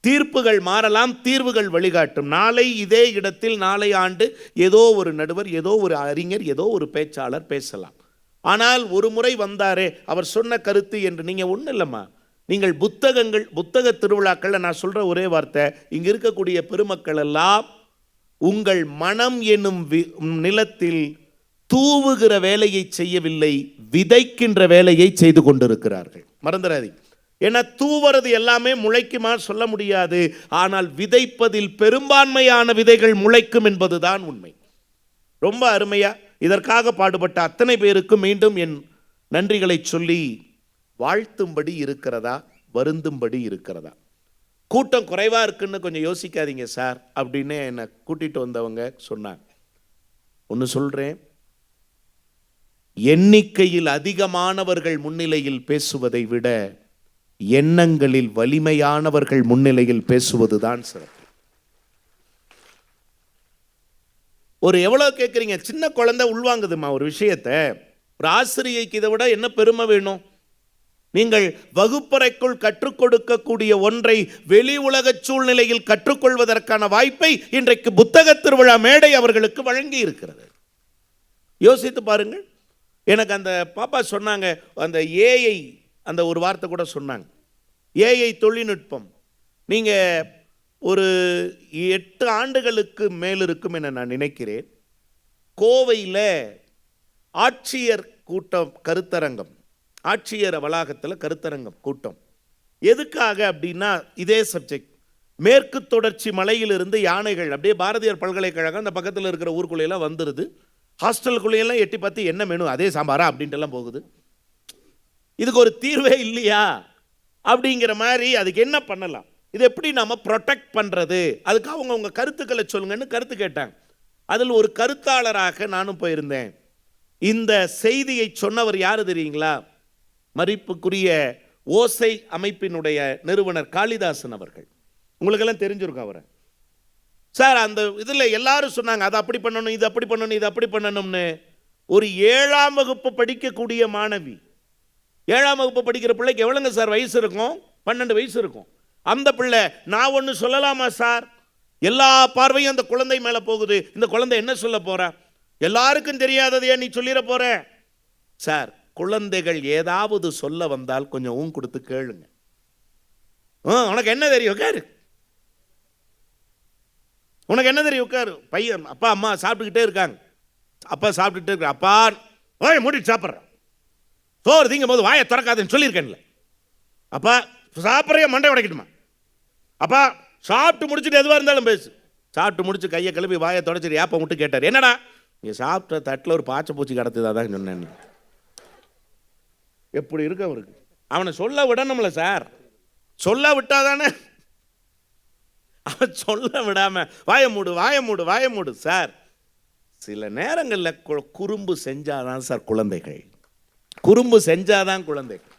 தீர்ப்புகள் மாறலாம், தீர்வுகள் வழிகாட்டும். நாளை இதே இடத்தில் நாளை ஆண்டு ஏதோ ஒரு நடுவர், ஏதோ ஒரு அறிஞர், ஏதோ ஒரு பேச்சாளர் பேசலாம். ஆனால் ஒரு முறை வந்தாரே அவர் சொன்ன கருத்து என்று நீங்கள் ஒன்றும் இல்லைம்மா. நீங்கள் புத்தக திருவிழாக்களில் நான் சொல்கிற ஒரே வார்த்தை, இங்கே இருக்கக்கூடிய பெருமக்கள் எல்லாம் உங்கள் மனம் என்னும் நிலத்தில் தூவுகிற வேலையை செய்யவில்லை, விதைக்கின்ற வேலையை செய்து கொண்டிருக்கிறார்கள். மறந்துடாதீங்க. ஏன்னா தூவுறது எல்லாமே முளைக்குமா சொல்ல முடியாது. ஆனால் விதைப்பதில் பெரும்பான்மையான விதைகள் முளைக்கும் என்பதுதான் உண்மை. ரொம்ப அருமையா இதற்காக பாடுபட்ட அத்தனை பேருக்கும் மீண்டும் என் நன்றிகளை சொல்லி வாழ்த்தும்படி இருக்கிறதா, வருந்தும்படி இருக்கிறதா? கூட்டம் குறைவாக இருக்குன்னு கொஞ்சம் யோசிக்காதீங்க சார் அப்படின்னு என்னை கூட்டிகிட்டு வந்தவங்க சொன்னாங்க. ஒன்று சொல்கிறேன், எண்ணிக்கையில் அதிகமானவர்கள் முன்னிலையில் பேசுவதை விட எண்ணங்களில் வலிமையானவர்கள் முன்னிலையில் பேசுவதுதான் சிறப்பு. ஒரு எவ்வளோ கேட்குறீங்க? சின்ன குழந்தை உள்வாங்குதுமா ஒரு விஷயத்தை. ஒரு ஆசிரியைக்கு இதை விட என்ன பெருமை வேணும்? நீங்கள் வகுப்பறைக்குள் கற்றுக் கொடுக்கக்கூடிய ஒன்றை வெளி உலக சூழ்நிலையில் கற்றுக்கொள்வதற்கான வாய்ப்பை இன்றைக்கு புத்தக திருவிழா மேடை அவர்களுக்கு வழங்கி இருக்கிறது. யோசித்து பாருங்கள். எனக்கு அந்த பாப்பா சொன்னாங்க, அந்த ஏஐ அந்த ஒரு வார்த்தை கூட சொன்னாங்க. ஏஐ தொழில்நுட்பம் நீங்கள் ஒரு 8 ஆண்டுகளுக்கு மேல் இருக்கும் என நான் நினைக்கிறேன். கோவையில் ஆட்சியர் கூட்டம் கருத்தரங்கம், ஆட்சியர் வளாகத்தில் கருத்தரங்கம் கூட்டம். எதுக்காக அப்படின்னா இதே சப்ஜெக்ட். மேற்கு தொடர்ச்சி மலையிலிருந்து யானைகள் அப்படியே பாரதியார் பல்கலைக்கழகம் அந்த பக்கத்தில் இருக்கிற ஊருக்குள்ளையெல்லாம் வந்துடுது. ஹாஸ்டலுக்குள்ளேயெல்லாம் எட்டி பார்த்து என்ன மெனு, அதே சாம்பாரா அப்படின்ட்டுலாம் போகுது. இதுக்கு ஒரு தீர்வே இல்லையா அப்படிங்கிற மாதிரி அதுக்கு என்ன பண்ணலாம், இது எப்படி நம்ம ப்ரொடெக்ட் பண்ணுறது, அதுக்கு அவங்க கருத்துக்களை சொல்லுங்கன்னு கருத்து கேட்டாங்க. அதில் ஒரு கருத்தாளராக நானும் போயிருந்தேன். இந்த செய்தியை சொன்னவர் யார் தெரியுங்களா? மதிப்புக்குரிய ஓசை அமைப்பினுடைய நிறுவனர் காளிதாசன் அவர்கள். உங்களுக்கெல்லாம் தெரிஞ்சிருக்கும் அவரை. சார் அந்த இதில் எல்லாரும் சொன்னாங்க அதை அப்படி பண்ணணும், இது அப்படி பண்ணணும், இது அப்படி பண்ணணும்னு. ஒரு 7ஆம் வகுப்பு படிக்கக்கூடிய மாணவி, 7ஆம் வகுப்பு படிக்கிற பிள்ளைக்கு எவ்வளோங்க சார் வயசு இருக்கும்? 12 வயசு இருக்கும். அந்த பிள்ளை நான் ஒன்று சொல்லலாமா சார்? எல்லா பார்வையும் அந்த குழந்தை மேலே போகுது. இந்த குழந்தை என்ன சொல்ல போறா? எல்லாருக்கும் தெரியாததையா நீ சொல்லிட போற? சார், குழந்தைகள் ஏதாவது சொல்ல வந்தால் கொஞ்சம் ஊன் கொடுத்து கேளுங்க. உனக்கு என்ன தெரியும்? உட்காரு. உனக்கு என்ன தெரியும்? உட்காரு. பையன் அப்பா அம்மா சாப்பிட்டுக்கிட்டே இருக்காங்க. அப்பா சாப்பிட்டுட்டே இருக்க, அப்பா வாயை மூடிட்டு சாப்பிட்றேன். சோறு திங்கும் போது வாயை திறக்காதுன்னு சொல்லியிருக்கேன்ல. அப்பா சாப்பிட்றைய மண்டை உடைக்கட்டுமா? அப்பா சாப்பிட்டு முடிச்சுட்டு எதுவாக இருந்தாலும் பேசு. சாப்பிட்டு முடிச்சு கையை கழுவி வாயை தொடச்சிட்டு ஏப்பை விட்டு கேட்டார், என்னடா இங்கே சாப்பிட்ட தட்டில் ஒரு பாய்ச்ச பூச்சி கிடத்துதான் சொன்னேன். எப்படி இருக்கு அவருக்கு? அவனை சொல்ல விடணும்ல சார். சொல்ல விட்டாதானே. அவன் சொல்ல விடாம வாய மூடு வாய மூடு வாய மூடு. சார், சில நேரங்களில் குறும்பு செஞ்சாதான் சார் குழந்தைகள். குறும்பு செஞ்சாதான் குழந்தைகள்.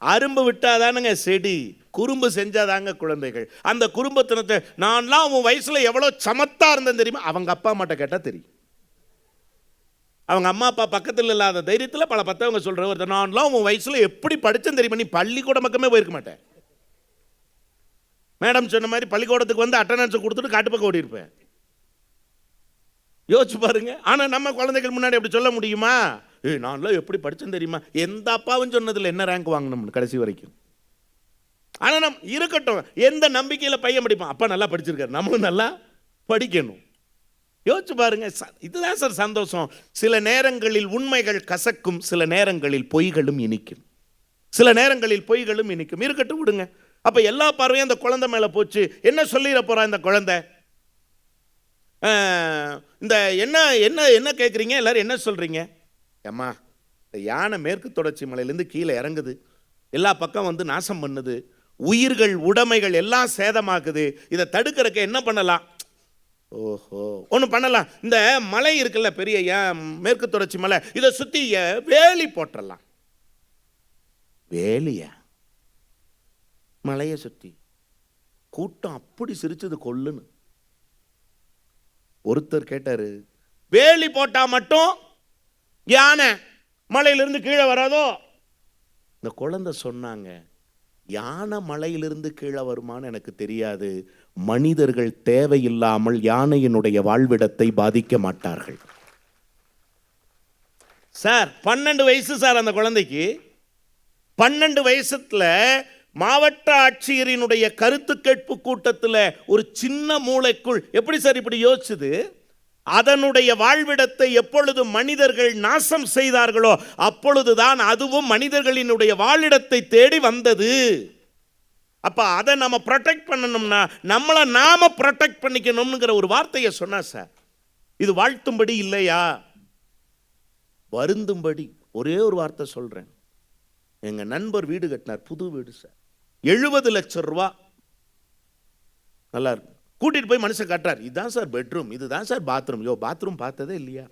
அரும்பு விட்டாதானுங்க செடி, குறும்பு செஞ்சாதாங்க குழந்தைகள். அந்த குறும்புத்தனத்தை நான்லாம் உன் வயசுல எவ்வளோ சமத்தா இருந்தேன் தெரியுமா? அவங்க அப்பா அம்மாட்ட கேட்டால் தெரியும். அவங்க அம்மா அப்பா பக்கத்தில் இல்லாத தைரியத்தில் பல பத்தவங்க சொல்ற ஒருத்தர், நான்லாம் உன் வயசுல எப்படி படித்தேன் தெரியுமா? நீ பள்ளிக்கூட பக்கமே போயிருக்க மாட்டேன். மேடம் சொன்ன மாதிரி பள்ளிக்கூடத்துக்கு வந்து அட்டண்டன்ஸை கொடுத்துட்டு காட்டுப்பக்கம் ஓடி இருப்பேன். யோசிச்சு பாருங்க. ஆனால் நம்ம குழந்தைகள் முன்னாடி அப்படி சொல்ல முடியுமா? நான்லாம் எப்படி படித்தேன் தெரியுமா? எந்த அப்பாவும் சொன்னதில் என்ன ரேங்க் வாங்கணும் கடைசி வரைக்கும். ஆனால் நம் இருக்கட்டும், எந்த நம்பிக்கையில் பையன் படிப்பான்? அப்பா நல்லா படிச்சிருக்காரு, நம்மளும் நல்லா படிக்கணும். யோசிச்சு பாருங்க. இதுதான் சார் சந்தோஷம். சில நேரங்களில் உண்மைகள் கசக்கும், சில நேரங்களில் பொய்களும் இனிக்கும். சில நேரங்களில் பொய்களும் இனிக்கும். இருக்கட்டும், விடுங்க. அப்போ எல்லா பார்வையும் அந்த குழந்தை மேலே போச்சு. என்ன சொல்லிட போறா இந்த குழந்தை? இந்த என்ன என்ன என்ன கேட்குறீங்க? எல்லாரும் என்ன சொல்கிறீங்க? ஏம்மா, இந்த யானை மேற்கு தொடர்ச்சி மலையிலேருந்து கீழே இறங்குது, எல்லா பக்கம் வந்து நாசம் பண்ணுது, உயிர்கள் உடைமைகள் எல்லாம் சேதமாக்குது. இதை தடுக்கிறதுக்கு என்ன பண்ணலாம்? ஓஹோ, ஒன்று பண்ணலாம். இந்த மலை இருக்குல்ல, பெரிய மேற்கு தொடர்ச்சி மலை, இதை சுற்றி வேலி போட்டுடலாம். வேலியா? மலையை சுற்றி கூட்டம் அப்படி சிரிச்சது கொல்லுன்னு. ஒருத்தர் கேட்டாரு, வேலி போட்டா மட்டும் யானை மலையிலிருந்து கீழே வராதோ? இந்த குழந்தை சொன்னாங்க, யானை மலையிலிருந்து கீழே வருமானு எனக்கு தெரியாது, மனிதர்கள் தேவையில்லாமல் யானையினுடைய வாழ்விடத்தை பாதிக்க மாட்டார்கள். சார், 12 வயசு சார் அந்த குழந்தைக்கு. 12 வயசுல மாவட்ட ஆட்சியரினுடைய கருத்து கேட்பு கூட்டத்தில் ஒரு சின்ன மூளைக்குள் எப்படி சார் இப்படி யோசிச்சுது? அதனுடைய வாழ்விடத்தை எப்பொழுது மனிதர்கள் நாசம் செய்தார்களோ அப்பொழுதுதான் அதுவும் மனிதர்களினுடைய வாழிடத்தை தேடி வந்தது. அப்ப அதை நம்ம ப்ரொடெக்ட் பண்ணணும்னா நம்மளை நாம ப்ரொடெக்ட் பண்ணிக்கணும்ங்கிற ஒரு வார்த்தையை சொன்னா சார், இது வாழ்த்தும்படி இல்லையா? வருந்தும்படி. ஒரே ஒரு வார்த்தை சொல்றேன். எங்க நண்பர் வீடு கட்டினார், புது வீடு சார், 70 லட்சம் ரூபா. நல்லா இருக்கு. கூட்டிட்டு போய் மனுஷன் காட்டுறார், இதுதான் சார் பெட்ரூம், இதுதான் சார் பாத்ரூம். யோ, பாத்ரூம் பார்த்ததே இல்லையா?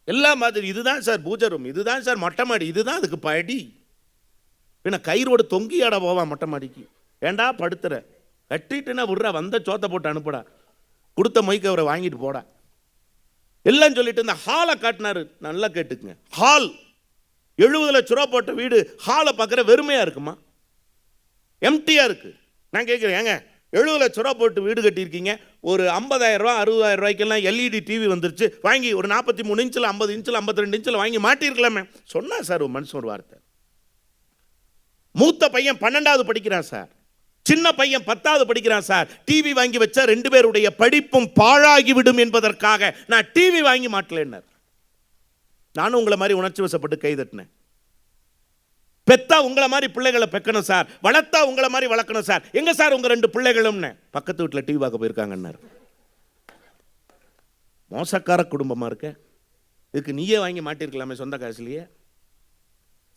எல்லாம் மாதிரி. இதுதான் சார் பூஜை ரூம், இதுதான் சார் மொட்டை மாடி, இதுதான் அதுக்கு படி. என்ன கயிறோடு தொங்கி ஆட போவான் மொட்டை மாடிக்கு. ஏண்டா படுத்துற? கட்டிட்டுனா விட்றா, வந்த சோத்தை போட்டு அனுப்புடா. கொடுத்த மைக்கு அவரை வாங்கிட்டு போடா எல்லாம் சொல்லிட்டு இந்த ஹாலை காட்டினாரு. நல்லா கேட்டுக்குங்க, ஹால் 70 லட்ச ரூபா போட்ட வீடு ஹாலை பார்க்குற வெறுமையா இருக்குமா? எம்டியா இருக்கு. நான் கேட்குறேன், ஏங்க 70 லட்ச ரூபா போட்டு வீடு கட்டியிருக்கீங்க, ஒரு 50,000 ரூபா 60,000 ரூபாய்க்கெல்லாம் எல்இடி டிவி வந்துருச்சு, வாங்கி ஒரு 43 இன்ச்சில் 50 இன்ச்சில் 52 இன்ச்சில் வாங்கி மாட்டிருக்கலாமே சொன்னா சார் ஒரு மனுஷன் ஒரு வார்த்தை. மூத்த பையன் 12வது படிக்கிறான் சார், சின்ன பையன் 10வது படிக்கிறான் சார். டிவி வாங்கி வச்சா 2 பேருடைய படிப்பும் பாழாகிவிடும் என்பதற்காக நான் டிவி வாங்கி மாட்டலேன்னார். நானும் உங்களை மாதிரி உணர்ச்சி வசப்பட்டு கை தட்டினேன். பெத்தா உங்களை மாதிரி பிள்ளைகளை பெக்கணும் சார், வளர்த்தா உங்களை மாதிரி வளர்க்கணும் சார். எங்க சார் உங்க 2 பிள்ளைகளும்னு? பக்கத்து வீட்டில் டிவி பார்க்க போயிருக்காங்கன்னாரு. மோசக்கார குடும்பமா இருக்க, இதுக்கு நீயே வாங்கி மாட்டிருக்கலாமே சொந்த காசுலயே.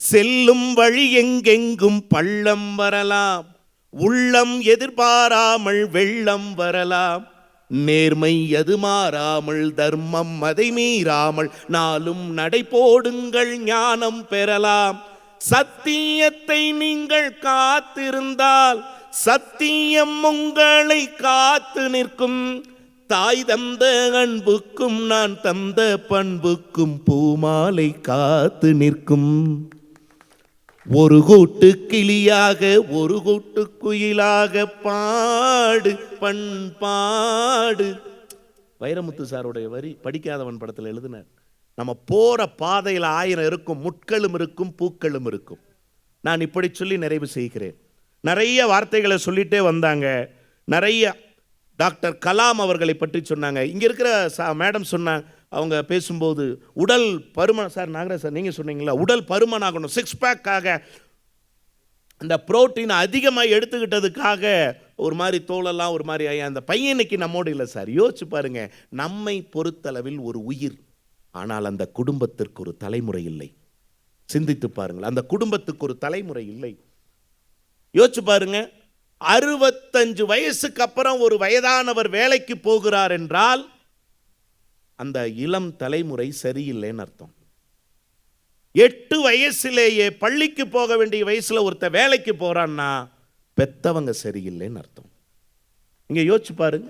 செல்லும் வழி எங்கெங்கும் பள்ளம் வரலாம், உள்ளம் எதிர்பாராமல் வெள்ளம் வரலாம், நேர்மை அது மாறாமல் தர்மம் அதை மீறாமல் நாளும் நடை போடுங்கள் ஞானம் பெறலாம். சத்தியத்தை நீங்கள் காத்திருந்தால் சத்தியம் உங்களை காத்து நிற்கும். தாய் தந்த அன்புக்கும் நான் தந்த பண்புக்கும் பூமாலை காத்து நிற்கும். ஒரு கூட்டு கிளியாக ஒரு கூட்டு குயிலாக பாடு பண்பாடு. வைரமுத்து சாருடைய வரி படிக்காதவன் படத்தில் எழுதினார். நம்ம போற பாதையில் 1000 இருக்கும், முட்களும் இருக்கும், பூக்களும் இருக்கும். நான் இப்படி சொல்லி நிறைவு செய்கிறேன். நிறைய வார்த்தைகளை சொல்லிட்டே வந்தாங்க. நிறைய டாக்டர் கலாம் அவர்களை பற்றி சொன்னாங்க. இங்கே இருக்கிற மேடம் சொன்னாங்க, அவங்க பேசும்போது உடல் பருமன், சார் நாகராஜ் சார் நீங்கள் சொன்னீங்களா, உடல் பருமன் ஆகணும், 6 பேக்காக அந்த புரோட்டீன் அதிகமாக எடுத்துக்கிட்டதுக்காக ஒரு மாதிரி தோலெல்லாம் ஒரு மாதிரி ஆகி அந்த பையனுக்கு நம்மோடு இல்லை சார். யோசிச்சு பாருங்க, நம்மை பொறுத்தளவில் ஒரு உயிர், ஆனால் அந்த குடும்பத்திற்கு ஒரு தலைமுறை இல்லை. சிந்தித்து பாருங்கள், அந்த குடும்பத்துக்கு ஒரு தலைமுறை இல்லை. யோசிச்சு பாருங்க, 65 வயசுக்கு அப்புறம் ஒரு வயதானவர் வேலைக்கு போகிறார் என்றால் அந்த இளம் தலைமுறை சரியில்லைன்னு அர்த்தம். 8 வயசுலேயே பள்ளிக்கு போக வேண்டிய வயசுல ஒருத்த வேலைக்கு போறான்னா பெத்தவங்க சரியில்லைன்னு அர்த்தம். இங்க யோசிச்சு பாருங்க,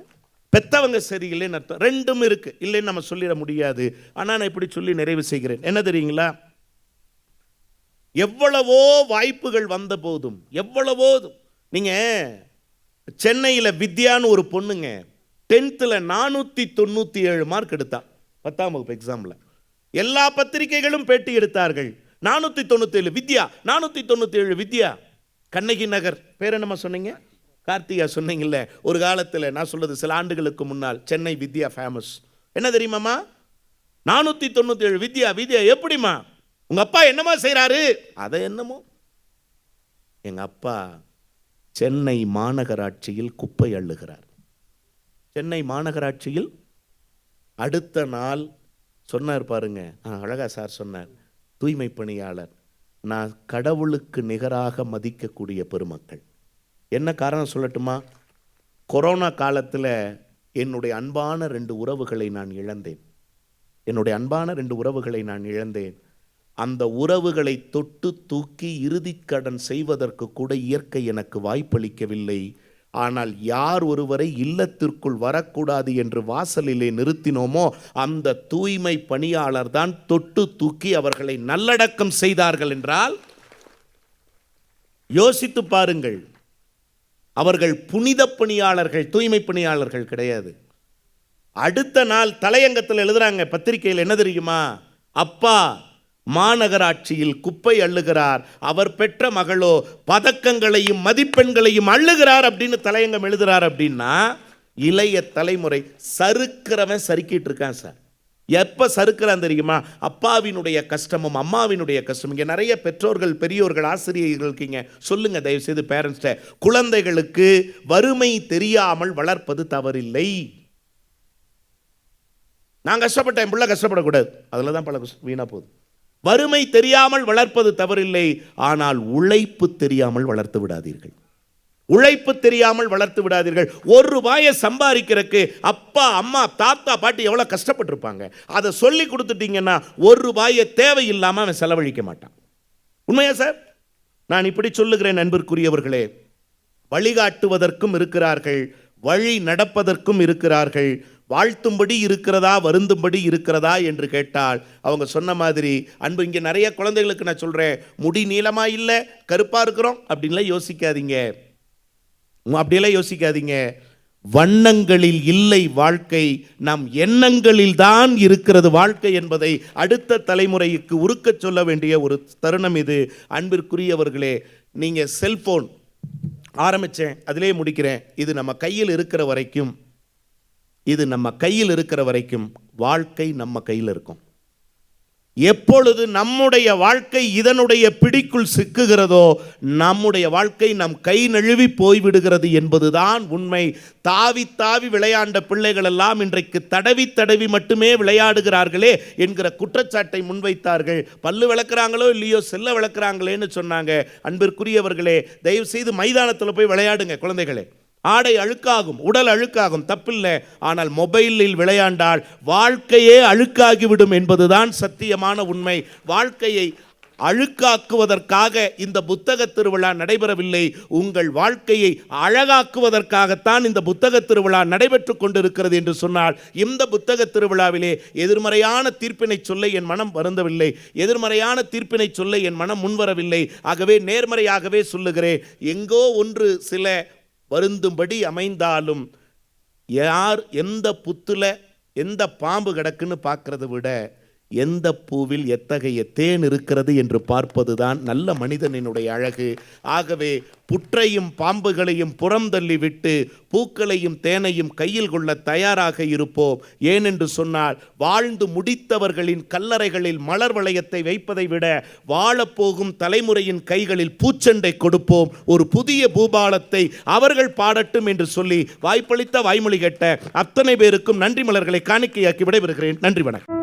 பெத்தவங்க சரியில்லைன்னு அர்த்தம். ரெண்டும் இருக்கு, இல்லைன்னு நம்ம சொல்லிட முடியாது. ஆனால் நான் இப்படி சொல்லி நிறைவு செய்கிறேன். என்ன தெரியுங்களா, எவ்வளவோ வாய்ப்புகள் வந்த போதும், எவ்வளவோ நீங்க சென்னையில் வித்யான்னு ஒரு பொண்ணுங்க 10th 497 மார்க் எடுத்தா 10ஆம் வகுப்பு எக்ஸாம்ல. எல்லா பத்திரிகைகளும் பேட்டி எடுத்தார்கள். 497 வித்யா, 497 வித்யா. கண்ணகி நகர் பேர் என்னமா சொன்னீங்க, கார்த்திகா சொன்னீங்கல்ல. ஒரு காலத்தில் நான் சொல்றது சில ஆண்டுகளுக்கு முன்னால் சென்னை வித்யா ஃபேமஸ். என்ன தெரியுமாமா, 497 வித்யா. வித்யா எப்படிமா, உங்க அப்பா என்னமா செய்யறாரு? அதை என்னமோ, எங்க அப்பா சென்னை மாநகராட்சியில் குப்பை அள்ளுகிறார். சென்னை மாநகராட்சியில். அடுத்த நாள் சொன்னார் பாருங்க, அழகா சார் சொன்னார், தூய்மை பணியாளர். நான் கடவுளுக்கு நிகராக மதிக்கக்கூடிய பெருமக்கள். என்ன காரணம் சொல்லட்டுமா, கொரோனா காலத்தில் என்னுடைய அன்பான 2 உறவுகளை நான் இழந்தேன். என்னுடைய அன்பான 2 உறவுகளை நான் இழந்தேன். அந்த உறவுகளை தொட்டு தூக்கி இறுதிக்கடன் செய்வதற்கு கூட இயற்கை எனக்கு வாய்ப்பளிக்கவில்லை. ஆனால் யார் ஒருவரை இல்லத்திற்குள் வரக்கூடாது என்று வாசலிலே நிறுத்தினோமோ அந்த தூய்மை பணியாளர் தான் தொட்டு தூக்கி அவர்களை நல்லடக்கம் செய்தார்கள் என்றால் யோசித்து பாருங்கள். அவர்கள் புனித பணியாளர்கள், தூய்மை பணியாளர்கள் கிடையாது. அடுத்த நாள் தலையங்கத்தில் எழுதுறாங்க பத்திரிகையில், என்ன தெரியுமா, அப்பா மாநகராட்சியில் குப்பை அள்ளுகிறார், அவர் பெற்ற மகளோ பதக்கங்களையும் மதிப்பெண்களையும் அள்ளுகிறார் அப்படின்னு தலையங்கம் எழுதுறார். அப்படின்னா இளைய தலைமுறை சறுக்கிறவன் சறுக்கிட்டு இருக்கான் சார். எப்ப சறுக்கிறான் தெரியுமா, அப்பாவினுடைய கஷ்டமும் அம்மாவினுடைய கஷ்டமும். இங்கே நிறைய பெற்றோர்கள், பெரியோர்கள், ஆசிரியர்கள் இருக்கீங்க, சொல்லுங்க தயவு செய்து பேரண்ட்ஸ்ட, குழந்தைகளுக்கு வறுமை தெரியாமல் வளர்ப்பது தவறில்லை. நான் கஷ்டப்பட்டேன், பிள்ளை கஷ்டப்படக்கூடாது, அதில் தான் பல வீணா போகுது. வறுமை தெரியாமல் வளர்ப்பது தவறில்லை, ஆனால் உழைப்பு தெரியாமல் வளர்த்து விடாதீர்கள். உழைப்பு தெரியாமல் வளர்த்து விடாதீர்கள். ₹1 சம்பாதிக்கிறதுக்கு அப்பா அம்மா தாத்தா பாட்டி எவ்வளவு கஷ்டப்பட்டிருப்பாங்க. அதை சொல்லி கொடுத்துட்டீங்கன்னா ₹1 தேவையில்லாம அவன் செலவழிக்க மாட்டான். உண்மையா சார்? நான் இப்படி சொல்லுகிறேன் அன்பிற்குரியவர்களே, வழிகாட்டுவதற்கும் இருக்கிறார்கள், வழி நடப்பதற்கும் இருக்கிறார்கள். வாழ்த்தும்படி இருக்கிறதா வருந்தும்படி இருக்கிறதா என்று கேட்டால் அவங்க சொன்ன மாதிரி, அன்பு இங்கே நிறைய குழந்தைகளுக்கு நான் சொல்கிறேன், முடி நீளமாக இல்லை கருப்பாக இருக்கிறோம் அப்படின்லாம் யோசிக்காதீங்க. அப்படியெல்லாம் யோசிக்காதீங்க. வண்ணங்களில் இல்லை வாழ்க்கை, நம் எண்ணங்களில் தான் இருக்கிறது வாழ்க்கை என்பதை அடுத்த தலைமுறைக்கு உருக்கச் சொல்ல வேண்டிய ஒரு தருணம் இது. அன்பிற்குரியவர்களே, நீங்கள் செல்போன் ஆரம்பித்தேன், அதிலே முடிக்கிறேன். இது நம்ம கையில் இருக்கிற வரைக்கும் வாழ்க்கை நம்ம கையில் இருக்கும். எப்பொழுது நம்முடைய வாழ்க்கை இதனுடைய பிடிக்குள் சிக்குகிறதோ நம்முடைய வாழ்க்கை நம் கை நழுவி போய்விடுகிறது என்பதுதான் உண்மை. தாவி தாவி விளையாண்ட பிள்ளைகள் எல்லாம் இன்றைக்கு தடவி தடவி மட்டுமே விளையாடுகிறார்களே என்கிற குற்றச்சாட்டை முன்வைத்தார்கள். பல்லு விளக்குறாங்களோ இல்லையோ செல்ல விளக்குறாங்களேன்னு சொன்னாங்க. அன்பிற்குரியவர்களே, தயவு செய்து மைதானத்தில் போய் விளையாடுங்க குழந்தைகளே. ஆடை அழுக்காகும், உடல் அழுக்காகும், தப்பில்லை. ஆனால் மொபைலில் விளையாண்டால் வாழ்க்கையே அழுக்காகிவிடும் என்பதுதான் சத்தியமான உண்மை. வாழ்க்கையை அழுக்காக்குவதற்காக இந்த புத்தக திருவிழா நடைபெறவில்லை. உங்கள் வாழ்க்கையை அழகாக்குவதற்காகத்தான் இந்த புத்தக திருவிழா நடைபெற்று கொண்டிருக்கிறது என்று சொன்னால், இந்த புத்தக திருவிழாவிலே எதிர்மறையான தீர்ப்பினை சொல்ல என் மனம் வருந்தவில்லை, எதிர்மறையான தீர்ப்பினை சொல்ல என் மனம் முன்வரவில்லை. ஆகவே நேர்மறையாகவே சொல்லுகிறேன். எங்கோ ஒன்று சில வருந்தும்படி அமைந்தாலும், யார் எந்த புத்துல எந்த பாம்பு கிடக்குன்னு பார்க்கறத விட எந்த பூவில் எத்தகைய தேன் இருக்கிறது என்று பார்ப்பதுதான் நல்ல மனிதனினுடைய அழகு. ஆகவே புற்றையும் பாம்புகளையும் புறம் தள்ளி விட்டு பூக்களையும் தேனையும் கையில் கொள்ள தயாராக இருப்போம். ஏனென்று சொன்னால், வாழ்ந்து முடித்தவர்களின் கல்லறைகளில் மலர் வளையத்தை வைப்பதை விட வாழப்போகும் தலைமுறையின் கைகளில் பூச்செண்டை கொடுப்போம். ஒரு புதிய பூபாலத்தை அவர்கள் பாடட்டும் என்று சொல்லி வாய்ப்பளித்த வாய்மொழி கேட்ட அத்தனை பேருக்கும் நன்றி மலர்களை காணிக்கையாக்கி விடைபெறுகிறேன். நன்றி, வணக்கம்.